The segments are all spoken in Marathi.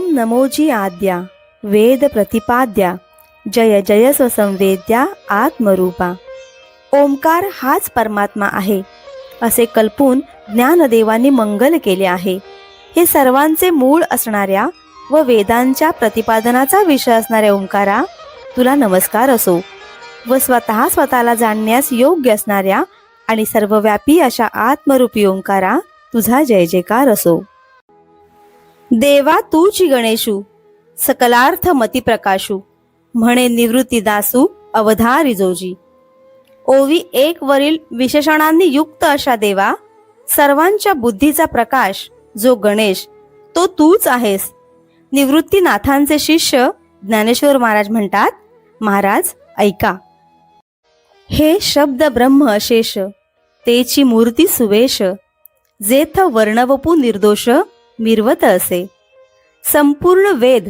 नमोजी आद्या वेद प्रतिपाद्या जय जय स्वसंवेद्या आत्मरूपा. ओंकार हाच परमात्मा आहे असे कल्पून ज्ञानदेवांनी मंगल केले आहे. हे सर्वांचे मूळ असणाऱ्या व वेदांच्या प्रतिपादनाचा विषय असणाऱ्या ओंकारा, तुला नमस्कार असो. व स्वतःला जाणण्यास योग्य असणाऱ्या आणि सर्वव्यापी अशा आत्मरूपी ओंकारा, तुझा जय जयकार असो. देवा तूची गणेशू सकलार्थ मती प्रकाशू, म्हणे निवृत्ती दासू अवधारी जोजी. ओवी 1 वरील विशेषणांनी युक्त अशा देवा, सर्वांच्या बुद्धीचा प्रकाश जो गणेश, तो तूच आहेस. निवृत्तीनाथांचे शिष्य ज्ञानेश्वर महाराज म्हणतात, महाराज ऐका. हे शब्द ब्रह्म अशेष, तेची मूर्ती सुवेश, जेथ वर्णवपू निर्दोष मिरवत असे. संपूर्ण वेद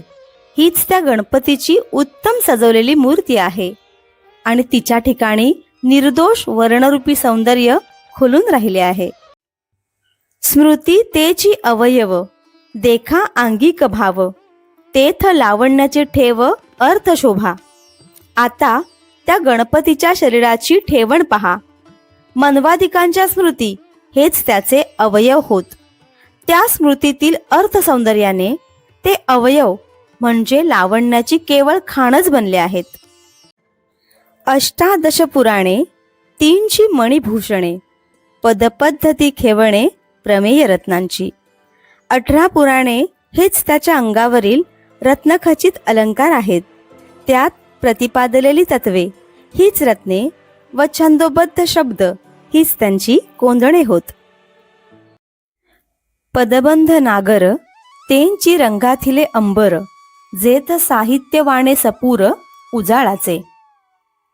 हीच त्या गणपतीची उत्तम सजवलेली मूर्ती आहे आणि तिच्या ठिकाणी निर्दोष वर्णरूपी सौंदर्य खुलून राहिले आहे. स्मृती तेची अवयव, देखा आंगिक भाव, तेथ लावण्याचे ठेव अर्थ शोभा. आता त्या गणपतीच्या शरीराची ठेवण पहा. मन्वादिकांच्या स्मृती हेच त्याचे अवयव होत. त्या स्मृतीतील अर्थ सौंदर्याने ते अवयव म्हणजे लावण्याची केवळ खाणच बनले आहेत. 18 पुराणे, 3 मणिभूषणे, पदपद्धती खेवणे प्रमेय रत्नांची. 18 पुराणे हेच त्याच्या अंगावरील रत्नखचित अलंकार आहेत. त्यात प्रतिपादलेली तत्वे हीच रत्ने व छंदोबद्ध शब्द हीच त्यांची कोंदणे होत. पदबंध नागर, तेंची रंगाथिले अंबर, जेथ साहित्यवाणे सपूर उजाळाचे.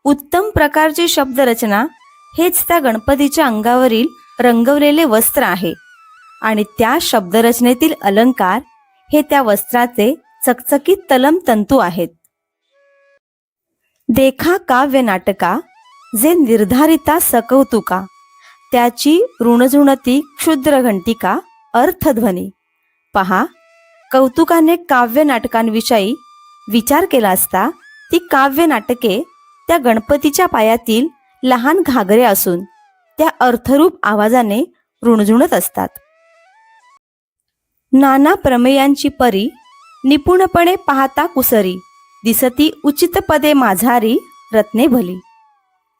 उत्तम प्रकारची शब्दरचना हेच त्या गणपतीच्या अंगावरील रंगवलेले वस्त्र आहे आणि त्या शब्दरचनेतील अलंकार हे त्या वस्त्राचे चकचकीत तलम तंतू आहेत. देखा काव्य नाटका, जे निर्धारिता सकौतुका, त्याची ऋणझुणती क्षुद्र घंटिका अर्थध्वनी. पहा, कौतुकाने काव्य नाटकांविषयी विचार केला असता ती काव्य नाटके त्या गणपतीच्या पायातील लहान घागरे असून त्या अर्थरूप आवाजाने ऋणझुणत असतात. नाना प्रमेयांची परी, निपुणपणे पाहता कुसरी, दिसती उचित पदे माझारी रत्ने भली.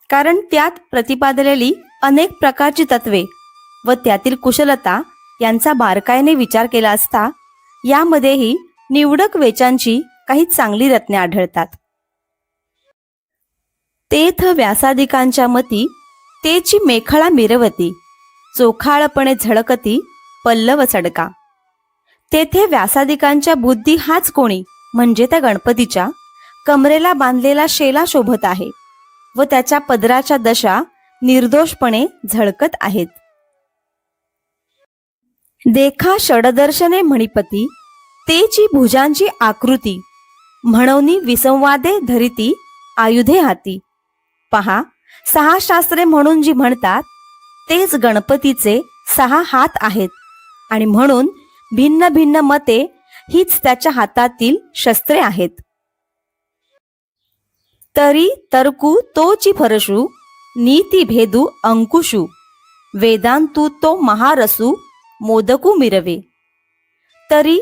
कारण त्यात प्रतिपादलेली अनेक प्रकारची तत्वे व त्यातील कुशलता यांचा बारकाईने विचार केला असता यामध्येही निवडक वेचांची काही चांगली रत्ने आढळतात. तेथ व्यासादिकांच्या मती, तेची मेखळा मिरवती, चोखाळपणे झळकती पल्लव चडका. तेथे व्यासादिकांच्या बुद्धी हाच कोणी म्हणजे त्या गणपतीच्या कमरेला बांधलेला शेला शोभत आहे व त्याच्या पदराच्या दशा निर्दोषपणे झळकत आहेत. देखा षडदर्शने मणिपती, तेची भुजांची आकृती, म्हणूनी विसंवादे धरिती आयुधे हाती. पहा, 6 शास्त्रे म्हणून जी म्हणतात तेच गणपतीचे 6 हात आहेत आणि म्हणून भिन्न भिन्न मते हीच त्याच्या हातातील शस्त्रे आहेत. तरी तर्कू तोची फरशू, नीती भेदू अंकुशू, वेदांतू तो महारसू मोदकू मिरवे. तरी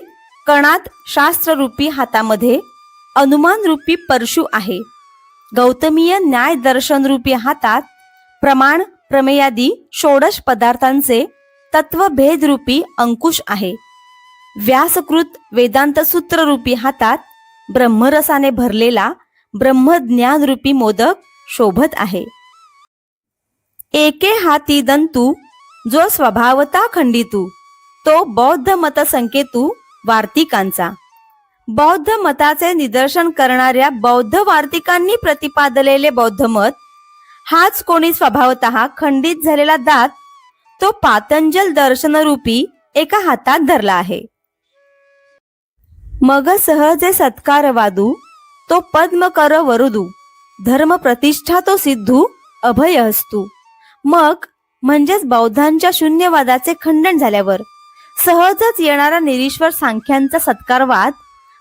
कणात शास्त्ररूपी हातामध्ये अनुमान रूपी परशु आहे. गौतमीय न्याय दर्शन रूपी हातात प्रमाण प्रमेयादी षोडश पदार्थांचे तत्वभेद रूपी अंकुश आहे. व्यासकृत वेदांत सूत्र रूपी हातात ब्रह्मरसाने भरलेला ब्रह्मज्ञान रूपी मोदक शोभत आहे. एके हाती दंतू, जो स्वभावता खंडितू, तो बौद्ध मत संकेतू वार्तिकांचा. बौद्ध मताचे निदर्शन करणाऱ्या बौद्ध वार्तिकांनी प्रतिपादलेले बौद्ध मत हाच कोणी स्वभावतः खंडित झालेला दात, तो पातंजल दर्शनरूपी एका हातात धरला आहे. मग सहजे सत्कार वादू, तो पद्म कर वरुदू, धर्म प्रतिष्ठा तो सिद्धू अभय हस्तू. मग म्हणजेच बौद्धांच्या शून्यवादाचे खंडन झाल्यावर सहजच येणारा निरीश्वर सांख्यांचा सत्कारवाद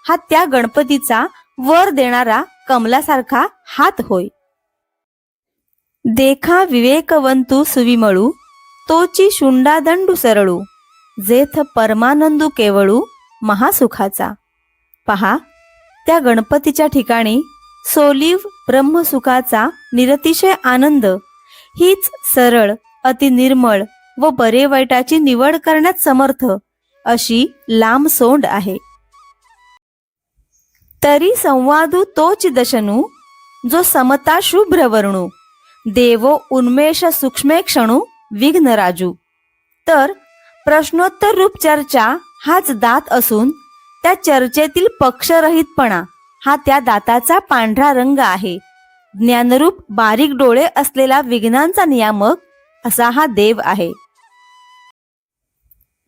हा त्या गणपतीचा वर देणारा कमलासारखा हात होय. देखा विवेकवंतू सुविमळू, तोची शुंडादंडू सरळू, जेथ परमानंदू केवळू महासुखाचा. पहा, त्या गणपतीच्या ठिकाणी सोलीव ब्रह्मसुखाचा निरतिशय आनंद हीच सरळ, अति निर्मळ व बरे वाईटाची निवड करण्यात समर्थ अशी लांब सोंड आहे. तरी संवादू तोच दशनू, जो समता शुभ्र वर्णू, देवो उन्मेष सूक्ष्मे क्षणू विघ्न राजू. तर प्रश्नोत्तर रूप चर्चा हाच दात असून त्या चर्चेतील पक्षरहितपणा हा त्या दाताचा पांढरा रंग आहे. ज्ञानरूप बारीक डोळे असलेला विघ्नांचा नियामक असा हा देव आहे.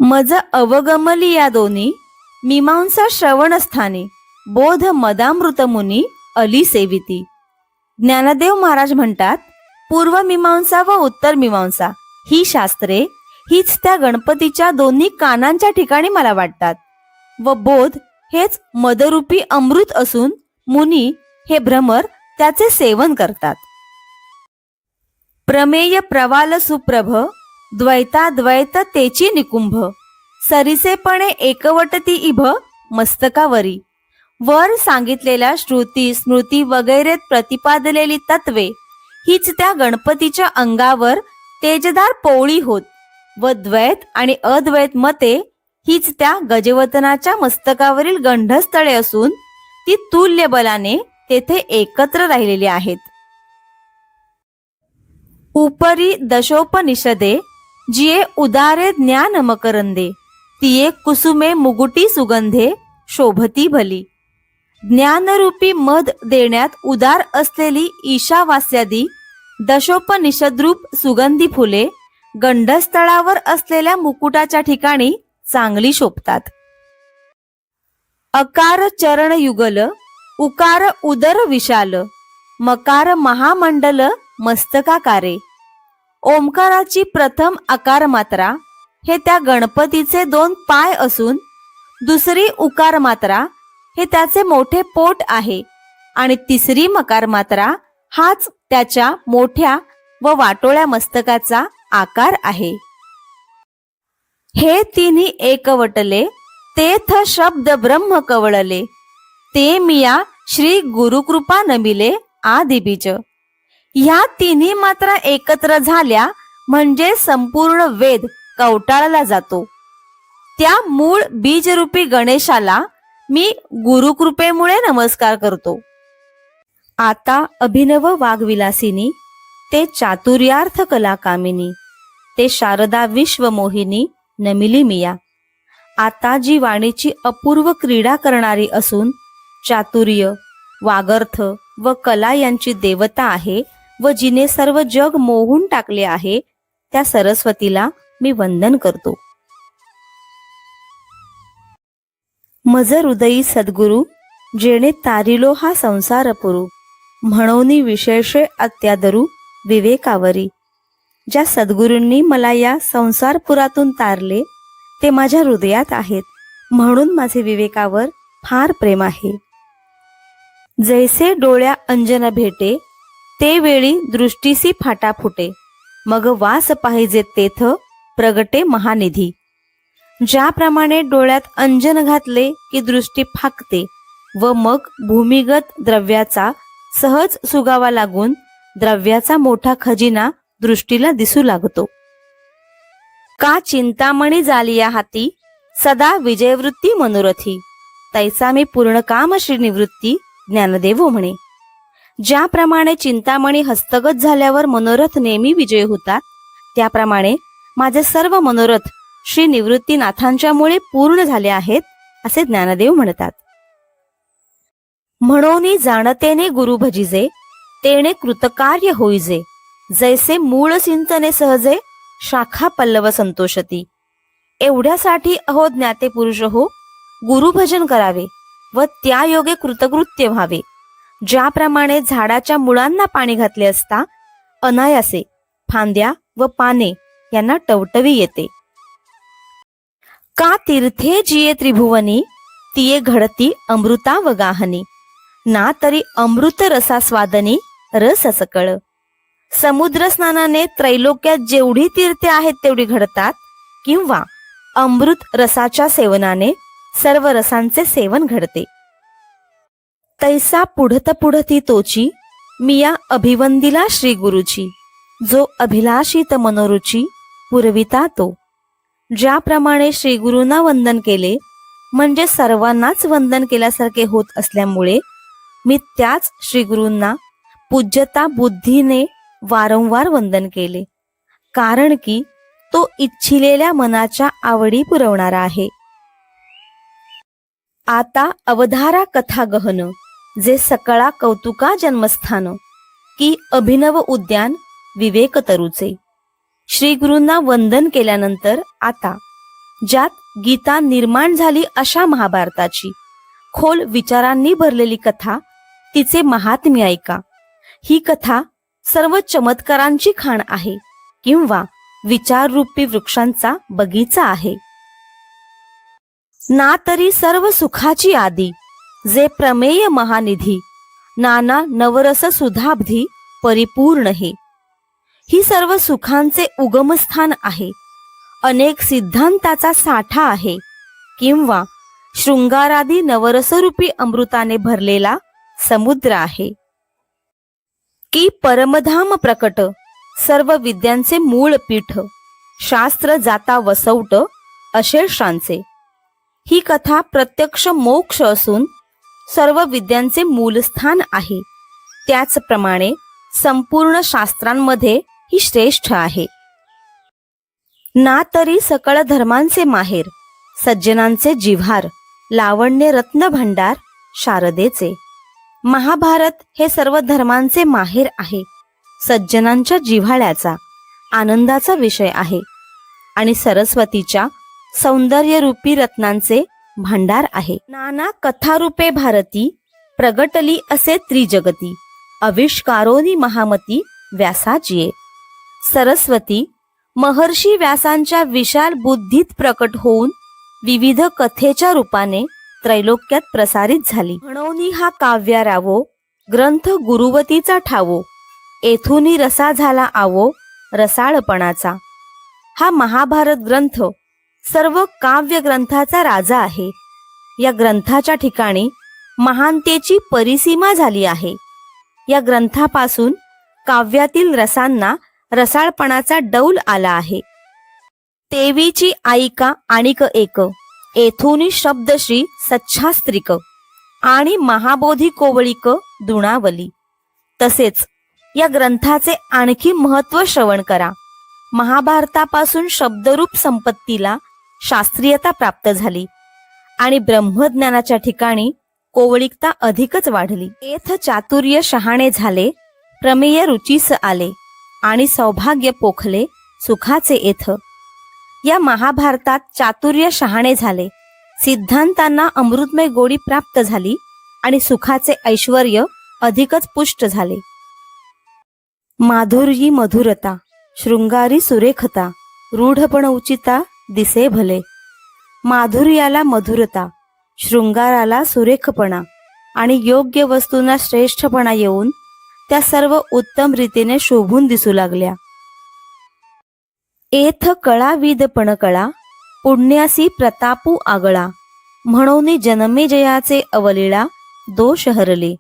मज अवगमली या दोन्ही, मीमांसा श्रवणस्थानी, बोध मदामृत मुनी अली सेविती. ज्ञानदेव महाराज म्हणतात, पूर्व मीमांसा व उत्तर मीमांसा ही शास्त्रे हीच त्या गणपतीच्या दोन्ही कानांच्या ठिकाणी मला वाटतात व बोध हेच मदरूपी अमृत असून मुनी हे भ्रमर त्याचे सेवन करतात. प्रमेय प्रवाल सुप्रभ, द्वैताद्वैत तेची निकुंभ, सरिसेपणे एकवटती इभ मस्तकावरी. वर सांगितलेल्या श्रुती स्मृती वगैरे प्रतिपादलेली तत्वे हीच त्या गणपतीच्या अंगावर तेजदार पोळी होत व द्वैत आणि अद्वैत मते हीच त्या गजवतनाच्या मस्तकावरील गंढस्थळे असून ती तुल्य बलाने तेथे एकत्र राहिलेली आहेत. उपरी दशोपनिषदे जिये उदारे ज्ञान मकरंदे, तिये कुसुमे मुगुटी सुगंधे शोभती भली. ज्ञानरूपी मध देण्यात उदार असलेली ईशावास्यादी दशोपनिषद्रूप सुगंधी फुले गंढस्थळावर असलेल्या मुकुटाच्या ठिकाणी चांगली शोभतात. अकार चरण युगल, उकार उदर विशाल, मकार महामंडल मस्तकाकारे. ओंकाराची प्रथम आकार मात्रा हे त्या गणपतीचे 2 पाय असून दुसरी उकार मात्रा हे त्याचे मोठे पोट आहे आणि तिसरी मकार मात्रा हाच त्याच्या मोठ्या व वाटोळ्या मस्तकाचा आकार आहे. हे तिन्ही एकवटले, तेथ शब्द ब्रह्म कवळले, ते मिया श्री गुरुकृपा नमिले आदिबीज. ह्या तिन्ही मात्रा एकत्र झाल्या म्हणजे संपूर्ण वेद कवटाळला जातो. त्या मूळ बीजरूपी गणेशाला मी गुरुकृपेमुळे नमस्कार करतो. आता अभिनव वाग्विलासिनी, ते चातुर्यार्थ कलाकामिनी, ते शारदा विश्वमोहिनी नमिली मिया. आता जी वाणीची अपूर्व क्रीडा करणारी असून चातुर्य, वागर्थ व कला यांची देवता आहे व जिने सर्व जग मोहून टाकले आहे, त्या सरस्वतीला मी वंदन करतो. मज हृदयी सद्गुरु, जेणे तारिलो हा संसार पुरू, म्हणोनी विशेषे अत्यादरू विवेकावरी. ज्या सद्गुरूंनी मला या संसारपुरातून तारले ते माझ्या हृदयात आहेत, म्हणून माझे विवेकावर फार प्रेम आहे. जैसे डोळ्या अंजन भेटे, ते वेळी दृष्टीसी फाटा फुटे, मग वास पाहिजे तेथ प्रगटे महानिधी. ज्याप्रमाणे डोळ्यात अंजन घातले की दृष्टी फाकते व मग भूमिगत द्रव्याचा सहज सुगावा लागून द्रव्याचा मोठा खजिना दृष्टीला दिसू लागतो. का चिंतामणी जालिया हाती, सदा विजयवृत्ती मनोरथी, तैसा मी पूर्ण काम श्री निवृत्ती ज्ञानदेव म्हणे. ज्याप्रमाणे चिंतामणी हस्तगत झाल्यावर मनोरथ नेहमी विजय होतात, त्याप्रमाणे माझे सर्व मनोरथ श्री निवृत्तीनाथांच्यामुळे पूर्ण झाले आहेत असे ज्ञानदेव म्हणतात. म्हणून जाणतेने गुरु भजिजे, तेणे कृतकार्य होईजे, जैसे मूळ सिंचने सहजे, शाखा पल्लव संतोषती. एवढ्यासाठी अहो ज्ञाते पुरुष हो, गुरुभजन करावे व त्या योगे कृतकृत्य व्हावे. ज्याप्रमाणे झाडाच्या मुळांना पाणी घातले असता अनायासे फांद्या व पाने यांना टवटवी येते. का तीर्थे जिये त्रिभुवनी, तिये घडती अमृता व गाहनी, ना तरी अमृत रसास्वादनी रस सकळ. समुद्र स्नानाने त्रैलोक्यात जेवढी तीर्थे आहेत तेवढी घडतात, किंवा अमृत रसाच्या सेवनाने सर्व रसांचे सेवन घडते. तैसा पुढत पुढती तोची, मिया अभिवंदिला श्री गुरुची. जो अभिलाषित मनोरुची, पुरविता तो. ज्याप्रमाणे श्री गुरूंना वंदन केले म्हणजे सर्वांनाच वंदन केल्यासारखे होत असल्यामुळे मी त्याच श्री गुरूंना पूज्यता बुद्धीने वारंवार वंदन केले, कारण की तो इच्छिलेल्या मनाच्या आवडी पुरवणारा आहे. आता अवधारा कथा गहन, जे सकळा कौतुका जन्मस्थान, की अभिनव उद्यान विवेक तरुचे. श्री गुरूंना वंदन केल्यानंतर आता ज्यात गीता निर्माण झाली अशा महाभारताची खोल विचारांनी भरलेली कथा, तिचे महात्म्य ऐका. ही कथा सर्व चमत्कारांची खाण आहे, किंवा विचाररूपी वृक्षांचा बगीचा आहे. ना तरी सर्व सुखाची आदी, जे प्रमेय महानिधी, नाना नवरस सुधाब्धी परिपूर्ण हे. ही सर्व सुखांचे उगमस्थान आहे, अनेक सिद्धांताचा साठा आहे, किंवा शृंगारादी नवरसरूपी अमृताने भरलेला समुद्र आहे. की परमधाम प्रकट, सर्व विद्यांचे मूळ पीठ, शास्त्र जाता वसवट अशेषांचे. ही कथा प्रत्यक्ष मोक्ष असून सर्व विद्यांचे मूलस्थान आहे. त्याचप्रमाणे संपूर्ण शास्त्रांमध्ये ही श्रेष्ठ आहे. ना तरी सकळ धर्मांचे माहेर, सज्जनांचे जिव्हार, लावण्य रत्न भंडार शारदेचे. महाभारत हे सर्व धर्मांचे माहेर आहे, सज्जनांच्या जिव्हाळ्याचा आनंदाचा विषय आहे, आणि सरस्वतीच्या सौंदर्यरूपी रत्नांचे भांडार आहे. नाना कथारूपे भारती, प्रगटली असे त्रिजगती, आविष्कारोनी महामती व्यासाचिये. सरस्वती महर्षी व्यासांच्या विशाल बुद्धीत प्रकट होऊन विविध कथेच्या रूपाने त्रैलोक्यात प्रसारित झाली. म्हणून हा काव्यारावो, ग्रंथ गुरुवतीचा ठावो, येथूनी रसा झाला आवो रसाळपणाचा. हा महाभारत ग्रंथ सर्व काव्य ग्रंथाचा राजा आहे. या ग्रंथाच्या ठिकाणी महानतेची परिसीमा झाली आहे. या ग्रंथापासून काव्यातील रसांना रसाळपणाचा डौल आला आहे. तेवीची आईका आणिक एक, येथूनी शब्दश्री सच्छास्त्रिक, आणि महाबोधी कोवळीक दुणावली. तसेच या ग्रंथाचे आणखी महत्त्व श्रवण करा. महाभारतापासून शब्दरूप संपत्तीला शास्त्रीयता प्राप्त झाली, आणि ब्रह्मज्ञानाच्या ठिकाणी कोवळिकता अधिकच वाढली. एथ चातुर्य शहाणे झाले, प्रमेय रुचीस आले, आणि सौभाग्य पोखले सुखाचे एथ. या महाभारतात चातुर्य शहाणे झाले, सिद्धांतांना अमृतमय गोडी प्राप्त झाली, आणि सुखाचे ऐश्वर्य अधिकच पुष्ट झाले. माधुर्यी मधुरता, शृंगारी सुरेखता, रूढपण उचिता दिसे भले. माधुर्याला मधुरता, शृंगाराला सुरेखपणा, आणि योग्य वस्तूंना श्रेष्ठपणा येऊन त्या सर्व उत्तम रीतीने शोभून दिसू लागल्या. एथ कळाविद पण कळा, पुण्यासी प्रतापू आगळा, म्हणून जनमेजयाचे अवलीळा दोष हरले.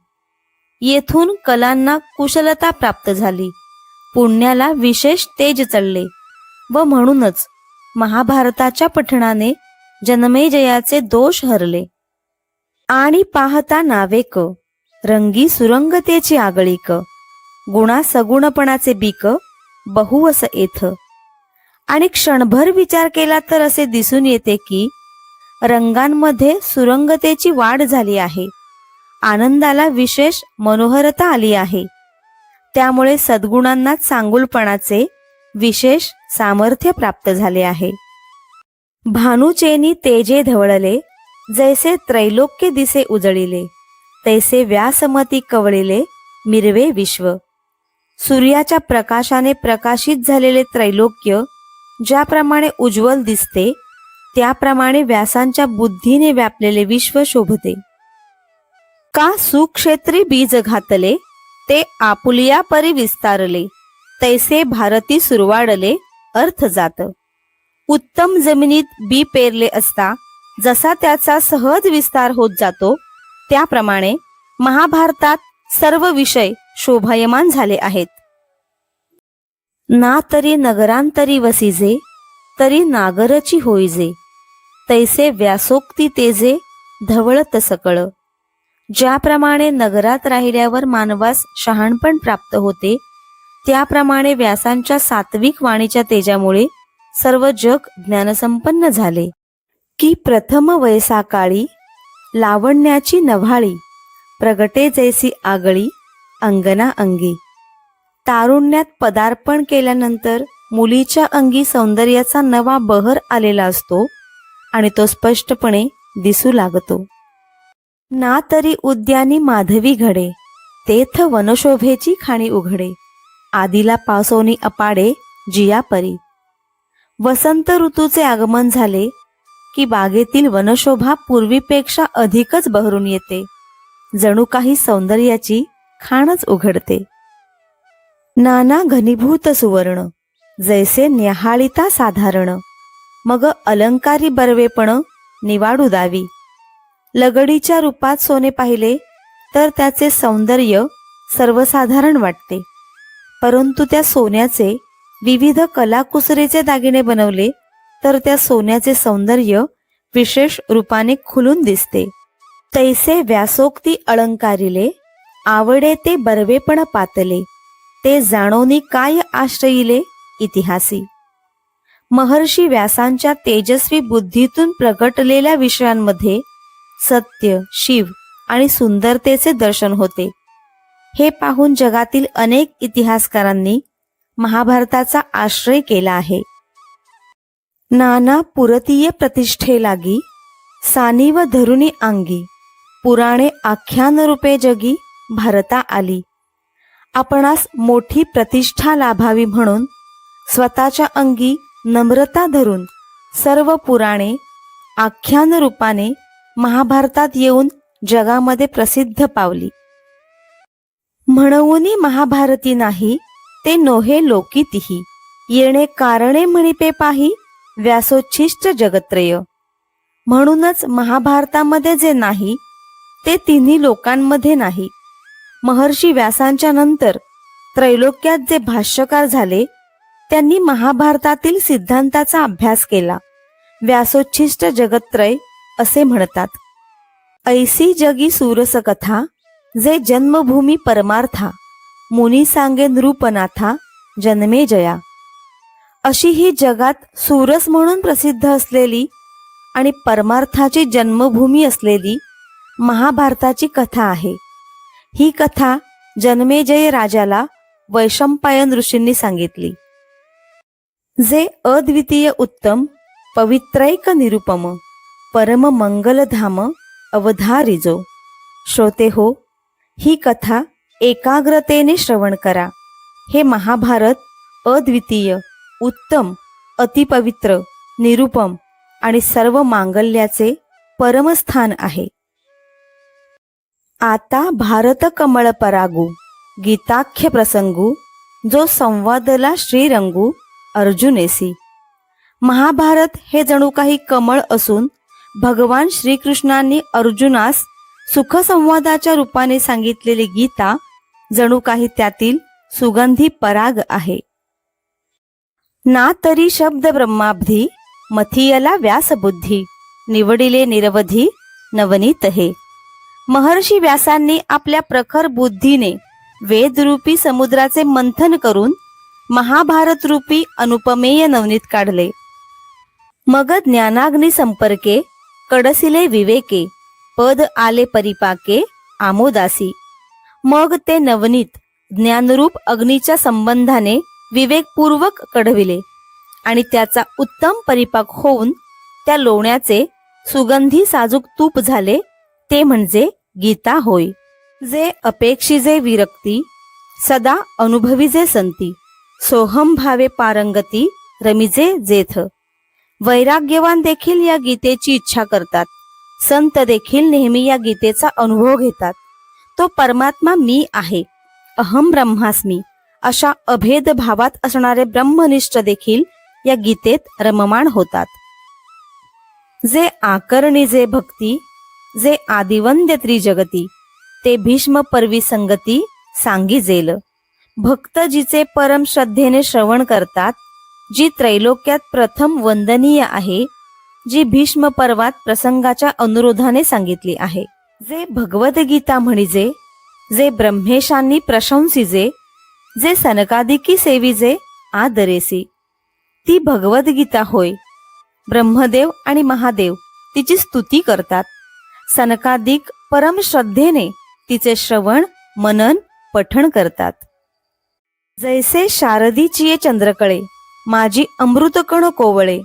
येथून कलांना कुशलता प्राप्त झाली, पुण्याला विशेष तेज चढले, व म्हणूनच महाभारताच्या पठणाने जनमेजयाचे दोष हरले. आणि पाहता नावेक, रंगी सुरंगतेची आगळीक, गुणा सगुणपणाचे बीक बहुवस एथ. आणि क्षणभर विचार केला तर असे दिसून येते की रंगांमध्ये सुरंगतेची वाढ झाली आहे, आनंदाला विशेष मनोहरता आली आहे. त्यामुळे सद्गुणांना चांगुलपणाचे विशेष सामर्थ्य प्राप्त झाले आहे. भानुचेनी तेजे धवळले, जैसे त्रैलोक्य दिसे उजळिले, तैसे व्यासमती कवळिले मिरवे विश्व. सूर्याच्या प्रकाशाने प्रकाशित झालेले त्रैलोक्य ज्याप्रमाणे उज्ज्वल दिसते, त्याप्रमाणे व्यासांच्या बुद्धीने व्यापलेले विश्व शोभते. का सुक्षेत्री बीज घातले, ते आपुलिया परी विस्तारले, तैसे भारती सुरवाडले अर्थ जात. उत्तम जमिनीत बी पेरले असता जसा त्याचा सहज विस्तार होत जातो, त्याप्रमाणे महाभारतात सर्व विषय शोभायमान झाले आहेत. ना तरी नगरांतरी वसिजे, तरी नागरची होईजे, तैसे व्यासोक्ती तेजे धवळत सकळ. ज्याप्रमाणे नगरात राहिल्यावर मानवास शहाणपण प्राप्त होते, त्याप्रमाणे व्यासांच्या सात्विक वाणीच्या तेजामुळे सर्व जग ज्ञानसंपन्न झाले. की प्रथम वयसाकाळी लावण्याची नव्हाळी, प्रगटे जैसी आगळी अंगना अंगी. तारुण्यात पदार्पण केल्यानंतर मुलीच्या अंगी सौंदर्याचा नवा बहर आलेला असतो आणि तो स्पष्टपणे दिसू लागतो. ना तरी उद्यानी माधवी घडे, तेथ वनशोभेची खाणी उघडे, आदिला पासोनी अपाडे जियापरी. वसंत ऋतूचे आगमन झाले की बागेतील वनशोभा पूर्वीपेक्षा अधिकच बहरून येते, जणू काही सौंदर्याची खाणच उघडते. नाना घनीभूत सुवर्ण, जैसे न्याहाळिता साधारण, मग अलंकारी बरवेपण निवाडू दावी. लगडीच्या रूपात सोने पाहिले तर त्याचे सौंदर्य सर्वसाधारण वाटते, परंतु त्या सोन्याचे विविध कलाकुसरीचे दागिने बनवले तर त्या सोन्याचे सौंदर्य विशेष रूपाने खुलून दिसते. तैसे व्यासोक्ती अलंकारिले, आवडे ते बरवेपण पातले, ते जाणोनी काय आश्रयिले इतिहासी. महर्षी व्यासांच्या तेजस्वी बुद्धीतून प्रगटलेल्या विषयांमध्ये सत्य, शिव आणि सुंदरतेचे दर्शन होते. हे पाहून जगातील अनेक इतिहासकारांनी महाभारताचा आश्रय केला आहे. नाना पुरतीय प्रतिष्ठे लागी, सानिव धरुणी अंगी, पुराणे आख्यान रूपे जगी भारता आली. आपणास मोठी प्रतिष्ठा लाभावी म्हणून स्वतःच्या अंगी नम्रता धरून सर्व पुराणे आख्यान रूपाने महाभारतात येऊन जगामध्ये प्रसिद्ध पावली. म्हणूनी महाभारती नाही, ते नोहे लोकीतिही, येणे कारणे म्हणिपे पाही व्यासोच्छिष्ट जगत्रय. म्हणूनच महाभारतामध्ये जे नाही ते तिन्ही लोकांमध्ये नाही. महर्षी व्यासांच्या नंतर त्रैलोक्यात जे भाष्यकार झाले त्यांनी महाभारतातील सिद्धांताचा अभ्यास केला. व्यासोच्छिष्ट जगत्रय असे म्हणतात. ऐसी जगी सूरस कथा, जे जन्मभूमी परमार्था, मुनी सांगे नृपनाथा जन्मे जया. अशी ही जगात सूरस म्हणून प्रसिद्ध असलेली आणि परमार्थाची जन्मभूमी असलेली महाभारताची कथा आहे. ही कथा जन्मेजय राजाला वैशंपायन ऋषींनी सांगितली. जे अद्वितीय उत्तम पवित्रैक निरुपम परम मंगलधाम अवधारिजो. श्रोते हो, ही कथा एकाग्रतेने श्रवण करा. हे महाभारत अद्वितीय, उत्तम, अतिपवित्र, निरुपम आणि सर्व मांगल्याचे परमस्थान आहे. आता भारत कमळ परागू, गीताख्य प्रसंगू, जो संवादला श्रीरंगू अर्जुनेसी. महाभारत हे जणू काही कमळ असून भगवान श्रीकृष्णांनी अर्जुनास सुखसंवादाच्या रूपाने सांगितलेली गीता जणू काही त्यातील सुगंधी पराग आहे. ना तरी शब्द ब्रह्माब्धी, मथियला व्यासबुद्धी, निवडिले निरवधी नवनीत हे. महर्षी व्यासांनी आपल्या प्रखर बुद्धीने वेदरूपी समुद्राचे मंथन करून महाभारत रूपी अनुपमेय नवनीत काढले. मग ज्ञानाग्नी संपर्के कडसिले विवेके, पद आले परिपाके आमोदासी. मग ते नवनीत ज्ञानरूप अग्नीच्या संबंधाने विवेकपूर्वक कढविले आणि त्याचा उत्तम परिपाक होऊन त्या लोण्याचे सुगंधी साजूक तूप झाले, ते म्हणजे गीता होय. जे अपेक्षिजे विरक्ती, सदा अनुभवीजे संती, सोहम भावे पारंगती रमिजे जेथ. वैराग्यवान देखील या गीतेची इच्छा करतात. संत देखील नेहमी या गीतेचा अनुभव घेतात. तो परमात्मा मी आहे, अहम ब्रह्मास्मी अशा अभेद भावात असणारे ब्रह्मनिष्ठ देखील या गीतेत रममाण होतात. जे आकर्णी जे भक्ती, जे आदिवंद्य त्रिजगती, ते भीष्म पर्वी संगती सांगिजेल. भक्त जिचे परम श्रद्धेने श्रवण करतात, जी त्रैलोक्यात प्रथम वंदनीय आहे, जी भीष्म पर्वात प्रसंगाच्या अनुरोधाने सांगितली आहे. जे भगवद्गीता म्हणिजे, जे ब्रह्मेशांनी प्रशंसिजे, जे सनकादिकी सेविजे आदरेसी. ती भगवद्गीता होय. ब्रह्मदेव आणि महादेव तिची स्तुती करतात. सनकादिक परम श्रद्धेने तिचे श्रवण मनन पठण करतात. जैसे शारदीचिये चंद्रकळे, माझी अमृतकण कोवळे,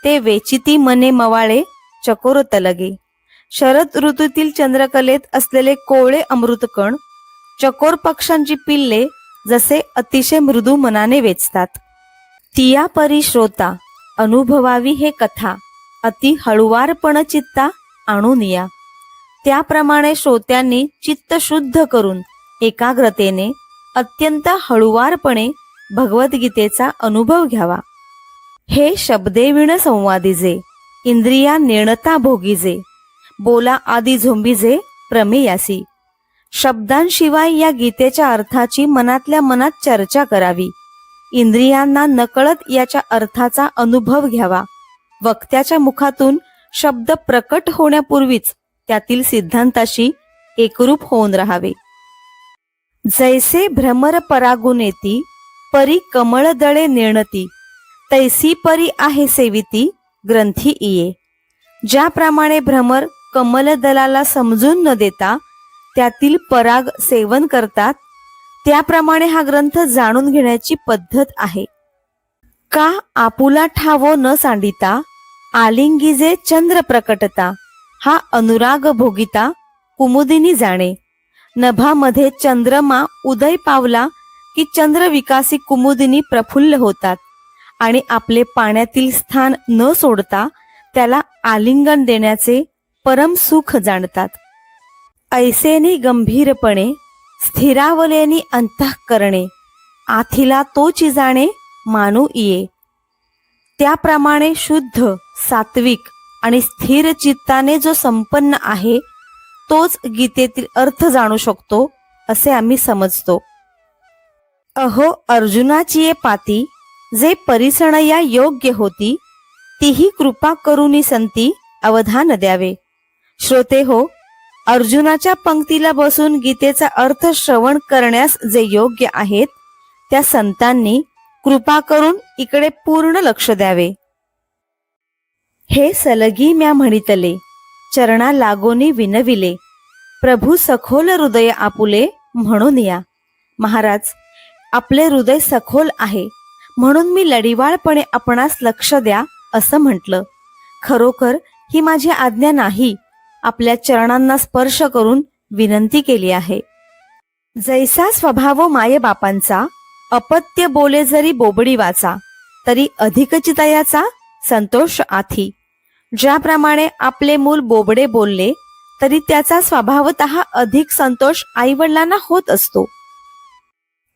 ते वेचिती मने मवाळे चकोर तलगे. शरद ऋतूतील चंद्रकलेत असलेले कोवळे अमृतकण चकोर पक्ष्यांची पिल्ले जसे अतिशय मृदू मनाने वेचतात. तिया परी श्रोता अनुभवावी हे कथा, अति हळुवारपण चित्ता आणून या. त्याप्रमाणे श्रोत्यांनी चित्त शुद्ध करून एकाग्रतेने अत्यंत हळुवारपणे भगवद्गीतेचा अनुभव घ्यावा. हे शब्दे विण संवादीजे, इंद्रिया नेणता भोगीजे, बोला आदी झोंबीजे प्रमेयासी. शब्दांशिवाय या गीतेच्या अर्थाची मनातल्या मनात चर्चा करावी. इंद्रियांना नकळत याच्या अर्थाचा अनुभव घ्यावा. वक्त्याच्या मुखातून शब्द प्रकट होण्यापूर्वीच त्यातील सिद्धांताशी एकरूप होऊन राहावे. जैसे भ्रमर परागुनेती, परी कमळ दळे नेणती, तैसी परी आहे सेविती ग्रंथी इये. ज्याप्रमाणे भ्रमर कमल दलाला समजून न देता त्यातील पराग सेवन करतात, त्याप्रमाणे हा ग्रंथ जाणून घेण्याची पद्धत आहे. का आपुला ठावो न सांडिता, आलिंगीजे चंद्र प्रकटता, हा अनुराग भोगिता कुमुदिनी जाणे. नभामध्ये चंद्रमा उदय पावला की चंद्र विकासी कुमुदिनी प्रफुल्ल होतात आणि आपले पाण्यातील स्थान न सोडता त्याला आलिंगन देण्याचे परम सुख जाणतात. ऐसेनी गंभीरपणे स्थिरावलेनी अंतःकरणे, आथिला तोची जाणे मानू इये. त्याप्रमाणे शुद्ध सात्विक आणि स्थिर चित्ताने जो संपन्न आहे तोच गीतेतील अर्थ जाणू शकतो असे आम्ही समजतो. अहो अर्जुनाची ये पाती, जे परिसणया योग्य होती, तीही कृपा करुनी संती अवधान द्यावे. श्रोते हो, अर्जुनाच्या पंक्तीला बसून गीतेचा अर्थ श्रवण करण्यास जे योग्य आहेत त्या संतांनी कृपा करून इकडे पूर्ण लक्ष द्यावे. हे सलगी म्या म्हणितले, चरणा लागोनी विनविले, प्रभू सखोल हृदय आपुले म्हणून या. महाराज, आपले हृदय सखोल आहे म्हणून मी लढिवाळपणे आपणास लक्ष द्या असं म्हटलं. खरोखर ही माझी आज्ञा नाही, आपल्या चरणांना स्पर्श करून विनंती केली आहे. जैसा स्वभाव माये बापांचा, अपत्य बोले जरी बोबडी वाचा, तरी अधिकचितयाचा संतोष आथी. ज्याप्रमाणे आपले मूल बोबडे बोलले तरी त्याचा स्वभावतः अधिक संतोष आईवडिलांना होत असतो.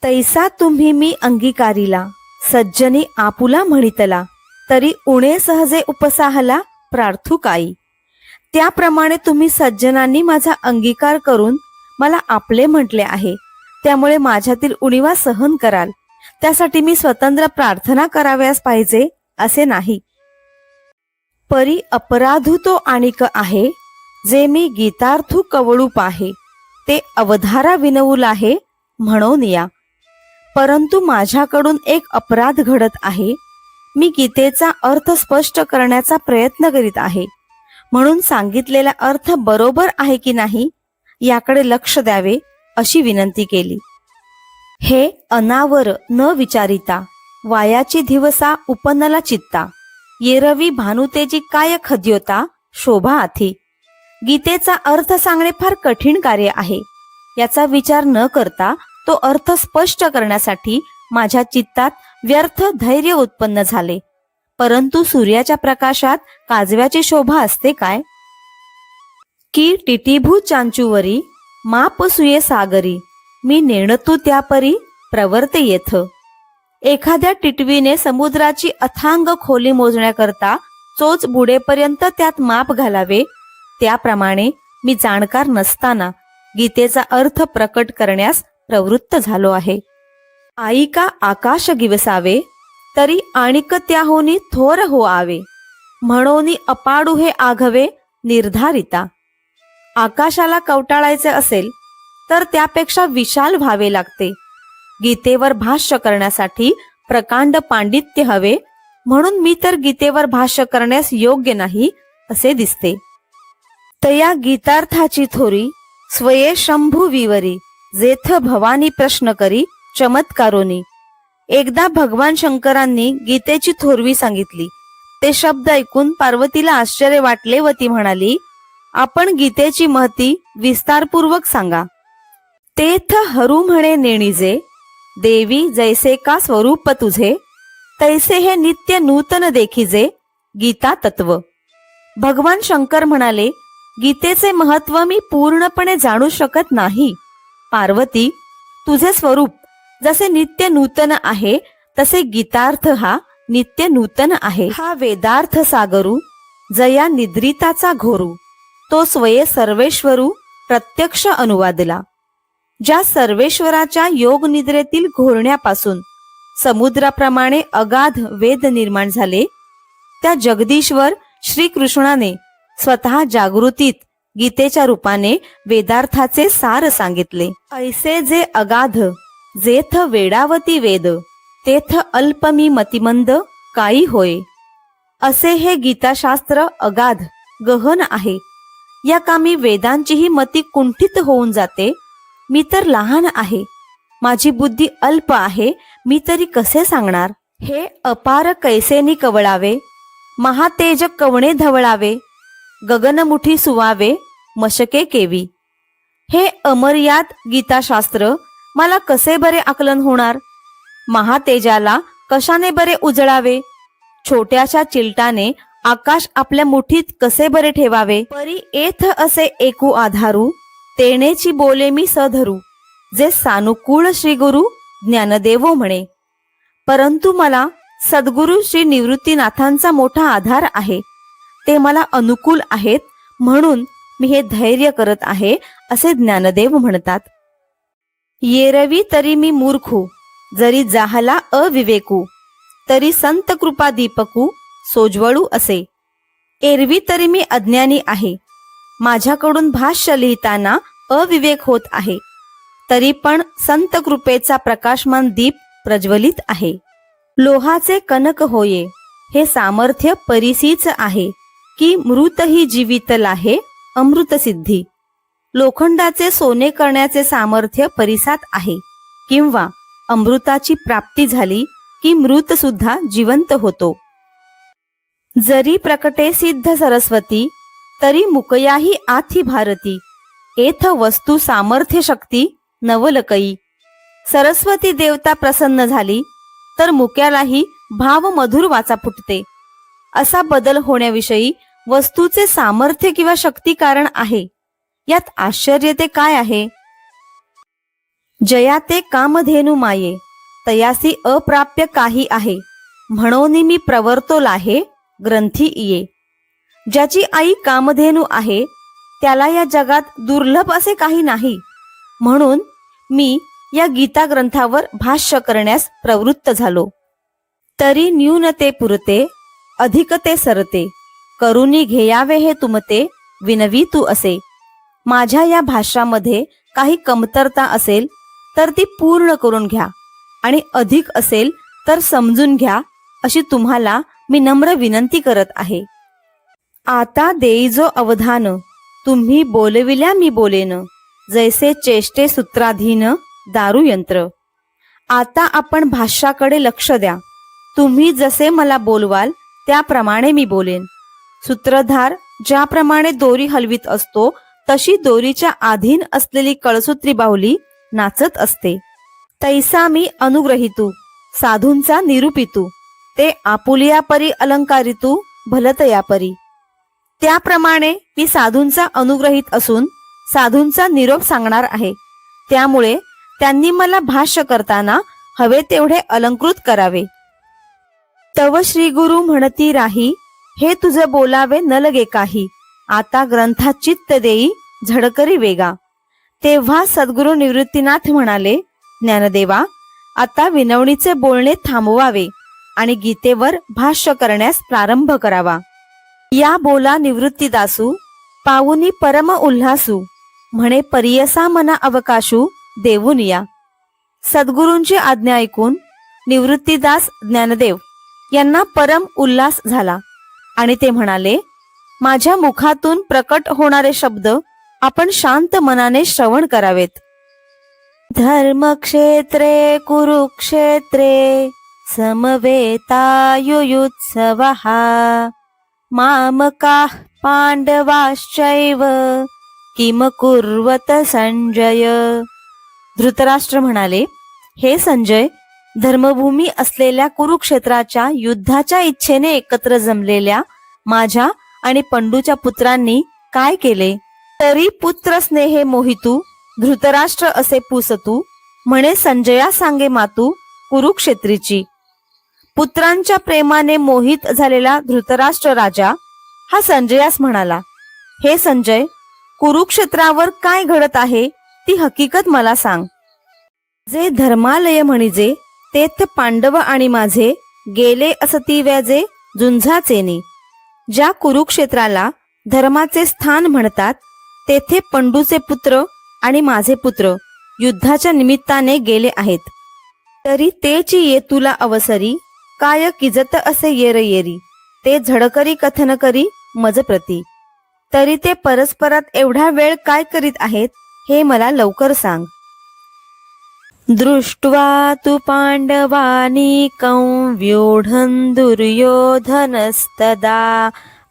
तैसा तुम्ही मी अंगीकारिला, सज्जनी आपुला म्हणितला, तरी उणे सहजे उपसाहला प्रार्थू काई. त्याप्रमाणे तुम्ही सज्जनांनी माझा अंगीकार करून मला आपले म्हटले आहे, त्यामुळे माझ्यातील उणीवा सहन कराल. त्यासाठी मी स्वतंत्र प्रार्थना कराव्यास पाहिजे असे नाही. परी अपराधू तो आणिक आहे, जे मी गीतार्थू कवळूप आहे, ते अवधारा विनवूल आहे म्हणून या. परंतु माझ्याकडून एक अपराध घडत आहे. मी गीतेचा अर्थ स्पष्ट करण्याचा प्रयत्न करीत आहे, म्हणून सांगितलेला अर्थ बरोबर आहे की नाही याकडे लक्ष द्यावे अशी विनंती केली. हे अनावर न विचारिता, वायाची दिवसा उपनला चित्ता, येरवी भानुतेची काय खद्योता शोभा आथी. गीतेचा अर्थ सांगणे फार कठीण कार्य आहे. याचा विचार न करता तो अर्थ स्पष्ट करण्यासाठी माझ्या चित्तात व्यर्थ धैर्य उत्पन्न झाले. परंतु सूर्याच्या प्रकाशात काजव्याची शोभा असते काय? की टिटीभू चांचूवरी माप सुये सागरी, मी नेणतू त्यापरी प्रवर्ते येथ. एखाद्या टिटवीने समुद्राची अथांग खोली मोजण्याकरता चोच बुडेपर्यंत त्यात माप घालावे, त्याप्रमाणे मी जाणकार नसताना गीतेचा अर्थ प्रकट करण्यास प्रवृत्त झालो आहे. आईका आकाश गिवसावे, तरी आणिक त्याहोनी थोर हो आवे, म्हणोनी अपाडू हे आघवे निर्धारिता. आकाशाला कवटाळायचे असेल तर त्यापेक्षा विशाल व्हावे लागते. गीतेवर भाष्य करण्यासाठी प्रकांड पांडित्य हवे, म्हणून मी तर गीतेवर भाष्य करण्यास योग्य नाही असे दिसते. तया गीतार्थाची थोरी स्वये शंभू विवरी, जेथ भवानी प्रश्न करी चमत्कारोनी. एकदा भगवान शंकरांनी गीतेची थोरवी सांगितली. ते शब्द ऐकून पार्वतीला आश्चर्य वाटले व ती म्हणाली, आपण गीतेची महती विस्तारपूर्वक सांगा. तेथ हरू म्हणे नेणीजे, देवी जैसे का स्वरूप तुझे, तैसे हे नित्य नूतन देखीजे गीता तत्व. भगवान शंकर म्हणाले, गीतेचे महत्व मी पूर्णपणे जाणू शकत नाही. पार्वती, तुझे स्वरूप जसे नित्य नूतन आहे तसे गीतार्थ हा नित्य नूतन आहे. हा वेदार्थ सागरू जया निद्रिताचा घोरू, तो स्वये सर्वेश्वरू प्रत्यक्ष अनुवादला. ज्या सर्वेश्वराच्या योग निद्रेतील घोरण्यापासून समुद्राप्रमाणे अगाध वेद निर्माण झाले, त्या जगदीश्वर श्रीकृष्णाने स्वतः जागृतीत गीतेच्या रूपाने वेदार्थाचे सार सांगितले. ऐसे जे अगाध जेथ वेडावती वेद, तेथ अल्पमी मतिमंद काही होय. असे हे गीताशास्त्र अगाध गहन आहे. या कामी वेदांचीही मती कुंठित होऊन जाते. मी तर लहान आहे, माझी बुद्धी अल्प आहे, मी तरी कसे सांगणार. हे अपार कैसेनी कवळावे, महातेज कवणे धवळावे, गगनमुठी सुवावे मशके केवी. हे अमर्याद गीताशास्त्र मला कसे बरे आकलन होणार. महातेजाला कशाने बरे उजळावे. छोट्याशा चिलटाने आकाश आपल्या मुठीत कसे बरे ठेवावे. परी एथ असे एकू आधारू, तेणेची बोले मी सधरू, जे सानुकूळ श्री गुरु ज्ञानदेवो म्हणे. परंतु मला सद्गुरु श्री निवृत्तीनाथांचा मोठा आधार आहे. ते मला अनुकूल आहेत, म्हणून मी हे धैर्य करत आहे असे ज्ञानदेव म्हणतात. येरवी तरी मी मूर्खू, जरी जाहला अविवेकू, तरी संत कृपा दीपकू सोज्वळू असे. एरवी तरी मी अज्ञानी आहे, माझ्याकडून भाष्य लिहिताना अविवेक होत आहे, तरी पण संत कृपेचा प्रकाशमान दीप प्रज्वलित आहे. लोहाचे कनक होये, हे सामर्थ्य परिसीच आहे, की मृतही जीवित लाहे अमृत सिद्धी. लोखंडाचे सोने करण्याचे सामर्थ्य परिसात आहे, किंवा अमृताची प्राप्ती झाली की मृत सुद्धा जिवंत होतो. जरी प्रकटे सिद्ध सरस्वती, तरी मुकयाही आथी भारती, एथ वस्तू सामर्थ्य शक्ती नवलकई. सरस्वती देवता प्रसन्न झाली तर मुक्यालाही भाव मधुर वाचा फुटते. असा बदल होण्याविषयी वस्तूचे सामर्थ्य किंवा शक्ती कारण आहे. यात आश्चर्य ते काय आहे. जया ते कामधेनु माये, तयासी अप्राप्य काही आहे, म्हणून मी प्रवर्तो लाहे ग्रंथी ये. ज्याची आई कामधेनु आहे त्याला या जगात दुर्लभ असे काही नाही, म्हणून मी या गीता ग्रंथावर भाष्य करण्यास प्रवृत्त झालो. तरी न्यूनते पुरते अधिकते सरते, करुनी घेयावे हे तुमते विनवी तू असे. माझ्या या भाष्यामध्ये काही कमतरता असेल तर ती पूर्ण करून घ्या, आणि अधिक असेल तर समजून घ्या, अशी तुम्हाला मी नम्र विनंती करत आहे. आता देईजो अवधान, तुम्ही बोलविल्या मी बोलेन, जैसे चेष्टे सूत्राधीन दारू यंत्र. आता आपण भाष्याकडे लक्ष द्या. तुम्ही जसे मला बोलवाल त्याप्रमाणे मी बोलेन. सूत्रधार ज्याप्रमाणे दोरी हलवीत असतो तशी दोरीच्या अधीन असलेली कळसूत्री बाहुली नाचत असते. तैसा मी अनुग्रहितू, साधूंचा निरूपितू, ते आपुलिया परी अलंकारितू भलतया परी. त्याप्रमाणे मी साधूंचा अनुग्रहित असून साधूंचा निरोप सांगणार आहे. त्यामुळे त्यांनी मला भाष्य करताना हवे तेवढे अलंकृत करावे. तव श्री गुरु म्हणती राही, हे तुझ बोलावे न लगे काही. आता ग्रंथात चित्त देई झडकरी वेगा. तेव्हा सद्गुरु निवृत्तीनाथ म्हणाले, ज्ञानदेवा, आता विनवणीचे बोलणे थांबवावे आणि गीतेवर भाष्य करण्यास प्रारंभ करावा. या बोला निवृत्तीदासू, पाऊनी परम उल्हासू, म्हणे परियसा मना अवकाशू देऊन या. सद्गुरूंची आज्ञा ऐकून निवृत्तीदास ज्ञानदेव यांना परम उल्हास झाला आणि ते म्हणाले, माझ्या मुखातून प्रकट होणारे शब्द आपण शांत मनाने श्रवण करावेत. धर्मक्षेत्रे कुरुक्षेत्रे समवेतायुयुत्सवः मामकाः पांडवाश्चैव किम कुर्वत संजय. धृतराष्ट्र म्हणाले, हे संजय, धर्मभूमी असलेल्या कुरुक्षेत्राच्या युद्धाच्या इच्छेने एकत्र जमलेल्या माझ्या आणि पंडूच्या पुत्रांनी काय केले? तरी पुत्र स्नेहे मोहितू धृतराष्ट्र असे पुसतू, म्हणे संजया सांगे मातू कुरुक्षेत्रीची. पुत्रांच्या प्रेमाने मोहित झालेला धृतराष्ट्र राजा हा संजयास म्हणाला, हे संजय, कुरुक्षेत्रावर काय घडत आहे ती हकीकत मला सांग. जे धर्मालय म्हणजे तेथ पांडव आणि माझे गेले असती व्याजे झुंजाचेनी. ज्या कुरुक्षेत्राला धर्माचे स्थान म्हणतात तेथे पंडूचे पुत्र आणि माझे पुत्र युद्धाच्या निमित्ताने गेले आहेत. तरी तेची ये तुला अवसरी काय किजत असे येर येरी. ते झडकरी कथन करी मज प्रती. तरी ते परस्परात एवढा वेळ काय करीत आहेत हे मला लवकर सांग. दृष्ट्वा तु पांडवानीकं व्यूढं दुर्योधनस्तदा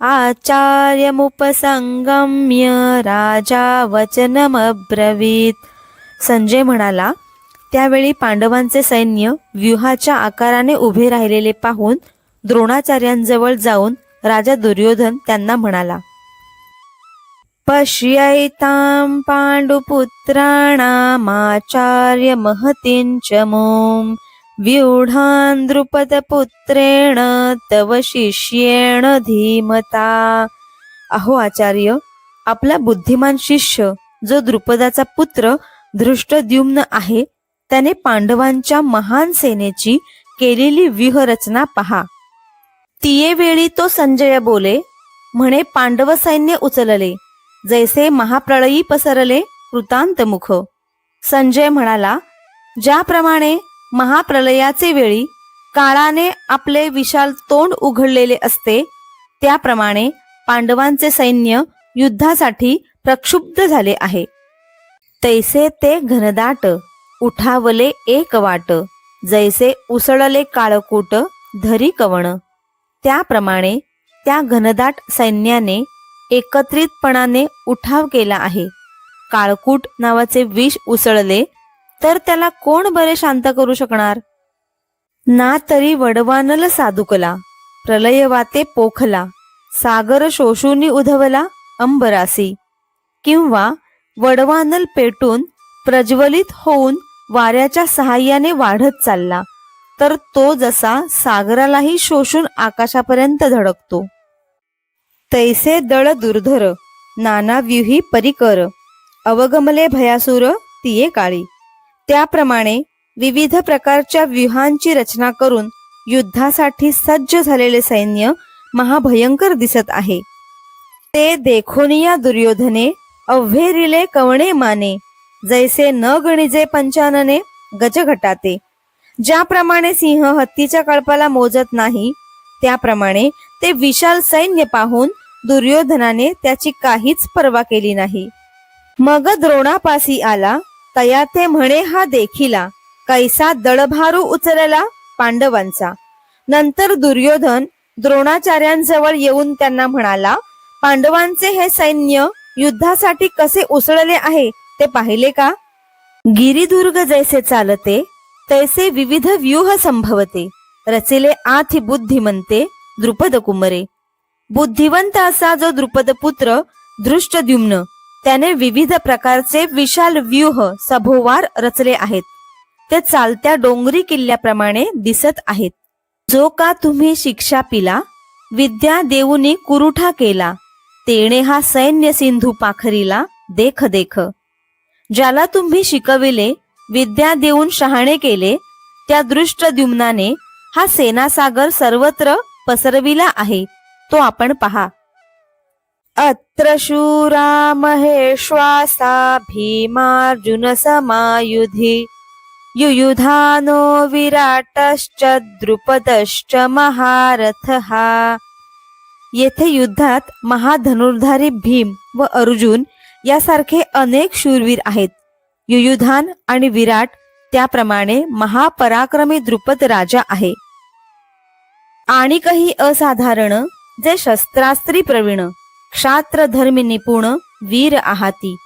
आचार्यमुपसंगम्य राजा वचनमब्रवीत. संजय म्हणाला, त्यावेळी पांडवांचे सैन्य व्यूहाच्या आकाराने उभे राहिलेले पाहून द्रोणाचार्यांजवळ जाऊन राजा दुर्योधन त्यांना म्हणाला, पश्यैतां पांडुपुत्राणामाचार्य महतीं च मूं व्यूढान् द्रुपदपुत्रेण तव शिष्येण धीमता. अहो आचार्य, आपला बुद्धिमान शिष्य जो द्रुपदाचा पुत्र धृष्टद्युम्न आहे त्याने पांडवांच्या महान सेनेची केलेली व्यूहरचना पहा. तिये तो संजय बोले, म्हणे पांडव सैन्य उचलले जैसे महाप्रळयी पसरले कृतांतमुख. संजय म्हणाला, ज्याप्रमाणे महाप्रलयाचे वेळी काळाने आपले विशाल तोंड उघडलेले असते त्याप्रमाणे पांडवांचे सैन्य युद्धासाठी प्रक्षुब्ध झाले आहे. तैसे ते घनदाट उठावले एक वाट, जैसे उसळले काळकूट धरी कवण. त्याप्रमाणे त्या घनदाट सैन्याने एकत्रितपणाने उठाव केला आहे. काळकूट नावाचे विष उसळले तर त्याला कोण बरे शांत करू शकणार? ना तरी वडवानल साधुकला प्रलयवाते पोखला सागर शोषूनी उधवला अंबरासी. किंवा वडवानल पेटून प्रज्वलित होऊन वाऱ्याच्या सहाय्याने वाढत चालला तर तो जसा सागरालाही शोषून आकाशापर्यंत धडकतो. तैसे दळ दुर्धर नाना व्यूही परिकर अवगमले भयासुर तिये काळी. त्याप्रमाणे विविध प्रकारच्या व्यूहांची रचना करून युद्धासाठी सज्ज झालेले सैन्य महाभयंकर दिसत आहे. ते देखोनिया दुर्योधने अव्हेरिले कवणे माने जैसे न गणिजे पंचानने गजघटाते. ज्याप्रमाणे सिंह हत्तीच्या कळपाला मोजत नाही त्याप्रमाणे ते विशाल सैन्य पाहून दुर्योधनाने त्याची काहीच पर्वा केली नाही. मग द्रोणापासी आला तया ते म्हणे हा देखिला कैसा दळभारू उचलला पांडवांचा. नंतर दुर्योधन द्रोणाचार्यांजवळ येऊन त्यांना म्हणाला, पांडवांचे हे सैन्य युद्धासाठी कसे उसळले आहे ते पाहिले का? गिरिदुर्ग जैसे चालते तैसे विविध व्यूह संभवते. रचिले आथि बुद्धिमंते द्रुपद कुमरे. बुद्धिवंत असा जो द्रुपद पुत्र धृष्टद्युम्न त्याने विविध प्रकारचे विशाल व्यूह सभोवार रचले आहेत. ते चालत्या डोंगरी किल्ल्याप्रमाणे दिसत आहेत. जो का तुम्ही शिक्षा पिला, विद्या देऊनी कुरुठा केला, तेणे हा सैन्य सिंधू पाखरीला देख देख. ज्याला तुम्ही शिकविले, विद्या देऊन शहाणे केले, त्या दृष्टद्युम्नाने हा सेनासागर सर्वत्र पसरविला आहे, तो आपण पहा. अत्र शूरा महेश्वासा भीमार्जुन समायुधी युयुधानो विराटश्च द्रुपदश्च महारथः. येथे युद्धात महाधनुर्धारी भीम व अर्जुन यासारखे अनेक शूरवीर आहेत. युयुधान आणि विराट त्याप्रमाणे महापराक्रमी द्रुपद राजा आहे. आणि काही असाधारण जे शस्त्रास्त्री प्रवीण क्षात्रधर्मी निपुण वीर आहाती.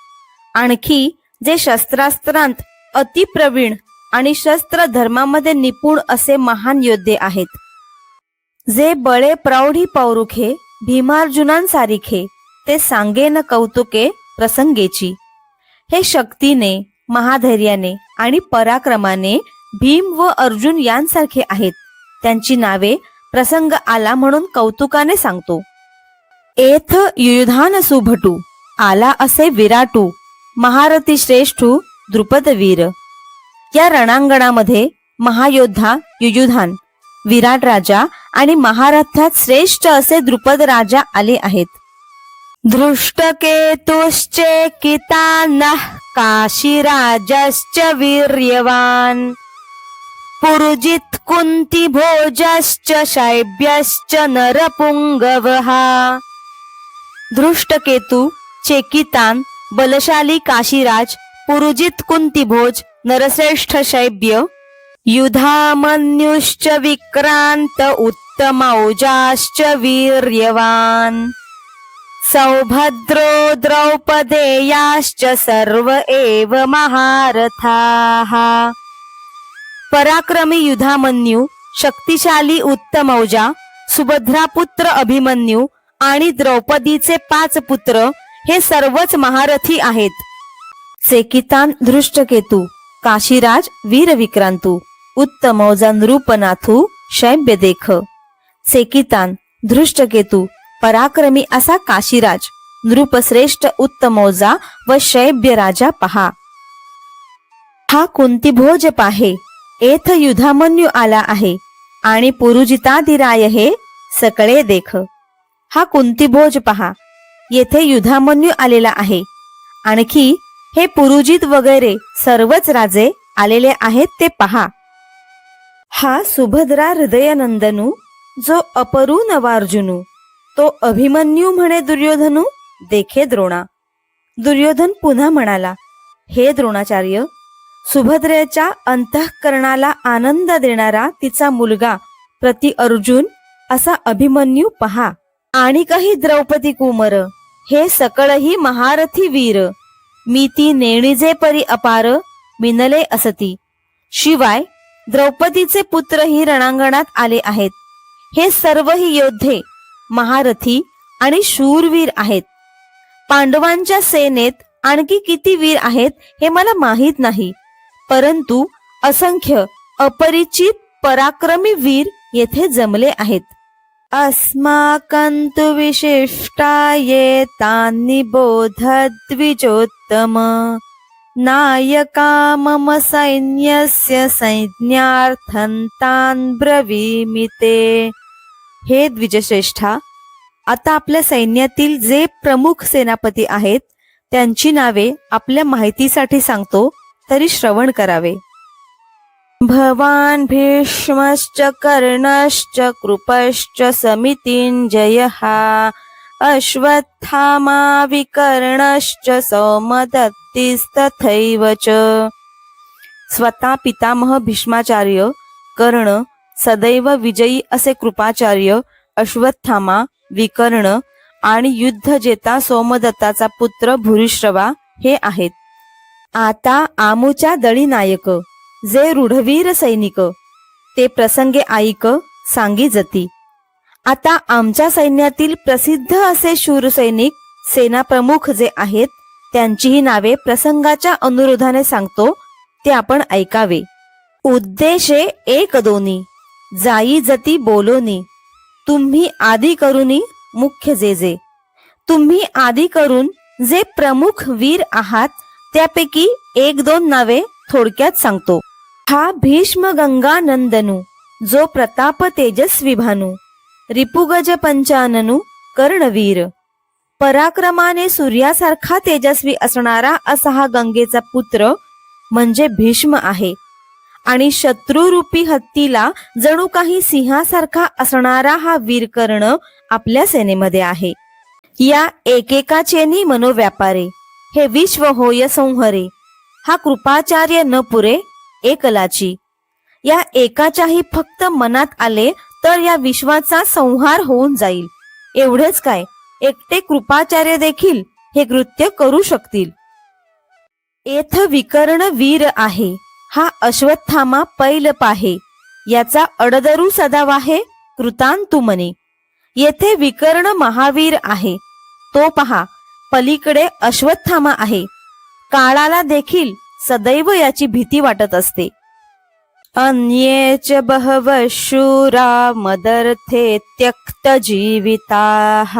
आणखी जे शस्त्रास्त्रांत अतिप्रवीण आणि शस्त्र धर्मामध्ये निपुण असे महान योद्धे आहेत. जे बळे प्रौढी पौरुखे भीमार्जुनांसारिखे, ते सांगेन कौतुके प्रसंगेची. हे शक्तीने, महाधैर्याने आणि पराक्रमाने भीम व अर्जुन यांसारखे आहेत. त्यांची नावे प्रसंग आला म्हणून कौतुकाने सांगतो. एथ युयुधान सुभटू आला असे विराटू, महारथी श्रेष्ठू द्रुपदवीर. या रणांगणामध्ये महायोद्धा युयुधान, विराट राजा आणि महारथात श्रेष्ठ असे द्रुपद राजा आले आहेत. धृष्टकेतुश्चेकितानः काशीराजश्च वीर्यवान, पुरुजित कुंती भोजश्च शैब्यश्च नरपुंगवः. धृष्टकेतू, चेकितान, बलशाली काशीराज, पुरुजित कुंतीभोज, नरश्रेष्ठ शैब्य, युधामन्युश्च विक्रांत उत्तमौजाश्च वीर्यवान, सौभद्रो द्रौपदेयाश्च सर्व एव महारथाः. पराक्रमी युधामन्यू, शक्तिशाली उत्तमौजा, सुभद्रापुत्र अभिमन्यू आणि द्रौपदीचे 5 पुत्र हे सर्वच महारथी आहेत. सेकितान धृष्टकेतू, काशीराज वीरविक्रांतू, उत्तमौजा नृपनाथू शैब्य देख. सेकितान, धृष्टकेतू, पराक्रमी असा काशीराज, नृपश्रेष्ठ उत्तमौजा व शैब्य राजा पहा. हा कुंतीभोज पाहे, एथ युधामन्यू आला आहे, आणि पुरुजितादिराय हे सकळे देख. हा कुंतीभोज पहा, येथे युधामन्यू आलेला आहे. आणखी हे पुरुजित वगैरे सर्वच राजे आलेले आहेत ते पहा. हा सुभद्रा हृदयनंदनू, जो अपरू नवार्जुनू, तो अभिमन्यू म्हणे दुर्योधनू देखे द्रोणा. दुर्योधन पुन्हा म्हणाला, हे द्रोणाचार्य, सुभद्रेच्या अंतःकरणाला आनंद देणारा तिचा मुलगा प्रति अर्जुन असा अभिमन्यू पहा. आणि काही द्रौपदी कुमर, हे सकळही महारथी वीर, मी ती नेणिजे परी अपार मिनले असती. शिवाय द्रौपदीचे पुत्रही रणांगणात आले आहेत. हे सर्वही योद्धे महारथी आणि शूरवीर आहेत. पांडवांच्या सेनेत आणखी किती वीर आहेत हे मला माहीत नाही, परंतु असंख्य अपरिचित पराक्रमी वीर येथे जमले आहेत. अस्माकं तु विशिष्टाये तान्नि बोधद्विजोत्तम, नायका मम सैन्यस्य सैन्यार्थं तान् ब्रवीमि ते. हे द्विजश्रेष्ठा, आता आपल्या सैन्यातील जे प्रमुख सेनापती आहेत त्यांची नावे आपल्या माहितीसाठी सांगतो, तरी श्रवण करावे. भवान भीष्मश्च कर्णश्च कृपश्च समितिञ्जयः, अश्वत्थामा विकर्णश्च सौमदत्तिस्तथैव च. स्वतः पितामह भीष्माचार्य, कर्ण, सदैव विजयी असे कृपाचार्य, अश्वत्थामा, विकर्ण आणि युद्धजेता सोमदत्ताचा पुत्र भूरिश्रवा हे आहेत. आता आमूच्या दळी नायक जे रूढवीर सैनिक ते प्रसंगे ऐक सांगी जती. आता आमच्या सैन्यातील प्रसिद्ध असे शूर सैनिक सेनाप्रमुख जे आहेत त्यांचीही नावे प्रसंगाच्या अनुरोधाने सांगतो, ते आपण ऐकावे. उद्देशे एक दोन्ही जाई जती बोलोनी, तुम्ही आदी करुनी मुख्य जे जे. तुम्ही आदी करून जे प्रमुख वीर आहात त्यापैकी एक दोन नावे थोडक्यात सांगतो. हा भीष्म गंगानंदनू, जो प्रताप तेजस्वी भानू, रिपुगज पंचाननू कर्णवीर. पराक्रमाने सूर्यासारखा तेजस्वी असणारा असा हा गंगेचा पुत्र म्हणजे भीष्म आहे. आणि शत्रुरूपी हत्तीला जणू काही सिंहासारखा असणारा हा वीरकर्ण आपल्या सेनेमध्ये आहे. या एकेकाचेनी मनोव्यापारे, हे विश्व होय संहरे. हा कृपाचार्य न पुरे एकलाची. या एकाच्याही फक्त मनात आले तर या विश्वाचा संहार होऊन जाईल. एवढेच काय, एकटे कृपाचार्य देखील हे कृत्य करू शकतील. येथ विकर्ण वीर आहे, हा अश्वत्थामा पैल पाहे. याचा अडदरू सदा वाहे कृतांतु मने. येथे विकर्ण महावीर आहे, तो पहा पलीकडे अश्वत्थामा आहे. काळाला देखील सदैव याची भीती वाटत असते. अन्ये च बहवः शूरा मदर्थे त्यक्त जीविताः,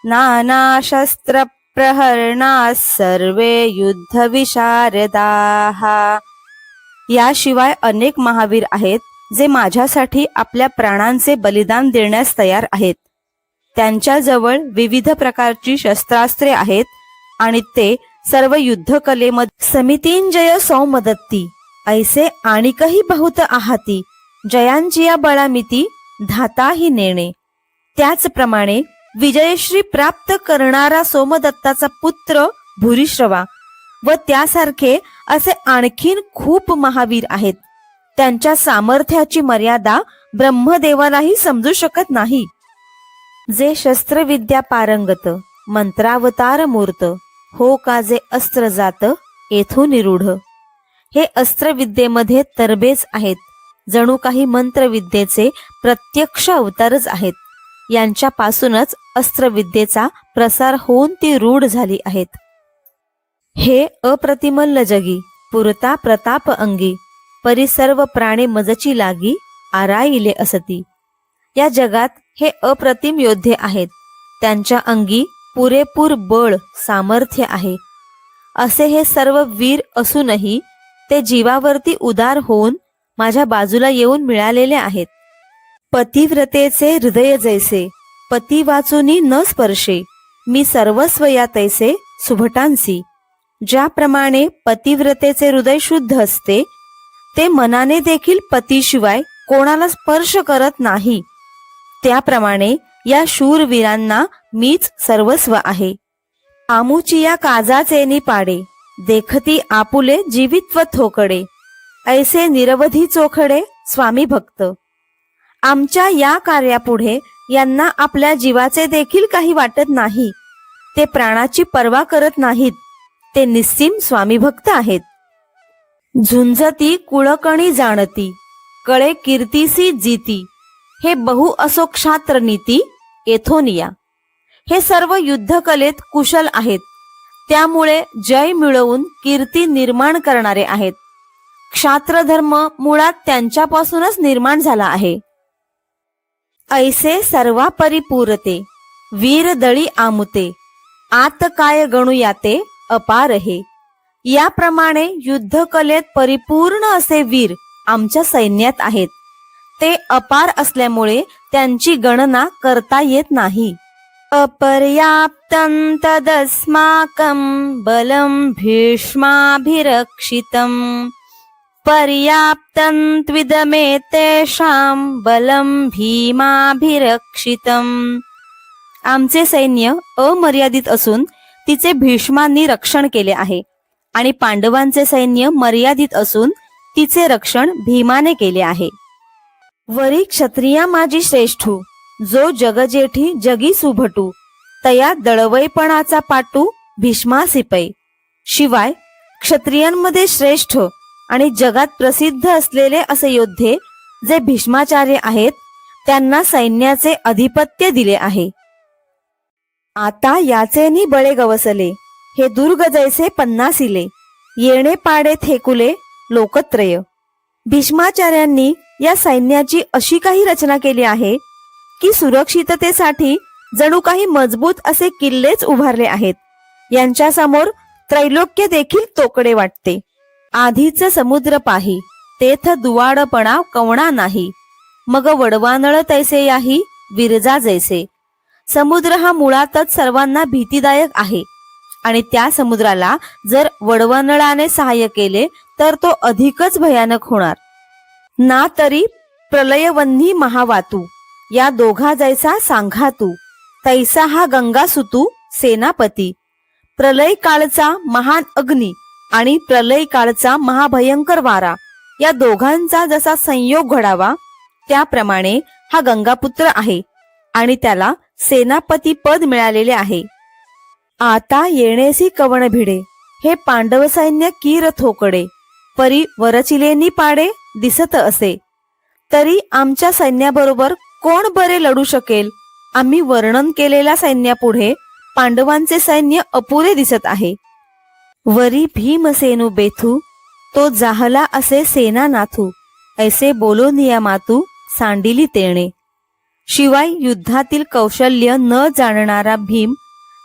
नाना शस्त्र प्रहरणाः सर्वे युद्ध विशारदाः. याशिवाय अनेक महावीर आहेत जे माझ्यासाठी आपल्या प्राणांचे बलिदान देण्यास तयार आहेत. त्यांच्याजवळ विविध प्रकारची शस्त्रास्त्रे आहेत आणि ते सर्व युद्धकलेमध्ये समितींजय सौमदत्ती. ऐसे आणिकही बहुत आहाती, जयांची या बळामिती धाताही नेणे. त्याचप्रमाणे विजयश्री प्राप्त करणारा सोमदत्ताचा पुत्र भूरिश्रवा व त्यासारखे असे आणखीन खूप महावीर आहेत. त्यांच्या सामर्थ्याची मर्यादा ब्रह्मदेवालाही समजू शकत नाही. जे शस्त्रविद्या पारंगत, मंत्रावतार मूर्त, हो का जे अस्त्र जात येथून निरूढ. हे अस्त्रविद्येमध्ये तरबेज आहेत, जणू काही मंत्रविद्येचे प्रत्यक्ष अवतारच आहेत. यांच्यापासूनच अस्त्रविद्येचा प्रसार होऊन ती रूढ झाली आहेत. हे अप्रतिमल्ल जगी पुरता प्रताप अंगी, परी सर्व प्राणे मजची लागी आराईले असती. या जगात हे अप्रतिम योद्धे आहेत, त्यांच्या अंगी पुरेपूर बळ सामर्थ्य आहे. असे हे सर्व वीर असूनही ते जीवावरती उदार होऊन माझ्या बाजूला येऊन मिळालेले आहेत. पतिव्रतेचे हृदय जैसे, पती वाचुनी न स्पर्शे, मी सर्वस्व या तैसे सुभटांसी. ज्याप्रमाणे पतिव्रतेचे हृदय शुद्ध असते, ते मनाने देखील पतीशिवाय कोणाला स्पर्श करत नाही, त्याप्रमाणे या शूरवीरांना मीच सर्वस्व आहे. आमुची या काजाचेनी पाडे, देखती आपुले जीवित्व थोकडे. ऐसे निरवधी चोखडे स्वामी भक्त. आमच्या या कार्यापुढे यांना आपल्या जीवाचे देखील काही वाटत नाही. ते प्राणाची पर्वा करत नाहीत. ते निस्सीम स्वामी भक्त आहेत. झुंजती कुळकणी जाणती, कळे कीर्तीसी जीती. हे बहु असो क्षात्र नीती येथून या. हे सर्व युद्धकलेत कुशल आहेत, त्यामुळे जय मिळवून कीर्ती निर्माण करणारे आहेत. क्षात्रधर्म मुळात त्यांच्यापासूनच निर्माण झाला आहे. ऐसे सर्वा परिपूरते, वीर दळी आमुते, आत काय गणू याते अपार हे. याप्रमाणे युद्धकलेत परिपूर्ण असे वीर आमच्या सैन्यात आहेत. ते अपार असल्यामुळे त्यांची गणना करता येत नाही. अपर्याप्तं तदस्माकं बलं भीष्माभिरक्षितं, पर्याप्तं त्विदमेतेषां बलं भीमाभिरक्षितं. आमचे सैन्य अमर्यादित असून तिचे भीष्मांनी रक्षण केले आहे आणि पांडवांचे सैन्य मर्यादित असून तिचे रक्षण भीमाने केले आहे. वरी क्षत्रिया माझी श्रेष्ठू, जो जगजेठी जगी सुभटू, तया दळवैपणाचा पाटू भीष्मासी पै. शिवाय क्षत्रियांमध्ये श्रेष्ठ आणि जगात प्रसिद्ध असलेले असे योद्धे जे भीष्माचार्य आहेत त्यांना सैन्याचे अधिपत्य दिले आहे. आता याचेनी बळे गवसले, हे दुर्ग जैसे पन्नासिले, येणे पाडे थेकुले लोकत्रय. भीष्माचार्यांनी या सैन्याची अशी काही रचना केली आहे की सुरक्षिततेसाठी जणू काही मजबूत असे किल्लेच उभारले आहेत. यांच्या समोर त्रैलोक्य देखील तोकडे वाटते. आधीच समुद्र पाही, तेथ दुवाडपणा कवणा नाही, मग वडवानळ तैसे याही विरजा जैसे. समुद्र हा मुळातच सर्वांना भीतीदायक आहे आणि त्या समुद्राला जर वडवानळाने सहाय्य केले तर तो अधिकच भयानक होणार. ना तरी प्रलयवन्ही महावातू, या दोघा जैसा सांघा तू, तैसा हा गंगासुतू सेनापती. प्रलय काळचा महान अग्नी आणि प्रलय काळचा महाभयंकर वारा या दोघांचा जसा संयोग घडावा त्याप्रमाणे हा गंगापुत्र आहे आणि त्याला सेनापती पद मिळालेले आहे. आता येणेसी कवण भिडे, हे पांडव सैन्य कीर थोकडे, परी वरचिलेनी पाडे दिसत असे. तरी आमच्या सैन्याबरोबर कोण बरे लढू शकेल? आम्ही वर्णन केलेल्या सैन्यापुढे पांडवांचे सैन्य अपुरे दिसत आहे. वरी भीमसेनु बेथू, तो जाहला असे सेना नाथू, ऐसे बोलो नियमातू सांडिली तेणे. शिवाय युद्धातील कौशल्य न जाणणारा भीम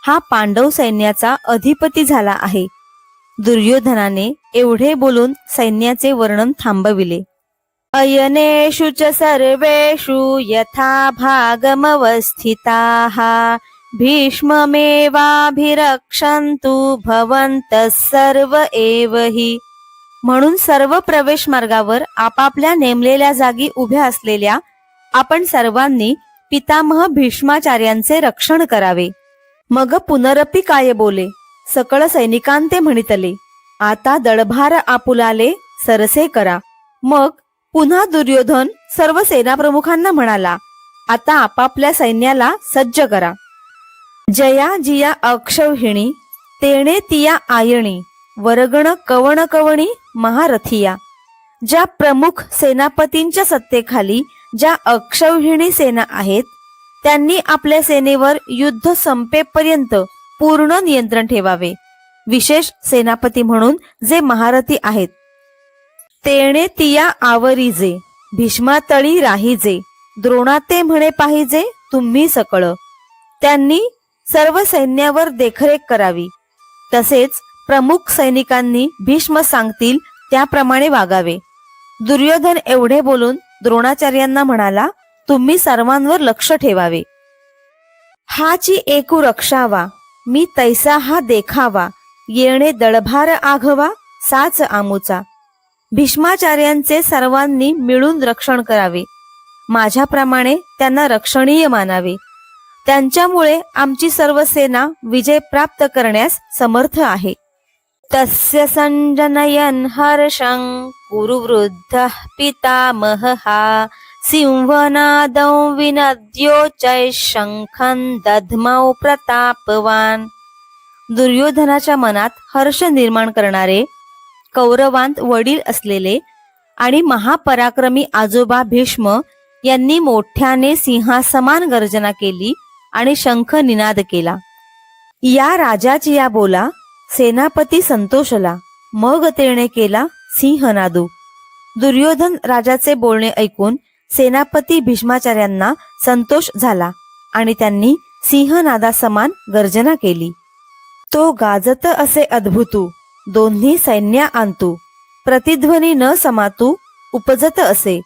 हा पांडव सैन्याचा अधिपती झाला आहे. दुर्योधनाने एवढे बोलून सैन्याचे वर्णन थांबविले. अयनेषु च सर्वेषु यथा भागमवस्थिताः भीष्ममेवाभिरक्षन्तु भवन्तः सर्व एव हि. म्हणून सर्व प्रवेश मार्गावर आपापल्या नेमलेल्या जागी उभ्या असलेल्या आपण सर्वांनी पितामह भीष्माचार्यांचे रक्षण करावे. मग पुनरपि काय बोले, सकळ सैनिकांते म्हणितले, आता दळभार आपुलाले सरसे करा. मग पुन्हा दुर्योधन सर्व सेनाप्रमुखांना म्हणाला, आता आपापल्या सैन्याला सज्ज करा. जया जिया अक्षौहिणी, तेणे तिया आयणी, वरगण कवण कवणी महारथिया. ज्या प्रमुख सेनापतींच्या सत्तेखाली ज्या अक्षौहिणी सेना आहेत त्यांनी आपल्या सेनेवर युद्ध संपेपर्यंत पूर्ण नियंत्रण ठेवावे. विशेष सेनापती म्हणून जे महारथी आहेत. तेणे तिया आवरीजे, भीष्मातळी राहीजे, द्रोणाते म्हणे पाहिजे तुम्ही सकळ. त्यांनी सर्व सैन्यावर देखरेख करावी. तसेच प्रमुख सैनिकांनी भीष्म सांगतील त्याप्रमाणे वागावे. दुर्योधन एवढे बोलून द्रोणाचार्यांना म्हणाला, तुम्ही सर्वांवर लक्ष ठेवावे. हाची एकू रक्षावा, मी तैसा हा देखावा, येणे दळभार आघवा साच आमुचा. भीष्माचार्यांचे सर्वांनी मिळून रक्षण करावे. माझ्याप्रमाणे त्यांना रक्षणीय मानावे. त्यांच्यामुळे आमची सर्व सेना विजय प्राप्त करण्यास समर्थ आहे. तस्य संजनयन हर्षं कुरुवृद्धः पितामहः सिंहनादौ विनद्योच्चैः शंखं दध्मौ प्रतापवान. दुर्योधनाच्या मनात हर्ष निर्माण करणारे कौरवांत वडील असलेले आणि महापराक्रमी आजोबा भीष्म यांनी मोठ्याने सिंहासमान गर्जना केली आणि शंख निनाद केला. या राजाची या बोला सेनापती संतोषला. मग तेणे केला सिंहनादू. दुर्योधन राजाचे बोलणे ऐकून सेनापती भीष्माचार्यांना संतोष झाला आणि त्यांनी सिंहनादासमान गर्जना केली. तो गाजत असे अद्भुतू, दोन्ही सैन्या आणतू, प्रतिध्वनी न समातू उपजत असे.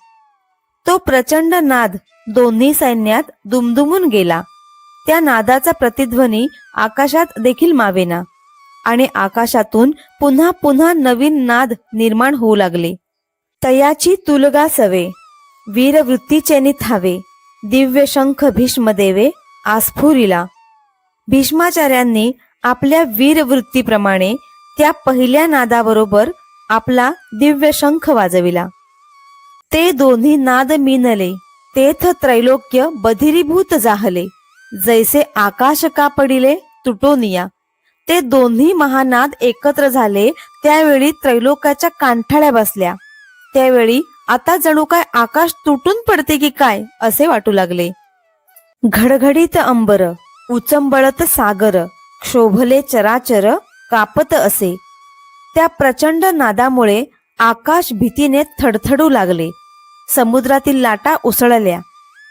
तो प्रचंड नाद दोन्ही सैन्यात दुमदुमून गेला. त्या नादाचा प्रतिध्वनी आकाशात देखील मावेना आणि आकाशातून पुन्हा पुन्हा नवीन नाद निर्माण होऊ लागले. तयाची तुलगा सवे, वीरवृत्तीचे निथावे, दिव्य शंख भीष्मदेवे आस्फुरिला. भीष्माचार्यांनी आपल्या वीरवृत्तीप्रमाणे त्या पहिल्या नादाबरोबर आपला दिव्य शंख वाजविला. ते दोन्ही नाद मिनले, तेथ त्रैलोक्य बधिरीभूत जाहले, जैसे आकाश का पडिले तुटोनिया. ते दोन्ही महानाद एकत्र झाले त्यावेळी त्रैलोक्याच्या कांठाळ्या बसल्या. त्यावेळी आता जणू काय आकाश तुटून पडते की काय असे वाटू लागले. घडघडीत अंबर, उचंबळत सागर, क्षोभले चराचर, कापत असे. त्या प्रचंड नादामुळे आकाश भीतीने थडथडू लागले. समुद्रातील लाटा उसळल्या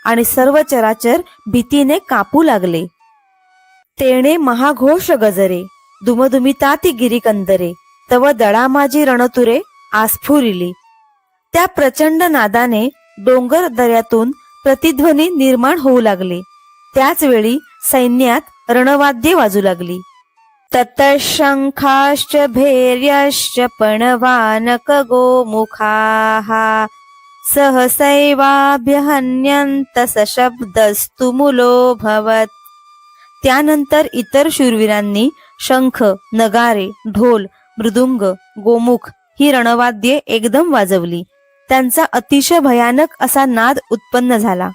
आणि सर्व चराचर भीतीने कापू लागले. तेणे महाघोष गजरे, दुमदुमिताती गिरिकंदरे, तव दळा माझी रणतुरे आस्फुरिली. त्या प्रचंड नादाने डोंगर दऱ्यातून प्रतिध्वनी निर्माण होऊ लागले. त्याच वेळी सैन्यात रणवाद्ये वाजू लागली. ततशंखाश्च भैर्यश्च पणवानक गोमुखाः सहसैवाभ्यहन्यन्त सशब्दस्तु मुलोऽभवत्. त्यानंतर इतर शूरवीरांनी शंख, नगारे, ढोल, मृदुंग, गोमुख ही रणवाद्ये एकदम वाजवली. त्यांचा अतिशय भयानक असा नाद उत्पन्न झाला.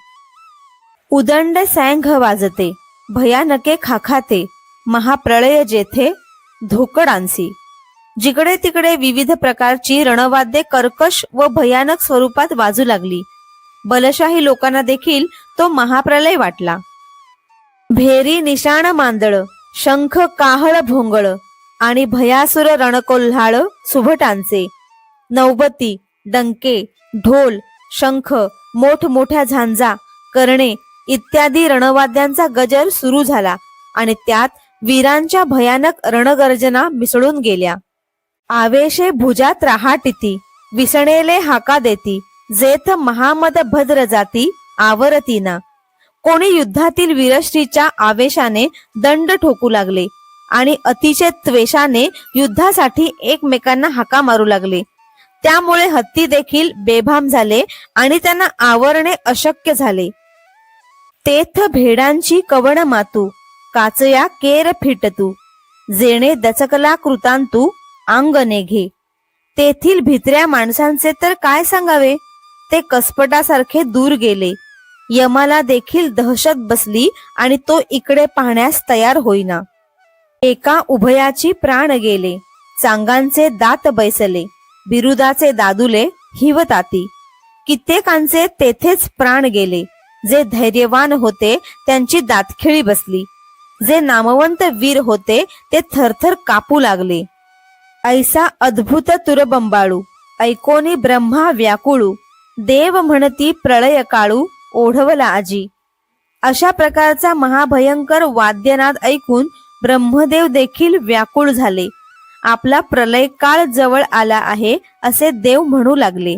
उदंड सैंघ वाजते, भयानके खाखाते, महाप्रळय जेथे धोकडांसी. जिकडे तिकडे विविध प्रकारची रणवाद्ये कर्कश व भयानक स्वरूपात वाजू लागली. बलशाही लोकांना देखील तो महाप्रलय वाटला. भेरी निशाण मांदळ, शंख काहळ भोंगळ आणि भयासुर रणकोल्हाळ सुभटांचे, नौबती, डंके, ढोल, शंख, मोठमोठ्या झांजा, कर्णे इत्यादी रणवाद्यांचा गजर सुरू झाला आणि त्यात वीरांच्या भयानक रणगर्जना मिसळून गेल्या. आवेशे भुजात राहाटिती, विसणेले हाका देती, जेथ महामद भद्र जाती आवरतीना. कोणी युद्धातील वीरश्रीच्या आवेशाने दंड ठोकू लागले आणि अतिशय त्वेषाने युद्धासाठी एकमेकांना हाका मारू लागले. त्यामुळे हत्ती देखील बेभाम झाले आणि त्यांना आवरणे अशक्य झाले. तेथ भेडांची कवण मातू, काचया केर फिटतू, जेणे दचकला कृतांतू अंग नेघे. तेथील भित्र्या माणसांचे तर काय सांगावे, ते कसपटासारखे दूर गेले. यमाला देखील दहशत बसली आणि तो इकडे पाहण्यास तयार होईना. एका उभयाची प्राण गेले, चांगांचे दात बैसले, बिरुदाचे दादुले हिवताती. कित्येकांचे तेथेच प्राण गेले. जे धैर्यवान होते त्यांची दातखिळी बसली. जे नामवंत वीर होते ते थरथर कापू लागले. ऐसा अद्भुत तुरबंबाळू, ऐकोनी ब्रह्मा व्याकुळू, देव म्हणती प्रळय काळू ओढवला आजी. अशा प्रकारचा महाभयंकर वाद्यनाद ऐकून ब्रह्मदेव देखील व्याकुळ झाले. आपला प्रलय काळ जवळ आला आहे असे देव म्हणू लागले.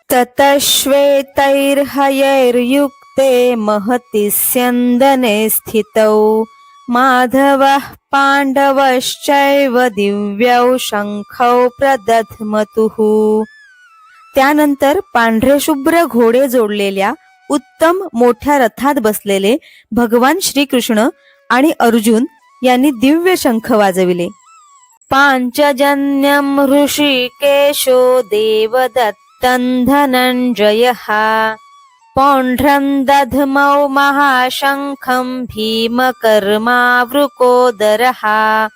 ततश्वेतैर्हयैर्युक्ते महति स्यन्दने स्थितौ माधवः पांडवश्चैव दिव्यौ शंखौ प्रदध्मतुः. त्यानंतर पांढरे शुभ्र घोडे जोडलेल्या उत्तम मोठ्या रथात बसलेले भगवान श्रीकृष्ण आणि अर्जुन यांनी दिव्य शंख वाजविले. पांचजन्यम ऋषिकेशो देवदत्तं धनंजयः पौंड्रं दध्मौ महाशंखं भीमकर्मावृकोदरः.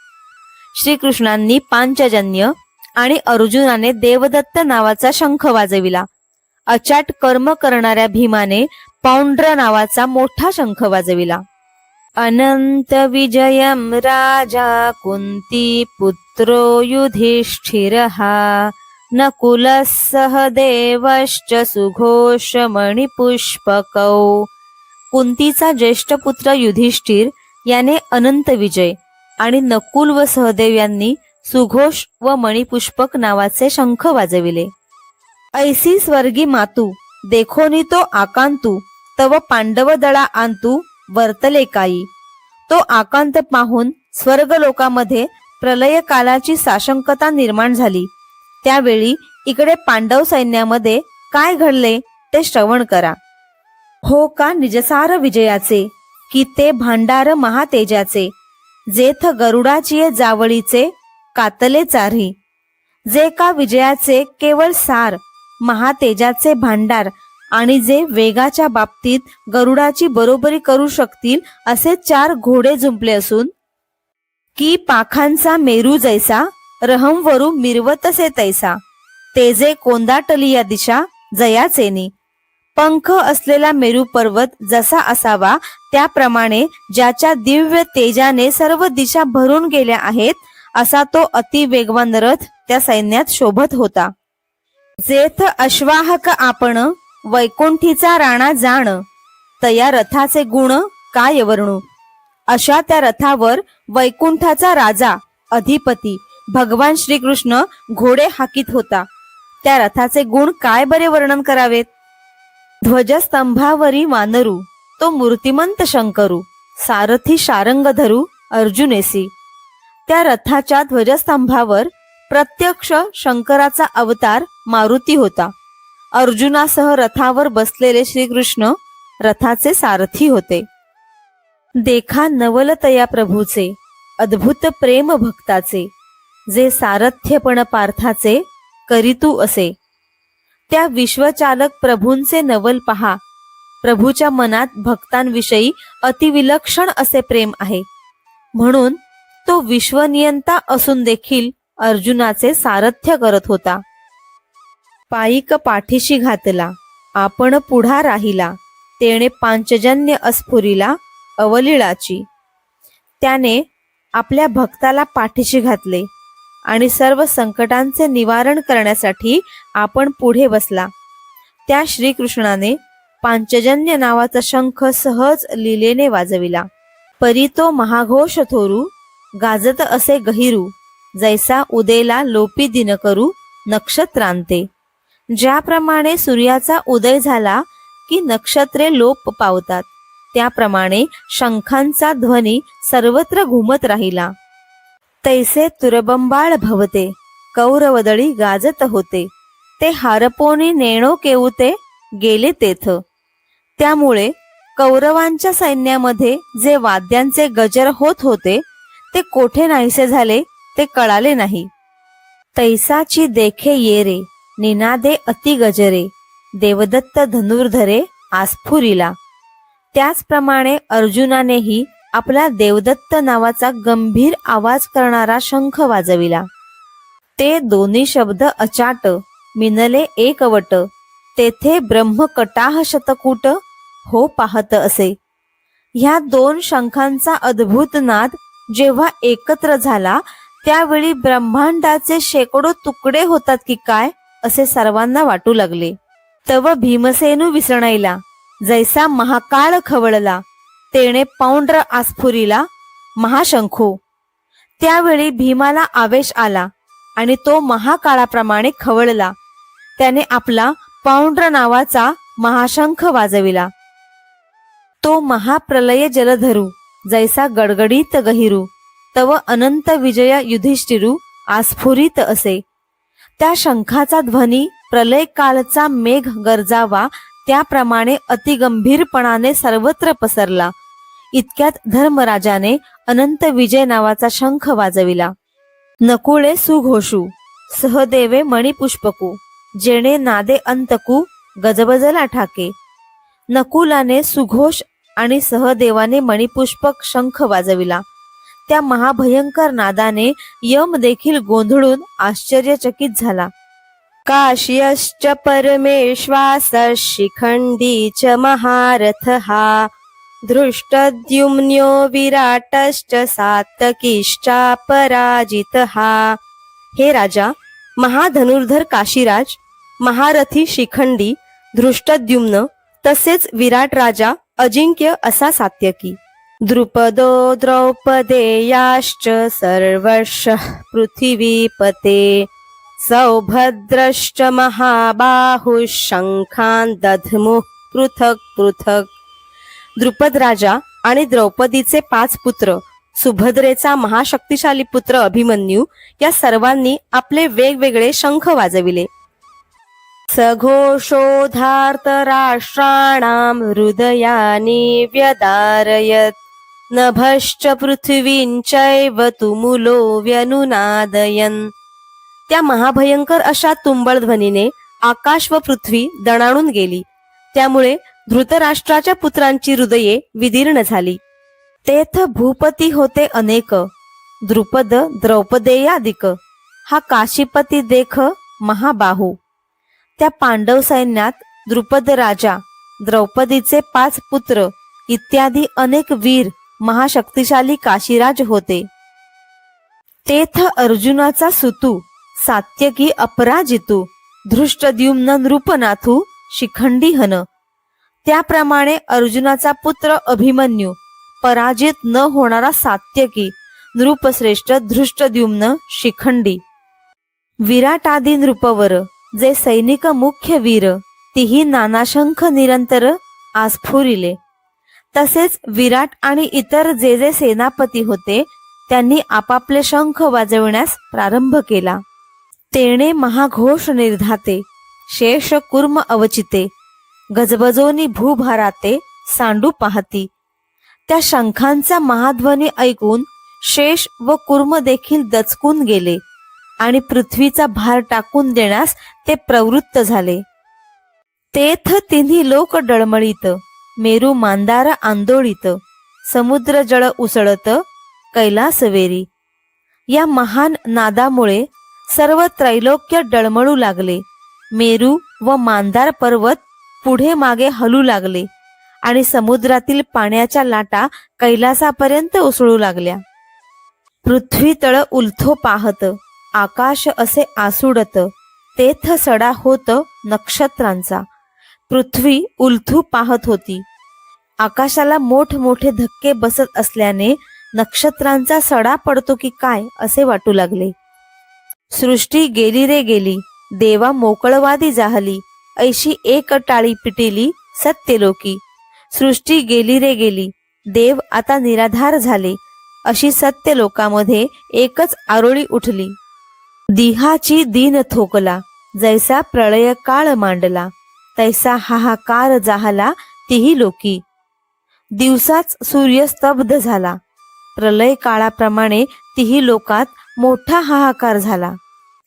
श्रीकृष्णांनी पांचजन्य आणि अर्जुनाने देवदत्त नावाचा शंख वाजविला. अचाट कर्म करणाऱ्या भीमाने पौंड्र नावाचा मोठा शंख वाजविला. अनंत विजयम राजा कुंती पुत्रो युधिष्ठिरः नकुलः सहदेवश्च सुघोष मणिपुष्पकौ. कुंतीचा ज्येष्ठ पुत्र युधिष्ठिर याने अनंत विजय आणि नकुल व सहदेव यांनी सुघोष व मणिपुष्पक नावाचे शंख वाजविले. ऐसी स्वर्गी मातू, देखोनी तो आकांतू, तव पांडव दळा आंतू वर्तले काई. तो आकांत पाहून स्वर्ग लोकामध्ये प्रलय कालाची साशंकता निर्माण झाली. त्यावेळी इकडे पांडव सैन्यामध्ये काय घडले ते श्रवण करा. हो का निजसार विजयाचे, की ते भांडार महातेजाचे, जेथ गरुडाची जावळीचे कातले चारी. जे का विजयाचे केवळ सार, महातेजाचे भांडार आणि जे वेगाच्या बाबतीत गरुडाची बरोबरी करू शकतील असे 4 घोडे जुंपले असून, की पाखांचा मेरू जैसा रहमवरू मिरवतसे तैसा, तेजे कोंदाटलिया दिशा जयाचेनी. पंख असलेला मेरू पर्वत जसा असावा त्याप्रमाणे ज्याच्या दिव्य तेजाने सर्व दिशा भरून गेल्या आहेत असा तो अति वेगवान रथ त्या सैन्यात शोभत होता. जेथ अश्वाहक आपण वैकुंठीचा राणा जाण, तया रथाचे गुण काय वर्णू. अशा त्या रथावर वैकुंठाचा राजा अधिपती भगवान श्रीकृष्ण घोडे हाकीत होता. त्या रथाचे गुण काय बरे वर्णन करावेत. ध्वजस्तंभावरी वानरू तो मूर्तिमंत शंकरू, सारथी शारंग धरू अर्जुनेसी. त्या रथाच्या ध्वजस्तंभावर प्रत्यक्ष शंकराचा अवतार मारुती होता. अर्जुनासह रथावर बसलेले श्रीकृष्ण रथाचे सारथी होते. देखा नवलतया प्रभूचे अद्भुत प्रेम भक्ताचे, जे सारथ्यपण पार्थाचे करीतू असे. त्या विश्वचालक प्रभूंचे नवल पहा. प्रभूच्या मनात भक्तांविषयी अतिविलक्षण असे प्रेम आहे, म्हणून तो विश्वनियंता असून देखील अर्जुनाचे सारथ्य करत होता. पायिक पाठीशी घातला आपण पुढा राहिला, तेणे पांचजन्य अस्फुरिला अवलिळाची. त्याने आपल्या भक्ताला पाठीशी घातले आणि सर्व संकटांचे निवारण करण्यासाठी आपण पुढे बसला. त्या श्रीकृष्णाने पांचजन्य नावाचा शंख सहज लीलेने वाजविला. परी तो महाघोष थोरू गाजत असे गहिरू, जैसा उदेला लोपी दिन करू नक्षत्रांते. ज्याप्रमाणे सूर्याचा उदय झाला की नक्षत्रे लोप पावतात, त्याप्रमाणे शंखांचा ध्वनी सर्वत्र घुमत राहिला. तैसे तुरबंबाळ भवते कौरवदळी गाजत होते, ते हारपोनी नेणो केऊते गेले तेथ. त्यामुळे कौरवांच्या सैन्यामध्ये जे वाद्यांचे गजर होत होते ते कोठे नाहीसे झाले ते कळाले नाही. तैसाची देखे येरे निनादे अति गजरे, देवदत्त धनुर्धरे आस्फुरिला. त्याचप्रमाणे अर्जुनानेही आपला देवदत्त नावाचा गंभीर आवाज करणारा शंख वाजविला. ते दोन्ही शब्द अचाट मिनले एकवट, तेथे ब्रह्मकटाह शतकूट हो पाहत असे. ह्या दोन शंखांचा अद्भुत नाद जेव्हा एकत्र झाला त्यावेळी ब्रह्मांडाचे शेकडो तुकडे होतात की काय असे सर्वांना वाटू लागले. तव भीमसेनू विसणायला जैसा महाकाळ खवळला, तेणे पौंड्र आस्फुरीला महाशंखो. त्यावेळी भीमाला आवेश आला आणि तो महाकाळाप्रमाणे खवळला. त्याने आपला पौंड्र नावाचा महाशंख वाजविला. तो महाप्रलय जलधरू जैसा गडगडीत गहिरू, तव अनंत विजय युधिष्ठिरू आस्फुरित असे. त्या शंखाचा ध्वनी प्रलय कालचा मेघ गरजावा त्याप्रमाणे अतिगंभीरपणाने सर्वत्र पसरला. इतक्यात धर्मराजाने अनंत विजय नावाचा शंख वाजविला. नकुळे सुघोषू सहदेवे मणिपुष्पकू, जेणे नादे अंतकू गजबजला ठाके. नकुलाने सुघोष आणि सहदेवाने मणिपुष्पक शंख वाजविला. त्या महाभयंकर नादाने यम देखील गोंधळून आश्चर्यचकित झाला. काश्यश्च परमेश्वास शिखंडी च महारथ हा, दृष्टद्युम्न्यो विराटश्च सात्तकीश्चापराजित हा. हे राजा, महाधनुर्धर काशीराज, महारथी शिखंडी, धृष्टद्युम्न तसेच विराट राजा अजिंक्य असा सात्यकी, द्रुपदो द्रौपदेयाश्च सर्वश पृथिवीपते, सौभद्रश्च महाबाहुः शंखान दध्मुः पृथक पृथक. द्रुपद राजा आणि द्रौपदीचे 5 पुत्र, सुभद्रेचा महाशक्तिशाली पुत्र अभिमन्यू या सर्वांनी आपले वेगवेगळे शंख वाजविले. सघोषोधार्तराष्ट्राणां हृदयानि व्यदारयत्, नभश्च पृथ्वींचैव तुमुलो व्यनुनादयन्. त्या महाभयंकर अशा तुंबळ ध्वनीने आकाश व पृथ्वी दणाणून गेली. त्यामुळे धृतराष्ट्राच्या पुत्रांची हृदये विदीर्ण झाली. तेथ भूपती होते अनेक, द्रुपद द्रौपदेयादिक, हा काशीपती देख महाबाहू. त्या पांडव सैन्यात द्रुपद राजा, द्रौपदीचे 5 पुत्र इत्यादी अनेक वीर महाशक्तिशाली काशीराज होते. तेथ अर्जुनाचा सुतू सात्यकी अपराजितू, धृष्टद्युम्न नृपनाथू शिखंडी हन. त्याप्रमाणे अर्जुनाचा पुत्र अभिमन्यू, पराजित न होणारा सात्यकी, नृपश्रेष्ठ धृष्टद्युम्न शिखंडी. विराटादी नृपवर जे सैनिक मुख्य वीर, तीही नानाशंख निरंतर आस्फुरिले. तसेच विराट आणि इतर जे जे सेनापती होते त्यांनी आपापले शंख वाजविण्यास प्रारंभ केला. तेणे महाघोष निर्धाते, शेष कुर्म अवचिते, गजबजोनी भूभाराते सांडू पाहती. त्या शंखांचा महाध्वनी ऐकून शेष व कुर्म देखील दचकून गेले आणि पृथ्वीचा भार टाकून देण्यास ते प्रवृत्त झाले. तेथ तिन्ही लोक डळमळीत, मेरू मांदार आंदोळीत, समुद्र जळ उसळत कैलासवेरी. या महान नादामुळे सर्व त्रैलोक्य डळमळू लागले. मेरू व मांदार पर्वत पुढे मागे हलू लागले आणि समुद्रातील पाण्याच्या लाटा कैलासापर्यंत उसळू लागल्या. पृथ्वी तळ उलथो पाहत, आकाश असे आसुडत, तेथ सडा होत नक्षत्रांचा. पृथ्वी उलथू पाहत होती. आकाशाला मोठमोठे धक्के बसत असल्याने नक्षत्रांचा सडा पडतो की काय असे वाटू लागले. सृष्टी गेली रे गेली, देवा मोकळवादी जाहली, ऐशी एक टाळी पिटिली सत्यलोकी. सृष्टी गेली रे गेली, देव आता निराधार झाले, अशी सत्य लोकामध्ये एकच आरोळी उठली. दिहाची दीन थोकला, जैसा प्रळय काळ मांडला, तैसा हाहाकार जाहला तिही लोकी. दिवसाच सूर्य स्तब्ध झाला, प्रलय काळाप्रमाणे तिही लोकात मोठा हाहाकार झाला.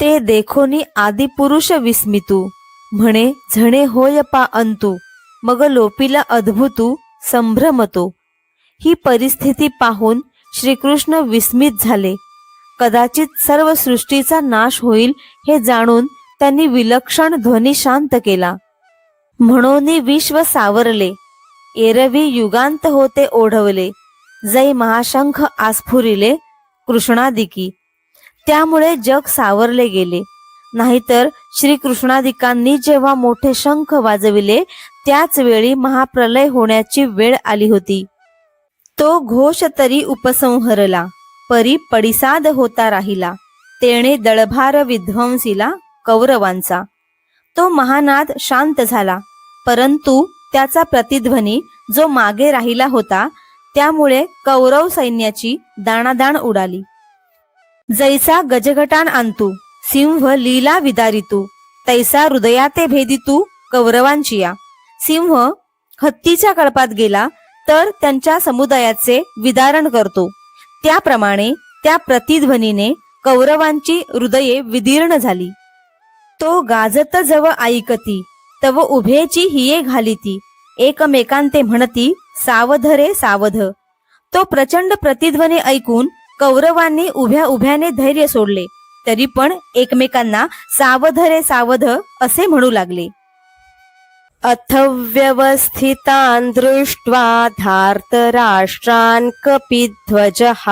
ते देखोनी आदिपुरुष विस्मितू, म्हणे झणे होय पा अंतू, मग लोपिला अद्भुतू संभ्रमतो. ही परिस्थिती पाहून श्रीकृष्ण विस्मित झाले. कदाचित सर्व सृष्टीचा नाश होईल हे जाणून त्यांनी विलक्षण ध्वनी शांत केला. म्हणून विश्व सावरले, एरवी युगांत होते ओढवले, जै महाशंख आस्फुरिले कृष्णादिकी. त्यामुळे जग सावरले गेले. नाहीतर श्रीकृष्णादिकांनी जेव्हा मोठे शंख वाजविले त्याच वेळी महाप्रलय होण्याची वेळ आली होती. तो घोष तरी उपसंहरला, परी पडिसाद होता राहिला, तेणे दळभार विध्वंसीला कौरवांचा. तो महानाद शांत झाला, परंतु त्याचा प्रतिध्वनी जो मागे राहिला होता त्यामुळे कौरव सैन्याची दाणादाण उडाली. जैसा गजगटान आणतू, सिंह लीला विदारितू, तैसा हृदयाते भेदितू कौरवांचिया. सिंह हत्तीच्या कळपात गेला तर त्यांच्या समुदायाचे विदारण करतो, त्याप्रमाणे त्या प्रतिध्वनीने कौरवांची हृदये विदीर्ण झाली. तो गाजत जव ऐकती, तव उभेची हिये घालिती, एकमेकांते म्हणती सावध रे सावध. तो प्रचंड प्रतिध्वनी ऐकून कौरवांनी उभ्या उभ्याने धैर्य सोडले, तरी पण एकमेकांना सावध रे सावध असे म्हणू लागले. अथ व्यवस्थितान् दृष्ट्वा धार्तराष्ट्रान् कपिध्वजः,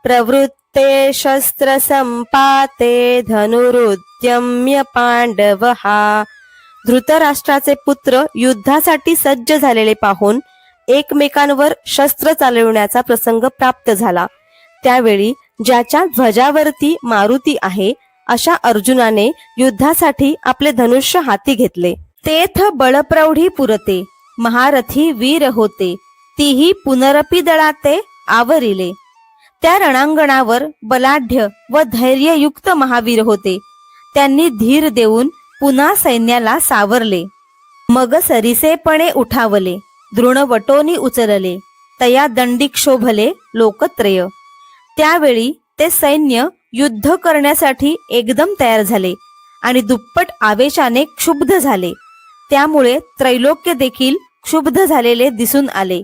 प्रवृत्ते शस्त्रसंपाते धनुरुद्यम्य पांडवः. धृतराष्ट्राचे पुत्र युद्धासाठी सज्ज झालेले पाहून एकमेकांवर शस्त्र चालविण्याचा प्रसंग प्राप्त झाला. त्यावेळी ज्याच्या ध्वजावरती मारुती आहे अशा अर्जुनाने युद्धासाठी आपले धनुष्य हाती घेतले. तेथ बळप्रौढी पुरते, महारथी वीर होते, तीही पुनरपी दळाते आवरिले. त्या रणांगणावर बलाढ्य व धैर्ययुक्त महावीर होते. त्यांनी धीर देऊन पुन्हा सैन्याला सावरले. मग सरिसेपणे उठावले, द्रोणवटोनी उचलले, तया दंडिक शोभले लोकत्रय. त्यावेळी ते सैन्य युद्ध करण्यासाठी एकदम तयार झाले आणि दुप्पट आवेशाने क्षुब्ध झाले. त्यामुळे त्रैलोक्य देखील क्षुब्ध झालेले दिसून आले.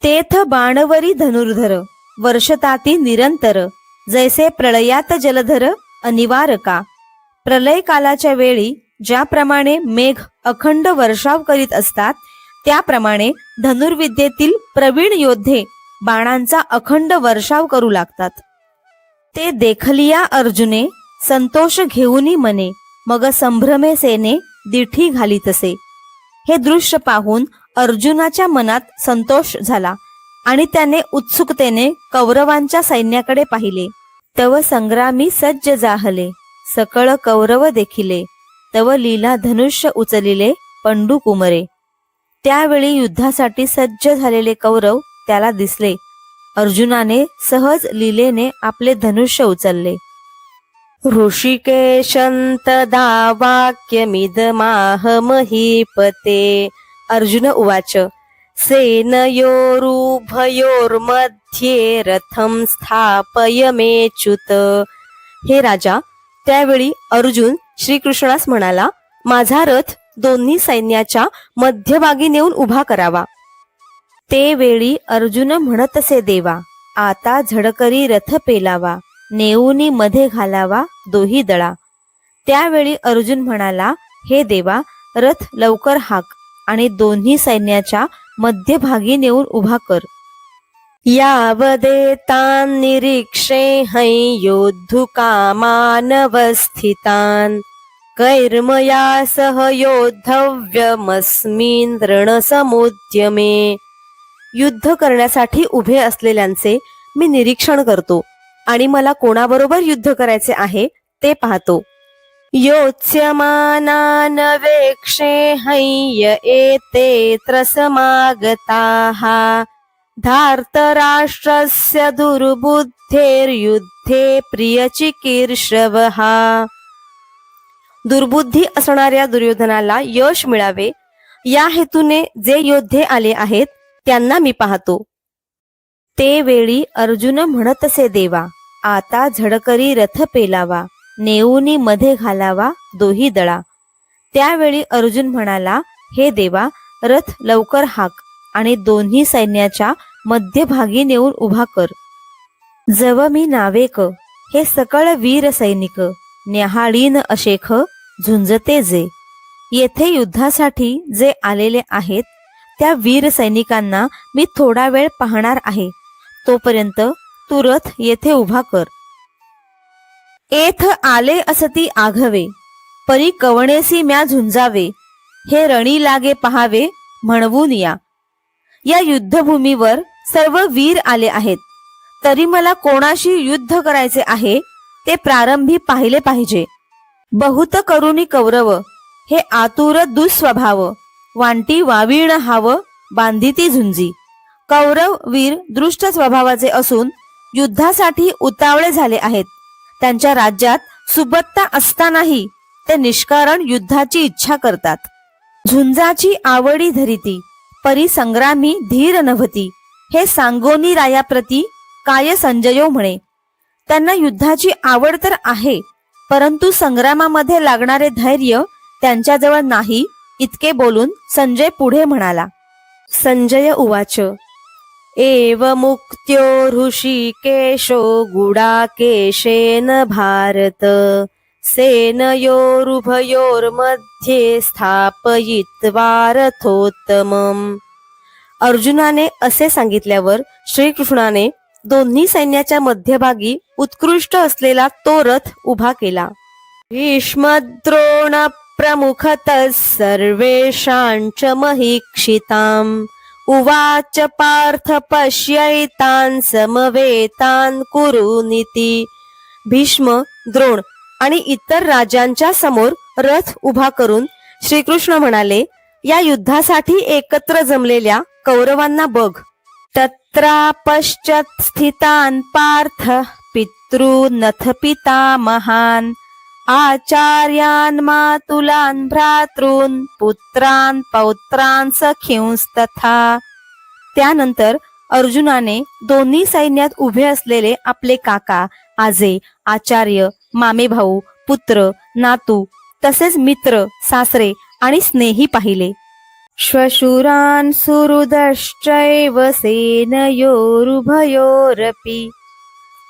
तेथ बाणवरी धनुर्धर, वर्षताती निरंतर, जैसे प्रळयात जलधर अनिवारका. प्रलय कालाच्या वेळी ज्याप्रमाणे मेघ अखंड वर्षाव करीत असतात, त्याप्रमाणे धनुर्विद्येतील प्रवीण योद्धे बाणांचा अखंड वर्षाव करू लागतात. ते देखलिया अर्जुने संतोष घेऊनी मने, मग संभ्रमे सेने दिठी घालीतसे. हे दृश्य पाहून अर्जुनाच्या मनात संतोष झाला आणि त्याने उत्सुकतेने कौरवांच्या सैन्याकडे पाहिले. तव संग्रामी सज्ज जाहले, सकळ कौरव देखिले, तव लीला धनुष्य उचलिले पंडू कुमरे. त्यावेळी युद्धासाठी सज्ज झालेले कौरव त्याला दिसले. अर्जुनाने सहज लीलेने आपले धनुष्य उचलले. ऋषिकेशंतदा वाक्यमिदमाह महीपते. अर्जुन उवाच सेनयोरुभयोर्मध्ये रथं स्थापयमेच्युत. हे राजा, त्यावेळी अर्जुन श्रीकृष्णास म्हणाला, माझा रथ दोन्ही सैन्याच्या मध्यभागी नेऊन उभा करावा. ते वेळी अर्जुन म्हणतसे देवा, आता झडकरी रथ पेलावा, नेऊनी मध्ये घालावा दोही दळा. त्यावेळी अर्जुन म्हणाला, हे देवा, रथ लवकर हाक आणि दोन्ही सैन्याच्या मध्यभागी नेऊन उभा कर. यावदेतान निरीक्षे है योद्धुकामानवस्थितान, कैर्मया सह योद्धव्यमस्मिन् रणसमुद्यमे. युद्ध करण्यासाठी उभे असलेल्यांचे मी निरीक्षण करतो आणि मला कोणाबरोबर युद्ध करायचे आहे ते पाहतो. योत्स्यमानान वेक्षे हैय एतेऽत्र समागताः, धार्तराष्ट्रस्य दुर्बुद्धेर्युद्धे प्रियचिकीर्षवः. दुर्बुद्धी असणाऱ्या दुर्योधनाला यश मिळावे या हेतूने जे योद्धे आले आहेत त्यांना मी पाहतो. ते वेळी अर्जुन म्हणतसे देवा, आता झडकरी रथ पेलावा, नेऊनी मध्ये घालावा दोही दळा. त्यावेळी अर्जुन म्हणाला, हे देवा, रथ लवकर हाक आणि दोन्ही सैन्याच्या मध्यभागी नेऊन उभा कर. जव मी नावेक, हे सकळ वीर सैनिक, न्याहाळीन अशेख झुंजते जे. येथे युद्धासाठी जे आलेले आहेत त्या वीर सैनिकांना मी थोडा वेळ पाहणार आहे. तोपर्यंत तू रथ येथे उभा कर. एथ आले असती आघवे, परी कवणेसी म्या झुंजावे, हे रणी लागे पहावे म्हणवून या. या युद्धभूमीवर सर्व वीर आले आहेत, तरी मला कोणाशी युद्ध करायचे आहे ते प्रारंभी पाहिले पाहिजे. बहुत करुणी कौरव, हे आतुर दुस्वभाव, वांटी वावीण हाव बांधिती झुंजी. कौरव वीर दृष्ट स्वभावाचे असून युद्धासाठी उतावळे झाले आहेत. त्यांच्या राज्यात सुबत्ता असतानाही ते निष्कारण युद्धाची इच्छा करतात. झुंजाची आवडी धरिती, परी संग्रामी धीर नभती, हे सांगोनी रायाप्रती काय संजयो म्हणे. त्यांना युद्धाची आवड तर आहे, परंतु संग्रामामध्ये लागणारे धैर्य त्यांच्याजवळ नाही, इतके बोलून संजय पुढे म्हणाला. संजय उवाच एव मुक्त्यो ऋषिकेशो गुडाकेशेन भारत, सेनयोरुभयोर्मध्ये स्थापयित्वा रथोत्तमम्. अर्जुनाने असे सांगितल्यावर श्रीकृष्णाने दोन्ही सैन्याच्या मध्यभागी उत्कृष्ट असलेला तो रथ उभा केला. भीष्मद्रोण प्रमुखतः सर्वेषांच महीक्षिताम्, उवाच पार्थ पश्यैतान् समवेतान् कुरुनिति. भीष्म, द्रोण आणि इतर राजांच्या समोर रथ उभा करून श्रीकृष्ण म्हणाले, या युद्धासाठी एकत्र जमलेल्या कौरवांना बघ. तत्रापश्चात् स्थितान् पार्थ पितॄनथ पितामहान्, आचार्यान् मातुलान् भ्रातॄन् पुत्रान् पौत्रान् सखींस्तथा. त्यानंतर अर्जुनाने दोन्ही सैन्यात उभे असलेले आपले काका, आजे, आचार्य, मामे भाऊ, पुत्र, नातू तसेच मित्र, सासरे आणि स्नेही पाहिले. श्वशुरान् सुहृदश्चैव सेनयोरुभयोरपि,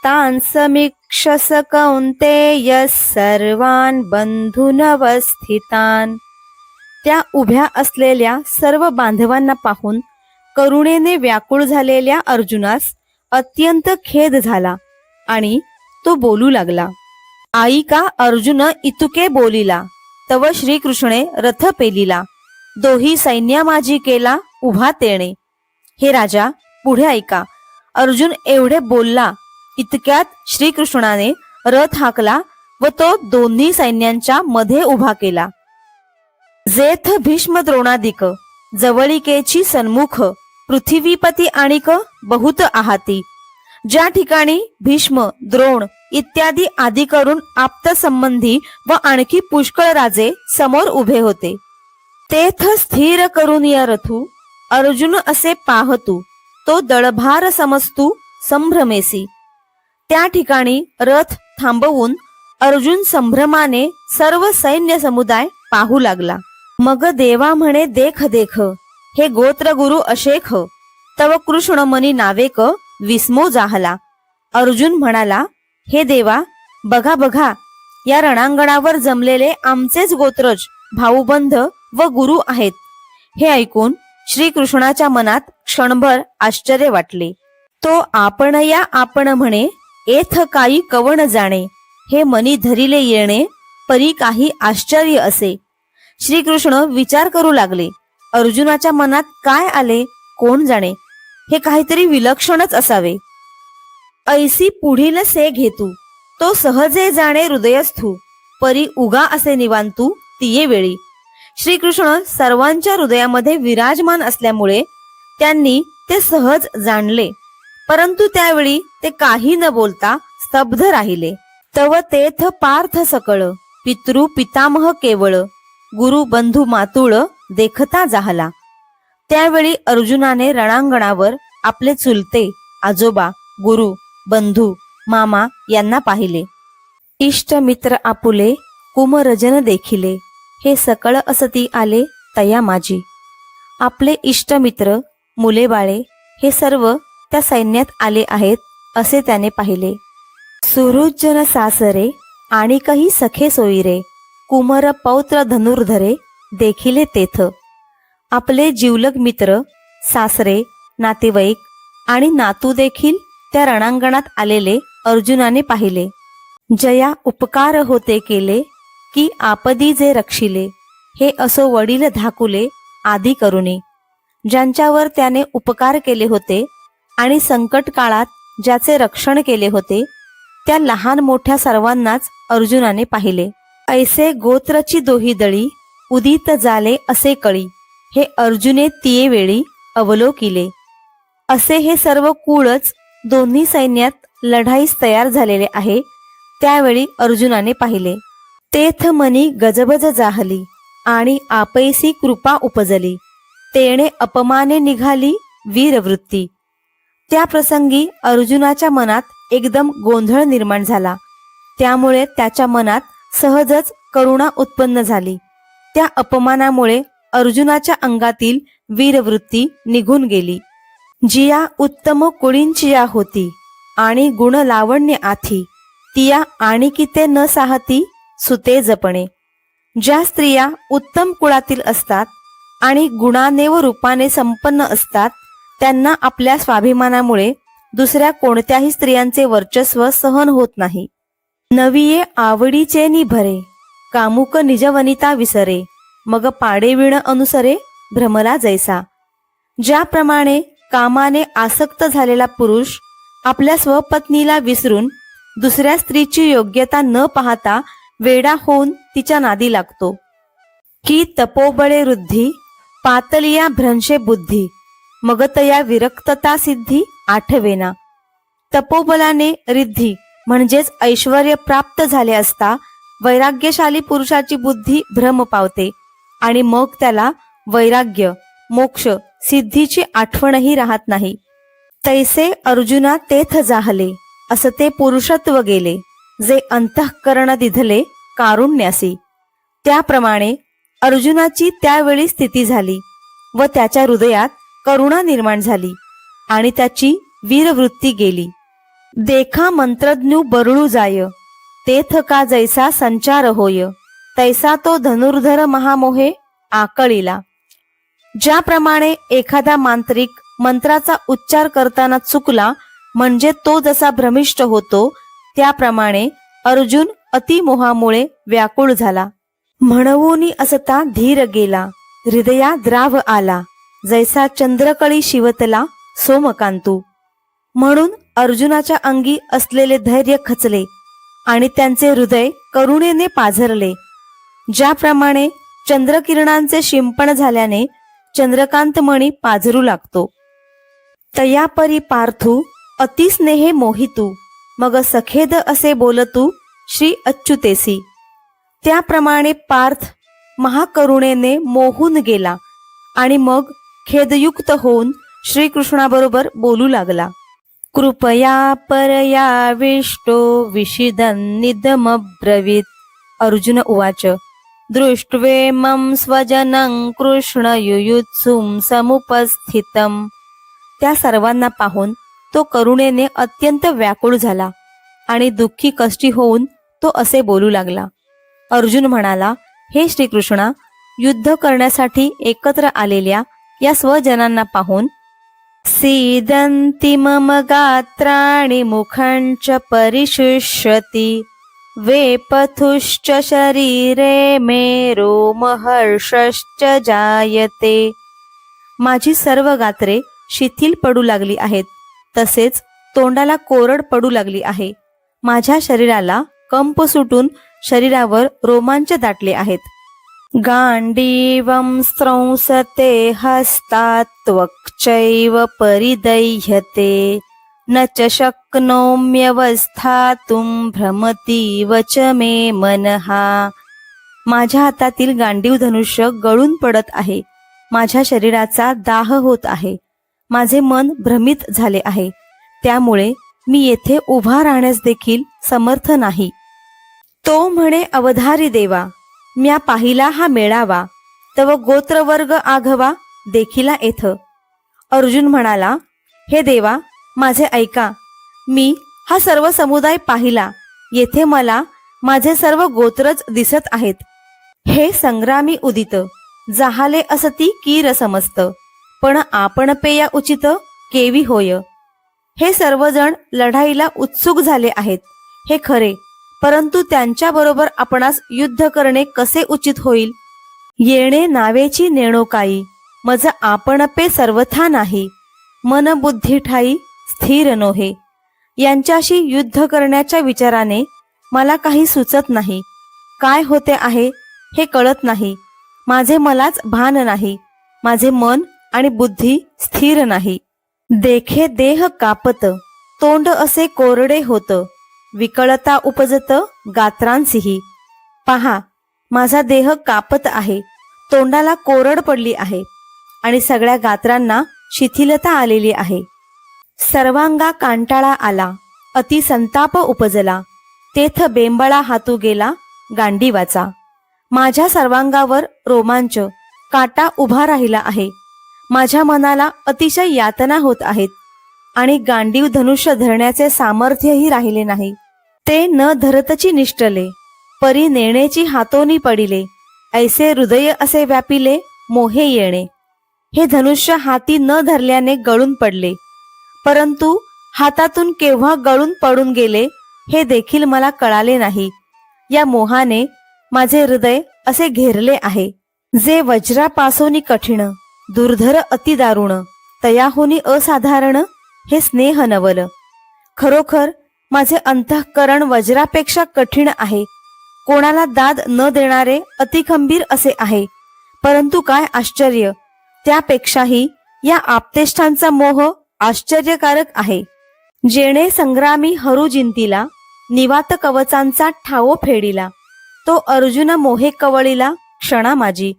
तान् समीक्षस कौन्तेय सर्वान् बंधूनवस्थितान्. त्या उभ्या असलेल्या सर्व बांधवांना पाहून करुणेने व्याकुळ झालेल्या अर्जुनास अत्यंत खेद झाला आणि तो बोलू लागला. आईका अर्जुन इतुके बोलिला, तव श्रीकृष्णे रथ पेलिला, दोही सैन्या माझी केला उभा तेणे. हे राजा, पुढे ऐका. अर्जुन एवढे बोलला इतक्यात श्रीकृष्णाने रथ हाकला व तो दोन्ही सैन्यांच्या मध्ये उभा केला. जेथ भीष्म द्रोणादिक जवळिकेची सन्मुख, पृथ्वीपती आणिक बहुत आहाती. ज्या ठिकाणी भीष्म, द्रोण इत्यादी आदी करून आप्त संबंधी व आणखी पुष्कळ राजे समोर उभे होते. तेथ स्थिर करून या रथू अर्जुन असे पाहतू, तो दळभार समजतू संभ्रमेसी. त्या ठिकाणी रथ थांबवून अर्जुन संभ्रमाने सर्व सैन्य समुदाय पाहू लागला. मग देवा म्हणे, देख देख हे गोत्र गुरु अशेख, तव कृष्ण मनी नावेक विस्मो जाहला. अर्जुन म्हणाला, हे देवा, बघा बघा, या रणांगणावर जमलेले आमचेच गोत्रज भाऊबंध व गुरु आहेत. हे ऐकून श्रीकृष्णाच्या मनात क्षणभर आश्चर्य वाटले. तो आपण या आपण म्हणे, एथ काही कवण जाणे, हे मनी धरिले येणे परी काही आश्चर्य असे. श्रीकृष्ण विचार करू लागले, अर्जुनाच्या मनात काय आले कोण जाणे, हे काहीतरी विलक्षणच असावे. ऐसी पुढील से घेतू, तो सहजे जाणे हृदयस्थू, परी उगा असे निवांतू तिये वेळी. श्रीकृष्ण सर्वांच्या हृदयामध्ये विराजमान असल्यामुळे त्यांनी ते सहज जाणले, परंतु त्यावेळी ते काही न बोलता स्तब्ध राहिले. तव तेथ पार्थ सकळ, पितृ पितामह केवळ, गुरु बंधू मातुळ देखता जाहला. त्यावेळी अर्जुनाने रणांगणावर आपले चुलते, आजोबा, गुरु, बंधू, मामा यांना पाहिले. इष्ट मित्र आपुले, कुमरजन देखिले, हे सकळ असती आले तया माझी. आपले इष्ट मित्र, मुले बाळे हे सर्व त्या सैन्यात आले आहेत असे त्याने पाहिले. सुहृज्जन सासरे आणि काही सखे सोयीरे, कुमर पौत्र धनुर्धरे देखिले तेथ. आपले जिवलग मित्र, सासरे, नातेवाईक आणि नातू देखील त्या रणांगणात आलेले अर्जुनाने पाहिले. जया उपकार होते केले, की आपदी जे रक्षिले, हे असो वडील धाकुले आदी करुणी. ज्यांच्यावर त्याने उपकार केले होते आणि संकट काळात ज्याचे रक्षण केले होते, त्या लहान मोठ्या सर्वांनाच अर्जुनाने पाहिले. ऐसे गोत्रची दोही दळी, उदित जाले असे कळी, हे अर्जुने तिये वेळी अवलोकिले. असे हे सर्व कुळच दोन्ही सैन्यात लढाईस तयार झालेले आहे, त्यावेळी अर्जुनाने पाहिले. तेथ मनी गजबज जाहली, आणि आपैसी कृपा उपजली, तेणे अपमाने निघाली वीरवृत्ती. त्या प्रसंगी अर्जुनाच्या मनात एकदम गोंधळ निर्माण झाला. त्यामुळे त्याच्या मनात सहजच करुणा उत्पन्न झाली. त्या अपमानामुळे अर्जुनाच्या अंगातील वीरवृत्ती निघून गेली. जिया उत्तम कुळींचिया होती, आणि गुण लावण्य आथी, तिया आणिकिते न साहती सुते जपणे. ज्या स्त्रिया उत्तम कुळातील असतात आणि गुणाने व रूपाने संपन्न असतात, त्यांना आपल्या स्वाभिमानामुळे दुसऱ्या कोणत्याही स्त्रियांचे वर्चस्व सहन होत नाही. नविये आवडीचे निभरे, कामुक निजवनिता विसरे, मग पाडेविण अनुसरे भ्रमला जैसा. ज्याप्रमाणे कामाने आसक्त झालेला पुरुष आपल्या स्वपत्नीला विसरून दुसऱ्या स्त्रीची योग्यता न पाहता वेडा होऊन तिच्या नादी लागतो, की तपोबळे वृद्धी पातलिया भ्रंशे बुद्धी, मग तया विरक्तता सिद्धी आठवेना. तपोबलाने रिद्धी म्हणजेच ऐश्वर्य प्राप्त झाले असता वैराग्यशाली पुरुषाची बुद्धी भ्रम पावते आणि मग त्याला वैराग्य, मोक्ष, सिद्धीची आठवणही राहत नाही. तैसे अर्जुना तेथ जाहले, असते पुरुषत्व गेले, जे अंतःकरण दिधले कारुण्यासी. त्याप्रमाणे अर्जुनाची त्यावेळी स्थिती झाली व त्याच्या हृदयात करुणा निर्माण झाली आणि त्याची वीरवृत्ती गेली. देखा मंत्रज्ञू बरळू जाय, तेथ का जैसा संचार होय, तैसा तो धनुर्धर महामोहे आकळीला. ज्याप्रमाणे एखादा मांत्रिक मंत्राचा उच्चार करताना चुकला म्हणजे तो जसा भ्रमिष्ट होतो, त्याप्रमाणे अर्जुन अतिमोहामुळे व्याकुळ झाला. म्हणून असता धीर गेला, हृदया द्राव आला, जैसा चंद्रकळी शिवतला सोमकांतू. म्हणून अर्जुनाच्या अंगी असलेले धैर्य खचले आणि त्यांचे हृदय करुणेने पाझरले. ज्याप्रमाणे चंद्रकिरणांचे शिंपण झाल्याने चंद्रकांतमणी पाझरू लागतो, तयापरी पार्थू अतिस्नेहे मोहितू, मग सखेद असे बोलतू श्री अच्युतेसी. त्याप्रमाणे पार्थ महाकरुणेने मोहून गेला आणि मग खेदयुक्त होऊन श्रीकृष्णाबरोबर बोलू लागला. कृपया परया विष्टो विषिदन्निदमब्रवीत. अर्जुन उवाच दृष्ट्वेमं स्वजनं कृष्ण युयुत्सुं समुपस्थितम्. त्या सर्वांना पाहून तो करुणेने अत्यंत व्याकुळ झाला आणि दुःखी कष्टी होऊन तो असे बोलू लागला. अर्जुन म्हणाला, हे श्रीकृष्णा, युद्ध करण्यासाठी एकत्र आलेल्या या स्वजनांना पाहून सीदन्ति मम गात्राणि मुखञ्च परिशुष्यति, वेपथुश्च शरीरे मे रोमहर्षश्च जायते. माझी सर्व गात्रे शिथिल पडू लागली आहेत, तसेच तोंडाला कोरड पडू लागली आहे. माझ्या शरीराला कंप सुटून शरीरावर रोमांच दाटले आहेत. गांडीवं स्त्रंसते हस्तात् त्वक्चैव परिदह्यते, न च शक्नोम्यवस्थातुं भ्रमतीव च मे मनः. माझ्या हातातील गांडीव धनुष्य गळून पडत आहे. माझ्या शरीराचा दाह होत आहे. माझे मन भ्रमित झाले आहे. त्यामुळे मी येथे उभा राहण्यास देखील समर्थ नाही. तो म्हणे, अवधारी देवा, म्या पाहिला हा मेळावा, तव गोत्रवर्ग आघवा देखिला येथ. अर्जुन म्हणाला, हे देवा, माझे ऐका. मी हा सर्व समुदाय पाहिला. येथे मला माझे सर्व गोत्रच दिसत आहेत. हे संग्रामी उदित, जाहाले असती कीर समस्त, पण आपण पेया उचित केवी होय. हे सर्वजण लढाईला उत्सुक झाले आहेत, हे खरे, परंतु त्यांच्याबरोबर आपणास युद्ध करणे कसे उचित होईल. येणे नावेची नेणो काही, मज आपण पे सर्वथा नाही, मन बुद्धी ठाई स्थिर नोहे. यांच्याशी युद्ध करण्याच्या विचाराने मला काही सुचत नाही. काय होते आहे हे कळत नाही. माझे मलाच भान नाही. माझे मन आणि बुद्धी स्थिर नाही. देखे देह कापत, तोंड असे कोरडे होत, विकळता उपजत गात्रांसिही. पहा, माझा देह कापत आहे, तोंडाला कोरड पडली आहे आणि सगळ्या गात्रांना शिथिलता आलेली आहे. सर्वांगा कांटाळा आला, अति संताप उपजला, तेथ बेंबळा हातू गेला गांडीवाचा. माझ्या सर्वांगावर रोमांच, काटा उभा राहिला आहे. माझ्या मनाला अतिशय यातना होत आहेत आणि गांडीव धनुष्य धरण्याचे सामर्थ्यही राहिले नाही. ते न धरतची निष्ठले, परी नेण्याची हातोनी पडिले, ऐसे हृदय असे व्यापिले मोहे येणे. हे धनुष्य हाती न धरल्याने गळून पडले, परंतु हातातून केव्हा गळून पडून गेले हे देखील मला कळाले नाही. या मोहाने माझे हृदय असे घेरले आहे. जे वज्रापासोनी कठीण, दुर्धर अति दारुण, तयाहोनी असाधारण, हे स्नेह नवल. खरोखर माझे अंतःकरण वज्रापेक्षा कठीण आहे. कोणाला दाद न देणारे अतिखंबीर असे आहे. परंतु काय आश्चर्य, त्यापेक्षाही या आप्तेष्टांचा मोह आश्चर्यकारक आहे. जेणे संग्रामी हरू जिंतीला, निवात कवचांचा ठावो फेडिला, तो अर्जुन मोहे कवळीला क्षणा माझी.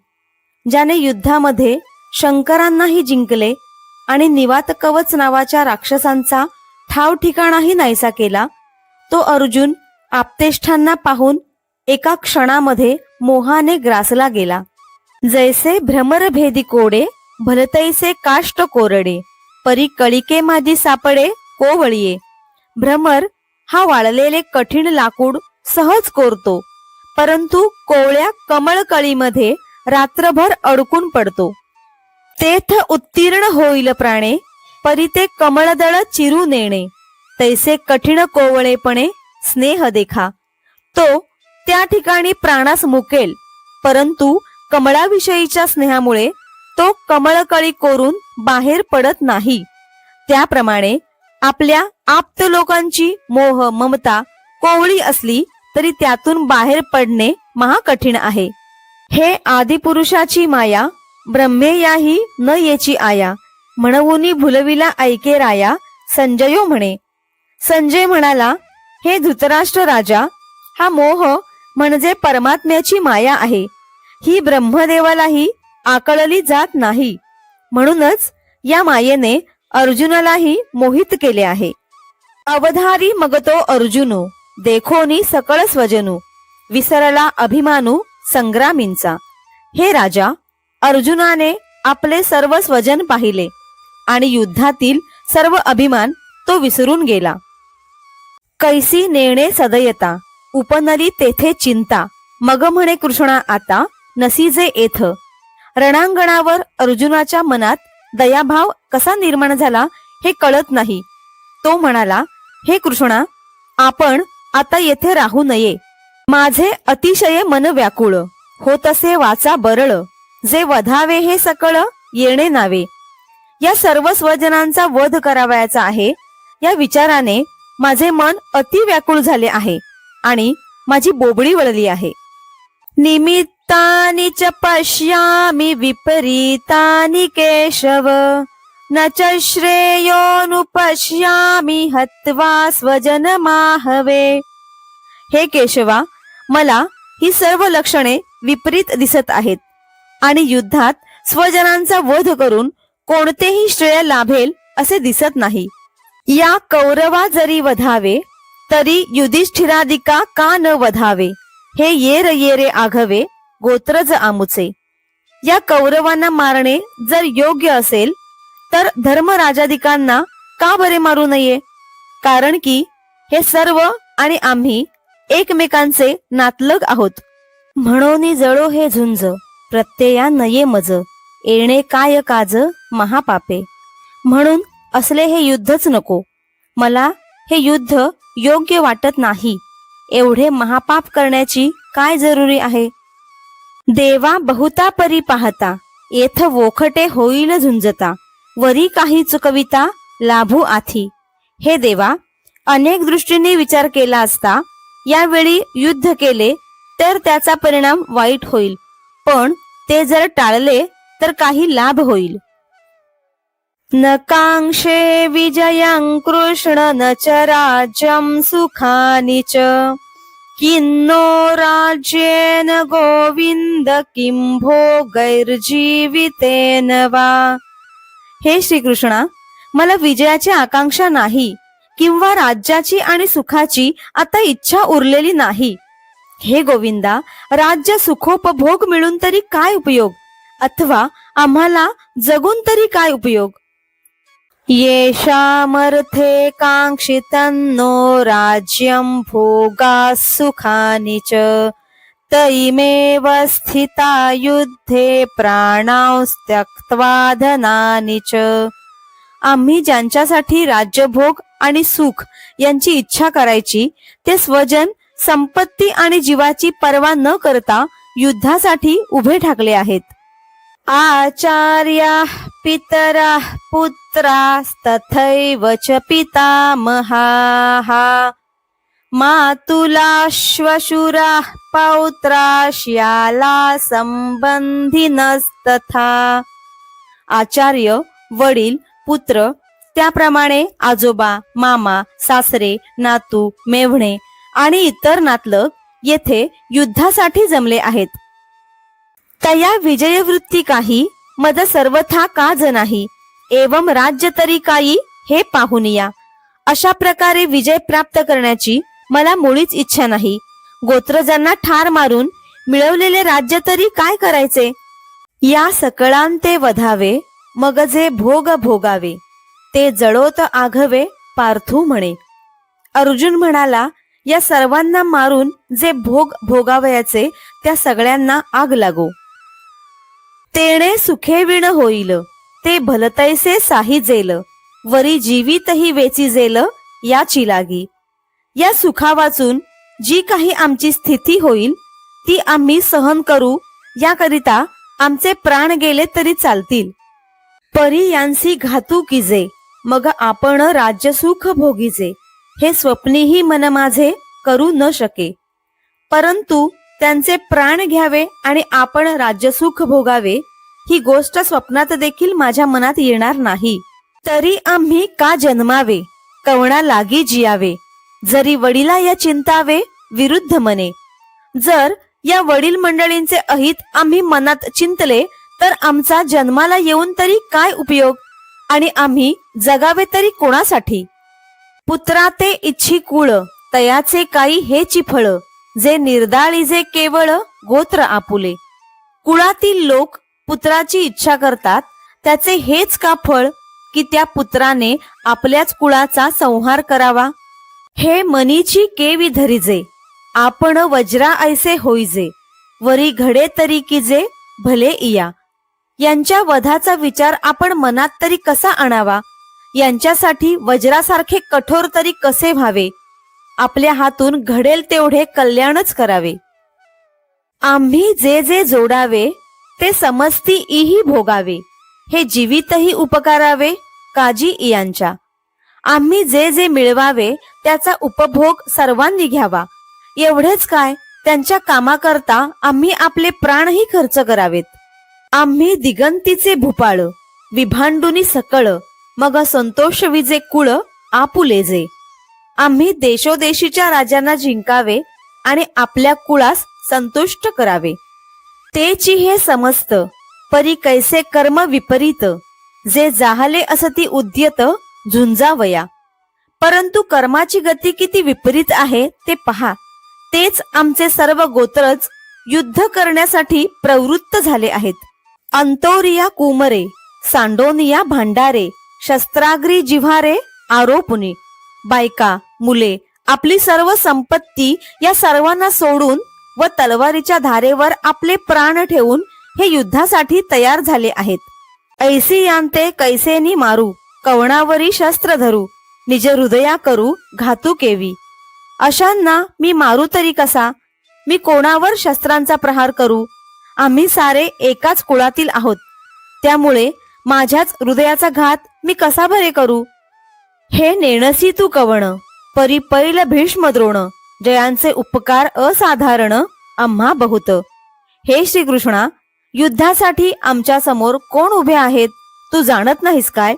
ज्याने युद्धामध्ये शंकरांनाही जिंकले आणि निवात कवच नावाच्या राक्षसांचा ठाव ठिकाणाही नाहीसा केला, तो अर्जुन आप्तेष्ठांना पाहून एका क्षणामध्ये मोहाने ग्रासला गेला. जैसे भ्रमरभेदी कोडे, भलतैसे काष्ट कोरडे, परी कळिके माझी सापडे कोवळीये. भ्रमर हा वाळलेले कठीण लाकूड सहज कोरतो, परंतु कोवळ्या कमळकळीमध्ये रात्रभर अडकून पडतो. तेथ उत्तीर्ण होईल प्राणे, परी ते कमळदळ चिरू नेणे. तैसे कठीण कोवळेपणे स्नेह देखा. तो त्या ठिकाणी प्राणास मुकेल, परंतु कमळाविषयीच्या स्नेहामुळे तो कमळकळी कोरून बाहेर पडत नाही. त्याप्रमाणे आपल्या आप्त लोकांची मोह ममता कोवळी असली तरी त्यातून बाहेर पडणे महाकठीण आहे. हे आदिपुरुषाची माया, ब्रह्मेयाही न येची आया. म्हणूनी भुलविला ऐके राया, संजयो म्हणे. संजय म्हणाला, हे धृतराष्ट्र राजा, हा मोह म्हणजे परमात्म्याची माया आहे. ही ब्रह्मदेवालाही आकळली जात नाही. म्हणूनच या मायेने अर्जुनालाही मोहित केले आहे. अवधारी मगतो अर्जुनो, देखोनी सकळ स्वजनू. विसरला अभिमानू संग्रामींचा. हे राजा, अर्जुनाने आपले सर्व स्वजन पाहिले आणि युद्धातील सर्व अभिमान तो विसरून गेला. कैसी नेणे सदयता, उपनली तेथे चिंता. मग म्हणे कृष्णा आता, नसीजे येथ. रणांगणावर अर्जुनाच्या मनात दयाभाव कसा निर्माण झाला हे कळत नाही. तो म्हणाला, हे कृष्णा, आपण आता येथे राहू नये. माझे अतिशय मन व्याकुळ, होतसे वाचा बरळ. जे वधावे हे सकळ, येणे नावे. या सर्व स्वजनांचा वध करावयाचा आहे या विचाराने माझे मन अति व्याकुळ झाले आहे आणि माझी बोबडी वळली आहे. निमित्तानि च पश्यामि विपरीतानि केशव, न च श्रेयोनुपश्यामि हत्वा स्वजन माहवे. हे केशवा, मला ही सर्व लक्षणे विपरीत दिसत आहेत आणि युद्धात स्वजनांचा वध करून कोणतेही श्रेय लाभेल असे दिसत नाही. या कौरवा जरी वधावे, तरी युधिष्ठिरादिका का न वधावे. हे येर येरे आघवे, गोत्रज आमुचे. या कौरवांना मारणे जर योग्य असेल तर धर्मराजादिकांना का बरे मारू नये. कारण की हे सर्व आणि आम्ही एकमेकांचे नातलग आहोत. म्हणून जळो हे झुंज, प्रत्यया नये मज. येणे काय काज महापापे. म्हणून असले हे युद्धच नको. मला हे युद्ध योग्य वाटत नाही. एवढे महापाप करण्याची काय जरुरी आहे. देवा बहुता परी पाहता, येथ वोखटे होईल झुंजता. वरी काही चुकविता लाभू आथी. हे देवा, अनेक दृष्टीने विचार केला असता यावेळी युद्ध केले तर त्याचा परिणाम वाईट होईल, पण ते जर टाळले तर काही लाभ होईल. न कांक्षे विजयं कृष्ण, न च राज्यं सुखानि च. किन्नो राज्येन गोविंद, किं भोगैर्जीवितेन वा. हे श्रीकृष्णा, मला विजयाची आकांक्षा नाही किंवा राज्याची आणि सुखाची आता इच्छा उरलेली नाही. हे गोविंदा, राज्य सुखोपभोग मिळून तरी काय उपयोग, अथवा आम्हाला जगून तरी काय उपयोग. येषामर्थे कांक्षितन्नो राज्यं भोगा सुखानि च. तैमेव स्थिता युद्धे प्राणांस्त्यक्त्वा धनानि च. आम्ही ज्यांच्यासाठी राज्यभोग आणि सुख यांची इच्छा करायची ते स्वजन, संपत्ती आणि जीवाची पर्वा न करता युद्धासाठी उभे ठाकले आहेत. आचार्याः पितरः पुत्रास्तथैव च पितामहाः. मातुला श्वशुराः पौत्रा श्याला संबंधिनस्तथा. आचार्य, वडील, पुत्र, त्याप्रमाणे आजोबा, मामा, सासरे, नातू, मेव्हणे आणि इतर नातलग येथे युद्धासाठी जमले आहेत. तया विजयवृत्ती काही, मद सर्वथा काज नाही. एवं राज्य तरी काही, हे पाहून या. अशा प्रकारे विजय प्राप्त करण्याची मला मुळीच इच्छा नाही. गोत्रजांना ठार मारून मिळवलेले राज्य तरी काय करायचे. या सकळांते वधावे, मग जे भोग भोगावे. ते जळोत आघवे पार्थू म्हणे. अर्जुन म्हणाला, या सर्वांना मारून जे भोग भोगावयाचे त्या सगळ्यांना आग लागो. तेणे सुखे विण होईल, ते भलतैसे साही जेल, वरी जीवितही वेची जेल, याची लागी. या सुखा वाचून जी काही आमची स्थिती होईल ती आम्ही सहन करू, याकरिता आमचे प्राण गेले तरी चालतील. परी यांसी घातू कीजे, मग आपण राज्यसुख भोगीचे, हे स्वप्नीही मन माझे करू न शके. परंतु त्यांचे प्राण घ्यावे आणि आपण राज्यसुख भोगावे, ही गोष्ट स्वप्नात देखील माझ्या मनात येणार नाही. तरी आम्ही का जन्मावे, कवणा लागी जियावे, जरी वडिला या चिंतावे विरुद्ध मने. जर या वडील मंडळींचे अहित आम्ही मनात चिंतले तर आमचा जन्माला येऊन तरी काय उपयोग, आणि आम्ही जगावे तरी कोणासाठी. पुत्रा ते इच्छी कुळ, तयाचे काही हेची फळ, जे निर्दाळीजे केवळ गोत्र आपुले. कुळातील लोक पुत्राची इच्छा करतात, त्याचे हेच का फळ की त्या पुत्राने आपल्याच कुळाचा संहार करावा. हे मनीची केवी धरिजे, आपण वज्रा ऐसे होईजे, वरी घडे तरी कीजे भले इया. यांच्या वधाचा विचार आपण मनात तरी कसा आणावा, यांच्यासाठी वज्रासारखे कठोर तरी कसे व्हावे. आपल्या हातून घडेल तेवढे कल्याणच करावे. आम्ही जे जे जोडावे ते समस्ती इही भोगावे, हे जीवितही उपकारावे काजी इयांच्या. आम्ही जे जे मिळवावे त्याचा उपभोग सर्वांनी घ्यावा. एवढेच काय, त्यांच्या कामाकरता आम्ही आपले प्राणही खर्च करावेत. आम्ही दिगंतीचे भूपाळ, विभांडुनी सकळ, मग संतोष विजे कुळ आपुलेजे. आम्ही देशोदेशीच्या राजांना जिंकावे आणि आपल्या कुळास संतुष्ट करावे. तेची हे समस्त, परी कैसे कर्म विपरीत, जे जाहले असती उद्यत झुंजावया. परंतु कर्माची गती किती विपरीत आहे ते पहा. तेच आमचे सर्व गोत्रच युद्ध करण्यासाठी प्रवृत्त झाले आहेत. अंतोरिया कुमरे, सांडोनिया भांडारे, शस्त्राग्री जिव्हारे आरोपुनी. बायका, मुले, आपली सर्व संपत्ती या सर्वांना सोडून व तलवारीच्या धारेवर आपले प्राण ठेवून हे युद्धासाठी तयार झाले आहेत. ऐसी यांते कैसेनी मारू, कवणावरी शस्त्र धरू, निज हृदया करू घातू केवी. अशांना मी मारू तरी कसा, मी कोणावर शस्त्रांचा प्रहार करू. आम्ही सारे एकाच कुळातील आहोत, त्यामुळे माझ्याच हृदयाचा घात मी कसा बरे करू. हे नेणसी तू कवण, परी पैल भीष्म द्रोण, जयांचे उपकार असाधारण आम्हा बहुत. हे श्रीकृष्णा, युद्धासाठी आमच्या समोर कोण उभे आहेत तू जाणत नाहीस काय.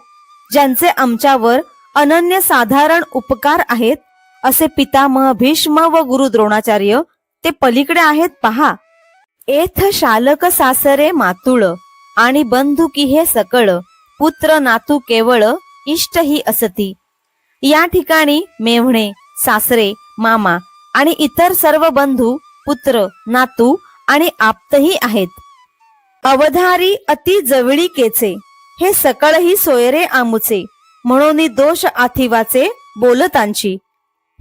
ज्यांचे आमच्यावर अनन्य साधारण उपकार आहेत असे पितामह भीष्म व गुरु द्रोणाचार्य ते पलीकडे आहेत पहा. एथ शालक सासरे मातुळ, आणि बंधू की हे सकळ, पुत्र नातू केवळ इष्ट ही असती. या ठिकाणी मेव्हणे, सासरे, मामा आणि इतर सर्व बंधू, पुत्र, नातू आणि आप्तही आहेत. अवधारी अति जवळीकेचे, हे सकळही सोयरे आमुचे, म्हणून दोष आथिवाचे बोलतांची.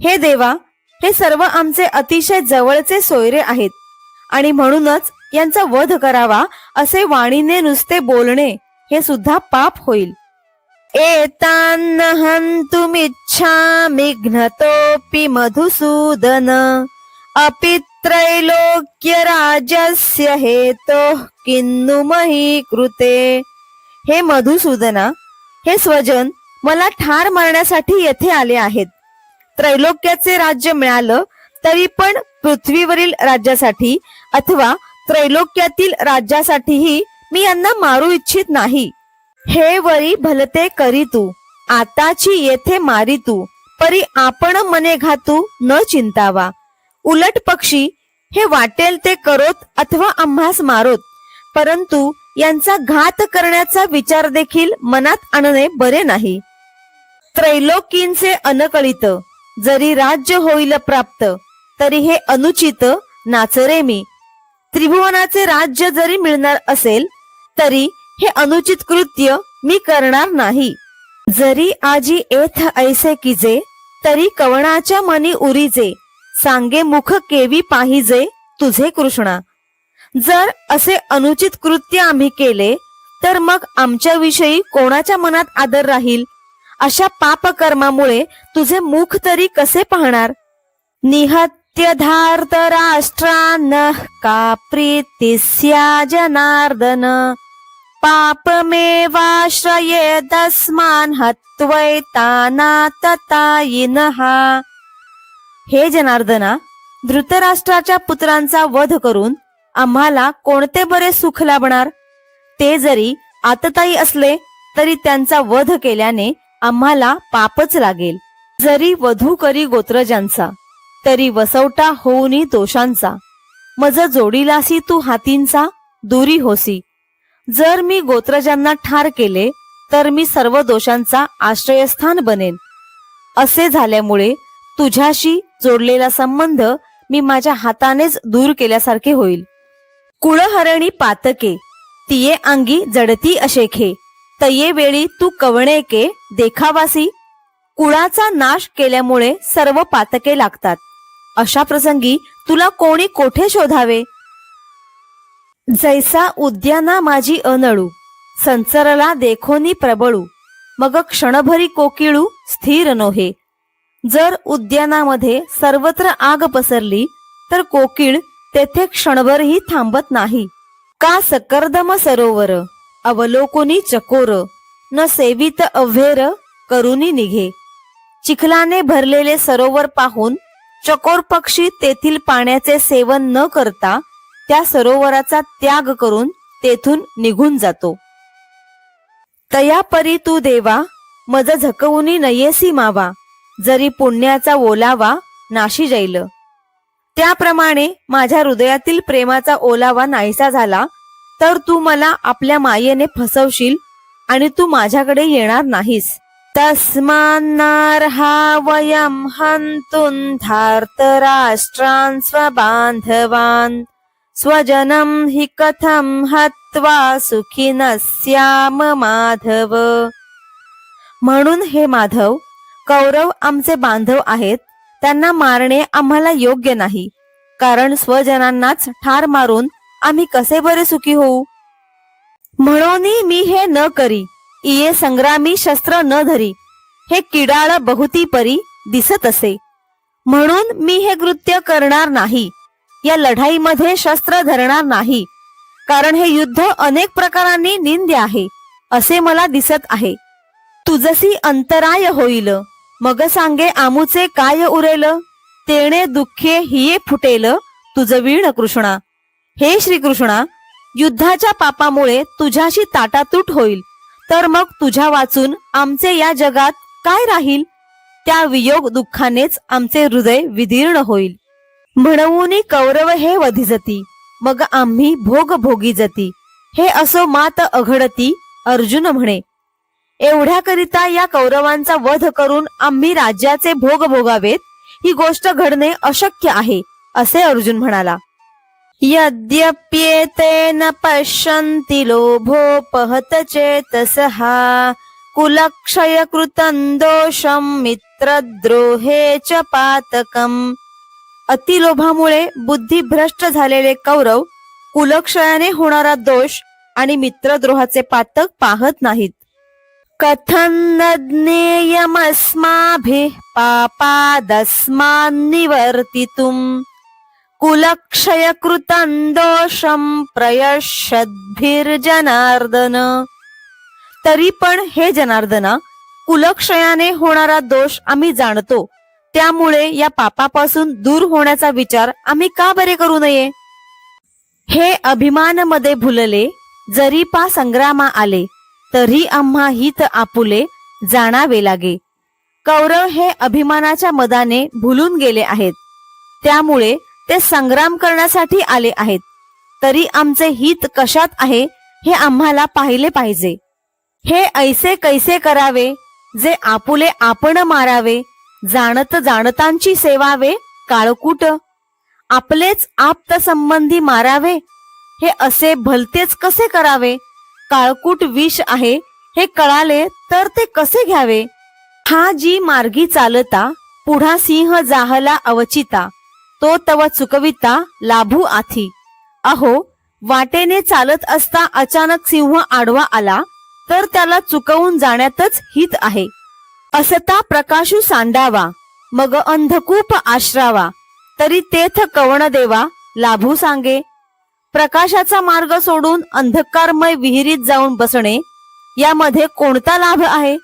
हे देवा, हे सर्व आमचे अतिशय जवळचे सोयरे आहेत आणि म्हणूनच यांचा वध करावा असे वाणीने नुसते बोलणे हे सुद्धा पाप होईल. एतान्न हन्तुमिच्छामि घ्नतोऽपि मधुसूदन, अपि त्रैलोक्य राज्यस्य हेतोः किन्नु मही कृते. हे मधुसूदना, हे स्वजन मला ठार मारण्यासाठी येथे आले आहेत. त्रैलोक्याचे राज्य मिळालं तरी पण पृथ्वीवरील राज्यासाठी अथवा त्रैलोक्यातील राज्यासाठीही मी यांना मारू इच्छित नाही. हे वरी भलते करी तू, आताची येथे मारी तू, परी आपण मने घातू न चिंतावा. उलट पक्षी हे वाटेल ते करोत अथवा आम्हास मारोत, परंतु यांचा घात करण्याचा विचार देखील मनात आणणे बरे नाही. त्रैलोकींचे अनकळित, जरी राज्य होईल प्राप्त, तरी हे अनुचित नाचरे मी. त्रिभुवनाचे राज्य जरी मिळणार असेल तरी हे अनुचित कृत्य मी करणार नाही. जरी आजी एथ ऐसे कीजे, तरी कवणाच्या मनी उरीजे, सांगे मुख केवी पाहिजे तुझे कृष्णा. जर असे अनुचित कृत्य आम्ही केले तर मग आमच्याविषयी कोणाच्या मनात आदर राहील. अशा पापकर्मामुळे तुझे मुख तरी कसे पाहणार. निहत्य धार्त राष्ट्रान्न का प्रीतिस्या जनार्दन, पापमेवाश्रये तस्मान् हत्वैतानाततायिनः. हे जनार्दना, धृतराष्ट्राच्या पुत्रांचा वध करून आम्हाला कोणते बरे सुख लाभणार. ते जरी आततायी असले तरी त्यांचा वध केल्याने आम्हाला पापच लागेल. जरी वधू करी गोत्रजांचा, तरी वसवटा होऊनी दोषांचा. मज जोडीलासी तू हातींचा, दुरी होसी. जर मी गोत्रजांना ठार केले तर मी सर्व दोषांचा आश्रयस्थान बनेन. असे झाल्यामुळे तुझ्याशी जोडलेला संबंध मी माझ्या हातानेच दूर केल्यासारखे होईल. कुळहरणी पातके, तिये अंगी जडती अशेखे, तये वेळी तू कवणेके देखावासी. कुळाचा नाश केल्यामुळे सर्व पातके लागतात. अशा प्रसंगी तुला कोणी कोठे शोधावे. जैसा उद्याना माझी अनळू, संचरला देखोनी प्रबळू, मग क्षणभरी कोकिळू स्थिर नोहे. जर उद्यानामध्ये सर्वत्र आग पसरली तर कोकिळ तेथे क्षणभरही थांबत नाही. का सकर्दम सरोवर, अवलोकुनी चकोर, न सेवित अव्हेर करुनी निघे. चिखलाने भरलेले सरोवर पाहून चकोर पक्षी तेथील पाण्याचे सेवन न करता त्या सरोवराचा त्याग करून तेथून निघून जातो. तया परी तू देवा, मज झकवुनी नयेसी मावा, जरी पुण्याचा ओलावा नाशी जाईल. त्याप्रमाणे माझ्या हृदयातील प्रेमाचा ओलावा नाहीसा झाला तर तू मला आपल्या मायेने फसवशील आणि तू माझ्याकडे येणार नाहीस. तस्मान्नार्हा वयं हन्तुं धार्तराष्ट्रान् स्वबान्धवान्, स्वजनं हि कथं हत्वा सुखिनः स्याम माधव. म्हणून हे माधव, कौरव आमचे बांधव आहेत, त्यांना मारणे आम्हाला योग्य नाही. कारण स्वजनांनाच ठार मारून आम्ही कसे बरे सुखी होऊ. म्हणून मी हे न करी, इये संग्रामी शस्त्र न धरी, हे किडाळ बहुती परी दिसत असे. म्हणून मी हे कृत्य करणार नाही, या लढाईमध्ये शस्त्र धरणार नाही. कारण हे युद्ध अनेक प्रकारांनी निंद्य आहे असे मला दिसत आहे. तुझसी अंतराय होईल, मग सांगे आमुचे काय उरेल. तेणे दुःखे हिये फुटेल तुझ वीण कृष्णा. हे श्रीकृष्णा, युद्धाच्या पापामुळे तुझ्याशी ताटातूट होईल तर मग तुझ्या वाचून आमचे या जगात काय राहील. त्या वियोग दुःखानेच आमचे हृदय विदीर्ण होईल. म्हणून कौरव हे वधिजती, मग आम्ही भोग भोगी जती. हे असो मात अघडती, अर्जुन म्हणे. एवढ्याकरिता या कौरवांचा वध करून आम्ही राज्याचे भोग भोगावेत, ही गोष्ट घडणे अशक्य आहे असे अर्जुन म्हणाला. यद्यप्येतेन पश्यन्ति लोभोपहत चेतसः, कुलक्षय कृतं दोषं मित्रद्रोहे च पातकम्. अतिलोभामुळे बुद्धी भ्रष्ट झालेले कौरव कुलक्षयाने होणारा दोष आणि मित्रद्रोहाचे पातक पाहत नाहीत. कथं न ज्ञेयमस्माभिः पापादस्मान्निवर्तितुम्, कुलक्षय कृतं दोषं प्रयश्यद्भिर्जनार्दन. तरी पण हे जनार्दना, कुलक्षयाने होणारा दोष आम्ही जाणतो, त्यामुळे या पापापासून दूर होण्याचा विचार आम्ही का बरे करू नये. हे अभिमान मध्ये भुलले, जरी पा संग्रामा आले, तरी आम्हा हित आपुले जाणावे लागे. कौरव हे अभिमानाच्या मदाने भुलून गेले आहेत, त्यामुळे ते संग्राम करण्यासाठी आले आहेत. तरी आमचे हित कशात आहे हे आम्हाला पाहिले पाहिजे. हे ऐसे कैसे करावे, जे आपुले आपण मारावे, जाणत जाणतांची सेवावे काळकूट. आपलेच आप्त संबंधी मारावे, हे असे भलतेच कसे करावे. काळकूट विष आहे हे कळाले तर ते कसे घ्यावे. हा जी मार्गी चालता पुढा सिंह जाहला अवचिता, तो तव चुकविता लाभू आथी. अहो, वाटेने चालत असता अचानक सिंह आडवा आला तर त्याला चुकवून जाण्यातच हित आहे. असता प्रकाशू सांडावा, मग अंधकूप आश्रावा, तरी तेथ कवण देवा लाभू सांगे. प्रकाशाचा मार्ग सोडून अंधकारमय विहिरीत जाऊन बसणे यामध्ये कोणता लाभ आहे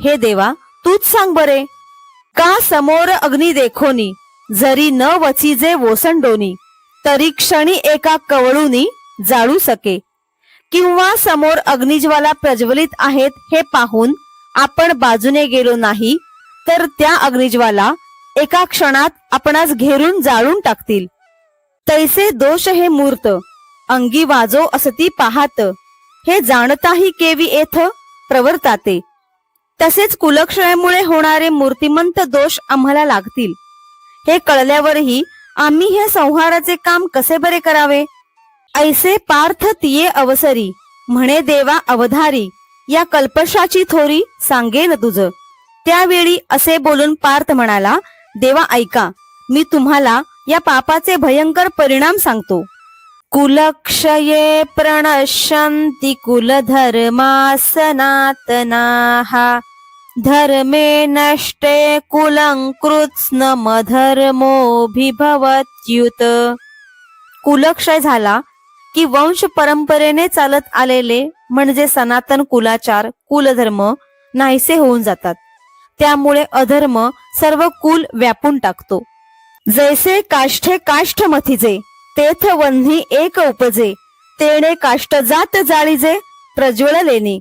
हे देवा तूच सांग बरे. का समोर अग्नी देखोनी, जरी न वचिजे वोसंडोनी, तरी क्षणी एका कवळूनी जाळू सके. किंवा समोर अग्निज्वाला प्रज्वलित आहेत हे पाहून आपण बाजूने गेलो नाही तर त्या अग्निज्वाला एका क्षणात आपणास घेरून जाळून टाकतील. तैसे दोष हे मूर्त, अंगी वाजो असती पाहात, हे जाणताही केवी येथ प्रवर्ताते. तसेच कुलक्षयामुळे होणारे मूर्तिमंत दोष आम्हाला लागतील हे कळल्यावरही आम्ही हे संहाराचे काम कसे बरे करावे. ऐसे पार्थ तिये अवसरी, म्हणे देवा अवधारी, या कल्पशाची थोरी सांगेन तुझ. त्यावेळी असे बोलून पार्थ म्हणाला, देवा ऐका, मी तुम्हाला या पापाचे भयंकर परिणाम सांगतो. कुलक्षये प्रणश्यन्ति कुलधर्मा सनातनाः, धर्मे नष्टे कुलं कृत्स्नमधर्मोऽभिभवत्युत. कुलक्षय झाला की वंश परंपरेने चालत आलेले म्हणजे सनातन कुलाचार कुलधर्म नाहीसे होऊन जातात. त्यामुळे अधर्म सर्व कुल व्यापून टाकतो. जैसे काष्ठे काष्ठ मथिजे, तेथ वन्ही एक उपजे, तेणे काष्ट जात जाळीजे प्रज्वळलेनी.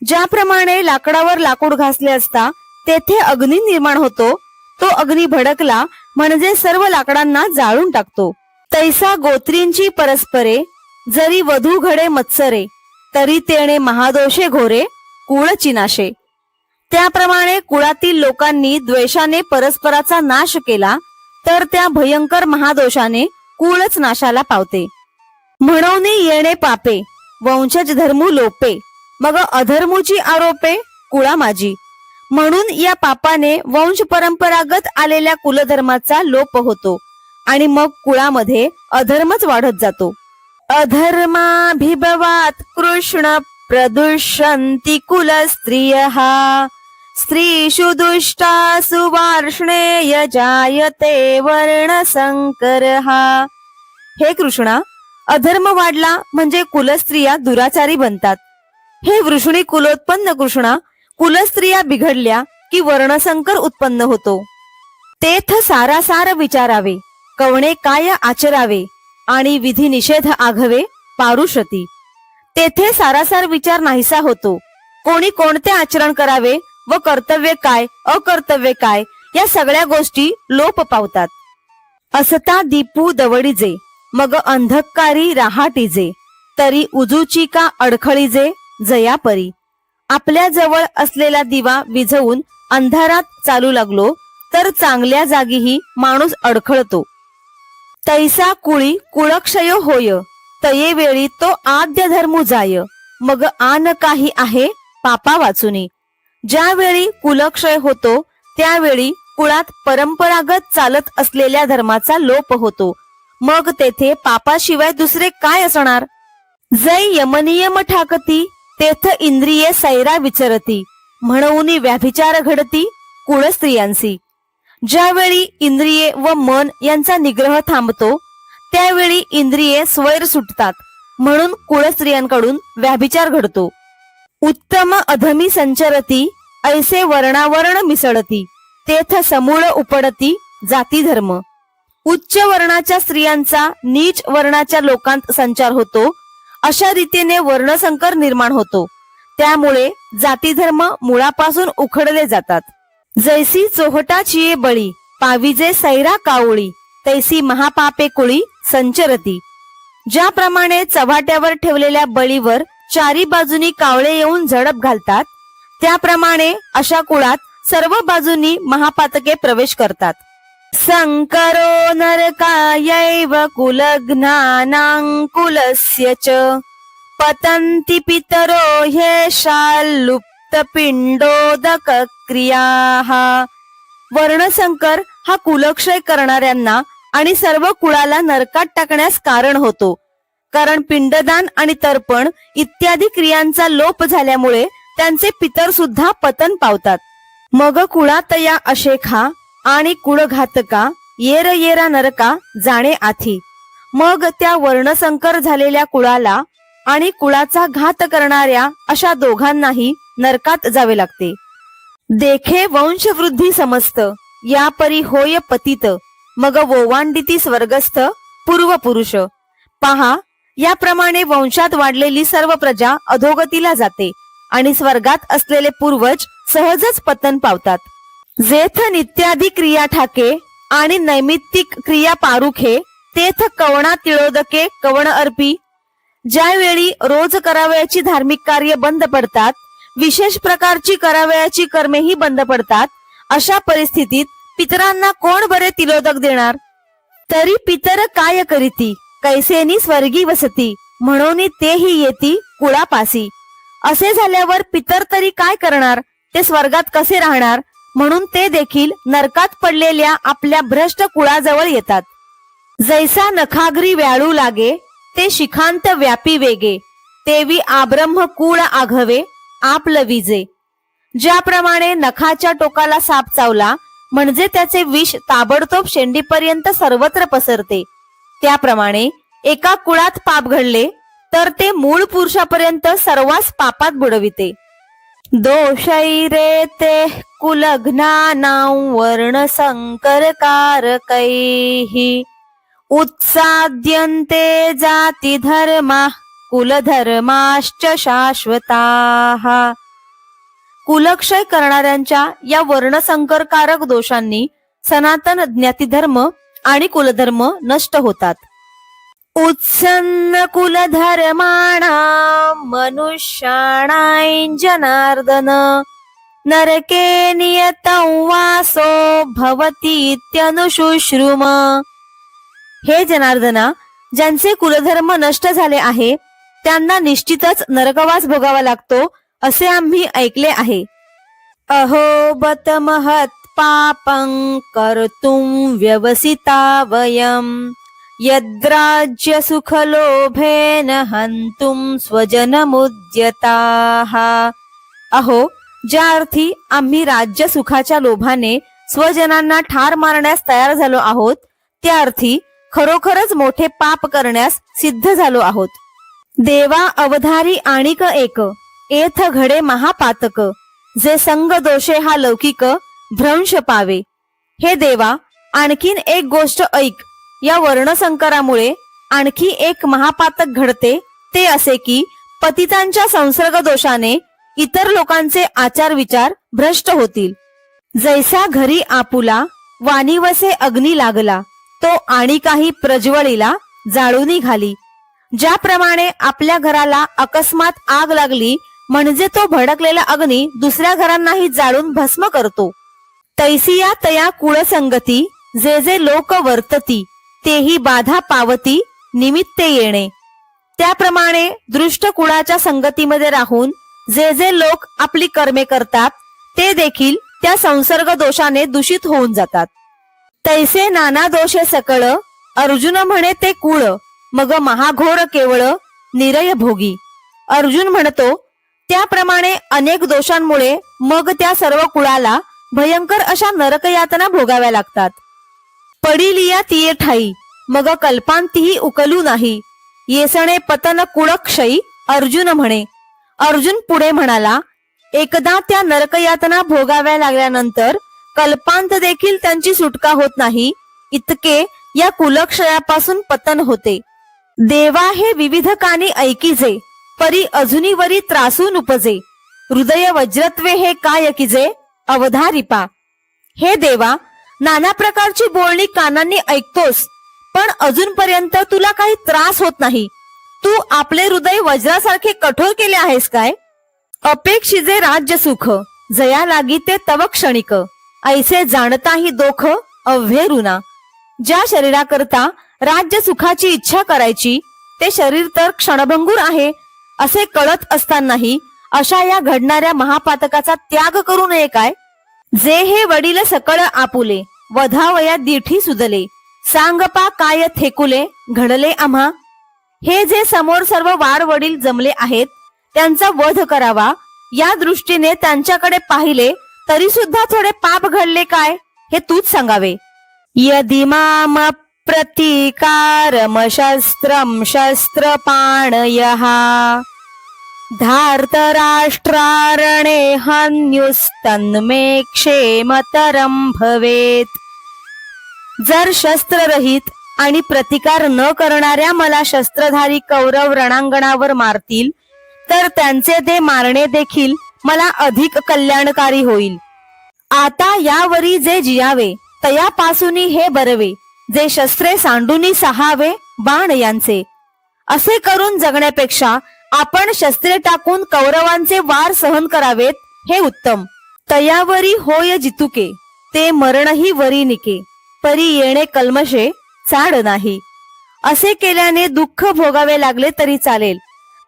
ज्याप्रमाणे लाकडावर लाकूड घासले असता तेथे अग्नी निर्माण होतो, तो अग्नी भडकला म्हणजे सर्व लाकडांना जाळून टाकतो. तैसा गोत्रींची परस्परे, जरी वधू घडे मत्सरे, तरी तेणे महादोषे घोरे कुळ चिनाशे. त्याप्रमाणे कुळातील लोकांनी द्वेषाने परस्पराचा नाश केला तर त्या भयंकर महादोषाने कुळच नाशाला पावते. म्हणून येणे पापे, वंशज धर्मू लोपे, मग अधर्मूची आरोपे कुळा माझी. म्हणून या पापाने वंश परंपरागत आलेल्या कुलधर्माचा लोप होतो आणि मग कुळामध्ये अधर्मच वाढत जातो. अधर्माभिभवात कृष्ण प्रदुष्यन्ति कुलस्त्रियः, स्त्रीषु दुष्टासु वार्ष्णेय जायते वर्णसंकरः. हे कृष्णा, अधर्म वाढला म्हणजे कुलस्त्रिया दुराचारी बनतात. हे वृषणी कुलोत्पन्न कृष्णा, कुलस्त्रिया बिघडल्या की वर्णसंकर उत्पन्न होतो. तेथ सारासार विचारावे, कवणे काय आचरावे, आणि विधी निषेध आघवे पारुषती. तेथे सारासार विचार नाहीसा होतो. कोणी कोणते आचरण करावे व कर्तव्य काय अकर्तव्य काय या सगळ्या गोष्टी लोप पावतात. असता दीपू दवडीजे, मग अंधकारी राहाटीजे, तरी उजूची का अडखळीजे जयापरी. आपल्या जवळ असलेला दिवा विझवून अंधारात चालू लागलो तर चांगल्या जागीही माणूस अडखळतो. तैसा कुळी कुळक्षय होय, तये वेळी तो आद्य धर्मू जाय, मग आन काही आहे पापा वाचुनी. ज्यावेळी कुलक्षय होतो त्यावेळी कुळात परंपरागत चालत असलेल्या धर्माचा लोप होतो. मग तेथे पापाशिवाय दुसरे काय असणार. जै यमनियम ठाकती, तेथ इंद्रिये सैरा विचरती, म्हणून व्याभिचार घडती कुळ स्त्रियांसी. ज्यावेळी इंद्रिये व मन यांचा निग्रह थांबतो त्यावेळी इंद्रिये स्वैर सुटतात, म्हणून कुळ स्त्रियांकडून व्याभिचार घडतो. उत्तम अधमी संचरती, ऐसे वर्णावर्ण मिसळती, तेथ समूळ उपडती जाती धर्म. उच्च वर्णाच्या स्त्रियांचा नीच वर्णाच्या लोकांत संचार होतो, अशा रीतीने वर्णसंकर निर्माण होतो. त्यामुळे जाती धर्म मुळापासून उखडले जातात. जैसी चोहटाची बळी, पाविजे सैरा कावळी, तैसी महापापे कुळी संचरती. ज्याप्रमाणे चव्हाट्यावर ठेवलेल्या बळीवर चारी बाजूनी कावळे येऊन झडप घालतात, त्याप्रमाणे अशा कुळात सर्व बाजूनी महापातके प्रवेश करतात. संकरो नरकायैव कुलघ्नानां कुलस्य च, पतन्ति पितरो ह्येषा लुप्त पिंडोदक क्रियाः, वर्णसंकर हा कुलक्षय करणाऱ्यांना आणि सर्व कुळाला नरकात टाकण्यास कारण होतो. कारण पिंडदान आणि तर्पण इत्यादी क्रियांचा लोप झाल्यामुळे त्यांचे पितर सुद्धा पतन पावतात. मग कुळातया अशेखा आणि कुळघातका येर येरा नरका जाणे आथी. मग त्या वर्णसंकर झालेल्या कुळाला आणि कुळाचा घात करणाऱ्या अशा दोघांनाही नरकात जावे लागते. देखे वंशवृद्धी समस्त या परी होय पतित, मग वोवांडिती स्वर्गस्थ पूर्वपुरुष. पहा, याप्रमाणे वंशात वाढलेली सर्व प्रजा अधोगतीला जाते आणि स्वर्गात असलेले पूर्वज सहजच पतन पावतात. जेथ नित्यादी क्रिया ठाके आणि नैमित्तिक क्रिया पारुखे तेथ कवणा तिळोदके कवण अर्पी. ज्यावेळी रोज करावयाची धार्मिक कार्य बंद पडतात, विशेष प्रकारची करावयाची कर्मेही बंद पडतात, अशा परिस्थितीत पितरांना कोण बरे तिलोदक देणार? तरी पितर काय करीती कैसेनी स्वर्गी वसती, म्हणून तेही येती कुळापासी. असे झाल्यावर पितर तरी काय करणार? ते स्वर्गात कसे राहणार? म्हणून ते देखील नरकात पडलेल्या आपल्या भ्रष्ट कुळाजवळ येतात. जैसा नखाग्री व्याळू लागे ते शिखांत व्यापी वेगे, तेवी आब्रह्म कुळ आघवे आपलं विजे. ज्याप्रमाणे नखाच्या टोकाला साप चावला म्हणजे त्याचे विष ताबडतोब शेंडीपर्यंत सर्वत्र पसरते, त्याप्रमाणे एका कुळात पाप घडले तर ते मूळ पुरुषापर्यंत सर्वांस पापात बुडविते. दोषैरे ते कुलघ्नानां वर्ण संकरकारकैहि उत्साद्यन्ते जाती धर्मा कुलधर्माश्च शाश्वताः. कुलक्षय करणाऱ्यांच्या या वर्णसंकरकारक दोषांनी सनातन ज्ञातिधर्म आणि कुलधर्म नष्ट होतात. उत्सन्न कुलधर्माणां मनुष्याणां जनार्दन नरके नियतं वासो भवतीत्यनुशुश्रुम. हे जनार्दना, ज्यांचे कुलधर्म नष्ट झाले आहे त्यांना निश्चितच नरकवास भोगावा लागतो असे आम्ही ऐकले आहे. अहो बत महत् पापं कर्तुं व्यवसिता वयं यद्राज्य सुखलोभेन हंतुं स्वजनमुद्यताः. अहो, ज्या अर्थी आम्ही राज्य सुखाच्या लोभाने स्वजनांना ठार मारण्यास तयार झालो आहोत, त्या अर्थी खरोखरच मोठे पाप करण्यास सिद्ध झालो आहोत. देवा अवधारी आणिक एक एथ घडे महापातक, जे संग दोषे हा लौकिक भ्रंश पावे. हे देवा, आणखीन एक गोष्ट ऐक. या वर्णसंकरामुळे आणखी एक महापातक घडते, ते असे की पतितांच्या संसर्ग दोषाने इतर लोकांचे आचार विचार भ्रष्ट होतील. जैसा घरी आपुला वानिवसे अग्नी लागला, तो आणि काही प्रज्वळीला जाळूनी घाली. ज्याप्रमाणे आपल्या घराला अकस्मात आग लागली म्हणजे तो भडकलेला अग्नी दुसऱ्या घरांनाही जाळून भस्म करतो, तैसिया तया कुळसंगती जे जे लोक वर्तती तेही बाधा पावती निमित्ते येणे. त्याप्रमाणे दृष्ट कुळाच्या संगतीमध्ये राहून जे जे लोक आपली कर्मे करतात ते देखील त्या संसर्ग दोषाने दूषित होऊन जातात. तैसे नाना दोषे सकळ अर्जुन म्हणे ते कुळ, मग महाघोर केवळ निरय भोगी. अर्जुन म्हणतो, त्याप्रमाणे अनेक दोषांमुळे मग त्या सर्व कुळाला भयंकर अशा नरकयातना भोगाव्या लागतात. पडिलिया तिये ठाई मग कल्पांतीही उकलू नाही, येसणे पतन कुळक्षयी अर्जुन म्हणे. अर्जुन पुढे म्हणाला, एकदा त्या नरकयातना भोगाव्या लागल्यानंतर कल्पांत देखील त्यांची सुटका होत नाही, इतके या कुलक्षयापासून पतन होते. देवा हे विविध कानी ऐकिजे, परी अजुनीवरी त्रासून उपजे. हृदय वज्रत्वे हे काय किजे अवधारिपा. हे देवा, नाना प्रकारची बोलणी कानांनी ऐकतोस, पण अजूनपर्यंत तुला काही त्रास होत नाही. तू आपले हृदय वज्रासारखे कठोर केले आहेस काय? अपेक्षिजे राज्य सुख जया लागी ते तव क्षणिक, ऐसे जाणताही दोख अव्हेरुना. ज्या शरीराकरता राज्य सुखाची इच्छा करायची ते शरीर तर क्षणभंगूर आहे असे कळत असतानाही अशा या घडणाऱ्या महापातकाचा त्याग करू नये काय? जे हे वडील सकळ आपुले, वधावया दीठी सुदले, सांगपा काय थेकुले, घडले आम्हा. हे जे समोर सर्व वाड वडील जमले आहेत त्यांचा वध करावा या दृष्टीने त्यांच्याकडे पाहिले तरी सुद्धा थोडे पाप घडले काय हे तूच सांगावे. यदि माम प्रतिकारम शस्त्रम शस्त्रपाणयः धार्तराष्ट्रारणे हन्युस्तन्मे क्षेमतरं भवेत्. जर शस्त्ररहित आणि प्रतिकार न करणाऱ्या मला शस्त्रधारी कौरव रणांगणावर मारतील तर त्यांचे ते मारणे देखील मला अधिक कल्याणकारी होईल. आता यावरी जे जियावे तयापासूनही हे बरवे, जे शस्त्रे सांडूनी सहावे बाण यांचे. असे करून जगण्यापेक्षा आपण शस्त्रे टाकून कौरवांचे वार सहन करावेत हे उत्तम. तयावरी होय जितुके, ते मरणही वरी निके, परी येणे कल्मशे चाड नाही. असे केल्याने दुःख भोगावे लागले तरी चालेल,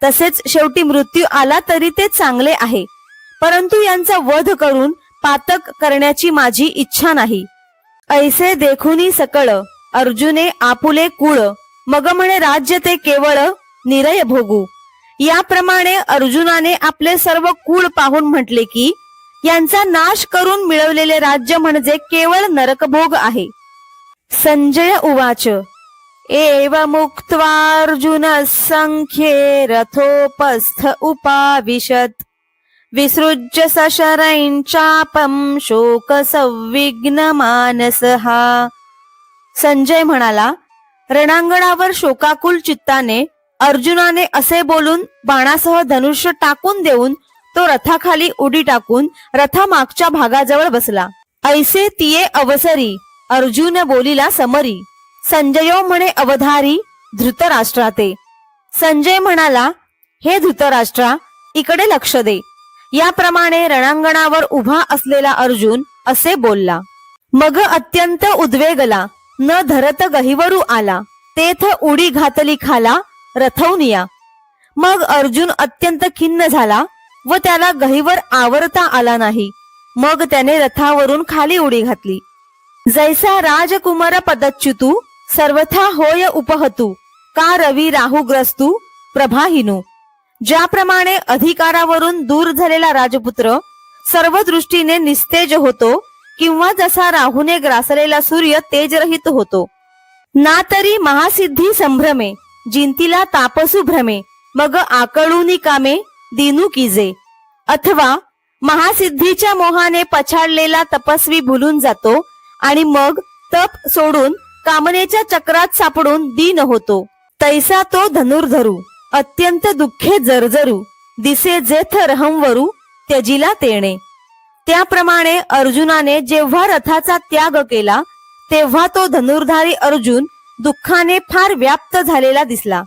तसेच शेवटी मृत्यू आला तरी ते चांगले आहे. परंतु यांचा वध करून पातक करण्याची माझी इच्छा नाही. ऐसे देखुनी सकळ अर्जुने आपुले कुळ, मग म्हणे राज्य ते केवळ निरय भोगू. याप्रमाणे अर्जुनाने आपले सर्व कुळ पाहून म्हटले की यांचा नाश करून मिळवलेले राज्य म्हणजे केवळ नरकभोग आहे. संजय उवाच एवमुक्त्वार्जुन संख्ये रथोपस्थ उपाविशत् विसृज्य सशरैश्चापं शोक संविघ्न मानसः. संजय म्हणाला, रणांगणावर शोकाकुल चित्ताने अर्जुनाने असे बोलून बाणासह धनुष्य टाकून देऊन तो रथाखाली उडी टाकून रथामागच्या भागाजवळ बसला. ऐसे तिये अवसरी अर्जुन बोलिला समरी, संजयो म्हणे अवधारी धृतराष्ट्राते. संजय म्हणाला, हे धृतराष्ट्रा इकडे लक्ष दे. याप्रमाणे रणांगणावर उभा असलेला अर्जुन असे बोलला. मग अत्यंत उद्वेगला, न धरत गहिवरू आला, तेथ उडी घातली खाला रथवनिया. मग अर्जुन अत्यंत खिन्न झाला व त्याला गहिवर आवरता आला नाही. मग त्याने रथावरून खाली उडी घातली. जैसा राजकुमार पदच्युतू सर्वथा होय उपहतू, का रवी राहुग्रस्तू प्रभाहिनू. ज्याप्रमाणे अधिकारावरून दूर झालेला राजपुत्र सर्व दृष्टीने निस्तेज होतो किंवा जसा राहूने ग्रासलेला सूर्य तेजरहित होतो. ना तरी महासिद्धी संभ्रमे, जिंतीला तापसू भ्रमे, मग आकळूनी कामे दिनू कीजे. अथवा महासिद्धीच्या मोहाने पछाडलेला तपस्वी भुलून जातो आणि मग तप सोडून कामनेच्या चक्रात सापडून दीन होतो. तैसा तो धनुर्धरू अत्यंत दुःखे जर्जरू, दिसे जेथ रहंवरू त्यजिला तेणे. त्याप्रमाणे अर्जुनाने जेव्हा रथाचा त्याग केला तेव्हा तो धनुर्धारी अर्जुन दुःखाने फार व्याप्त झालेला दिसला.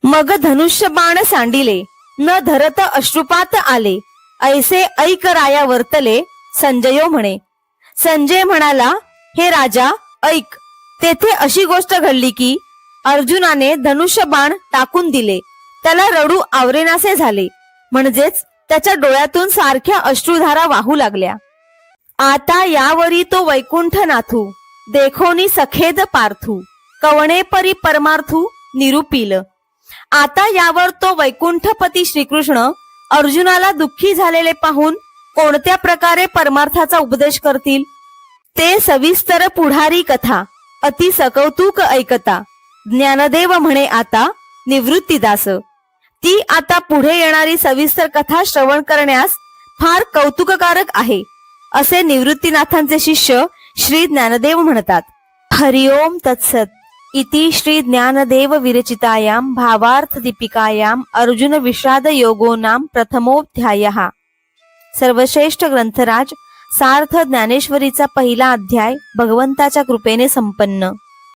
मग धनुष्य बाण सांडिले, न धरत अश्रुपात आले, ऐसे ऐक राया वर्तले संजयो म्हणे. संजय म्हणाला, हे राजा ऐक. तेथे अशी गोष्ट घडली की अर्जुनाने धनुष्य बाण टाकून दिले. त्याला रडू आवरेनासे झाले, म्हणजेच त्याच्या डोळ्यातून सारख्या अश्रुधारा वाहू लागल्या. आता यावरी तो वैकुंठ नाथू, देखोनी सखेद पार्थू, कवणे परी परमार्थू निरूपिल. आता यावर तो वैकुंठपती श्रीकृष्ण अर्जुनाला दुःखी झालेले पाहून कोणत्या प्रकारे परमार्थाचा उपदेश करतील ते सविस्तर पुढारी कथा अति सकौतुक ऐकता. ज्ञानदेव म्हणे आता निवृत्तीदास. ती आता पुढे येणारी सविस्तर कथा श्रवण करण्यास फार कौतुककारक आहे असे निवृत्तीनाथांचे शिष्य श्री ज्ञानदेव म्हणतात. हरिओम तत्सत. इति श्री ज्ञानदेव विरचितायाम भावार्थ दीपिकायाम अर्जुन विषाद योगो नाम प्रथमोऽध्यायः. सर्वश्रेष्ठ ग्रंथराज सार्थ ज्ञानेश्वरीचा पहिला अध्याय भगवंताच्या कृपेने संपन्न.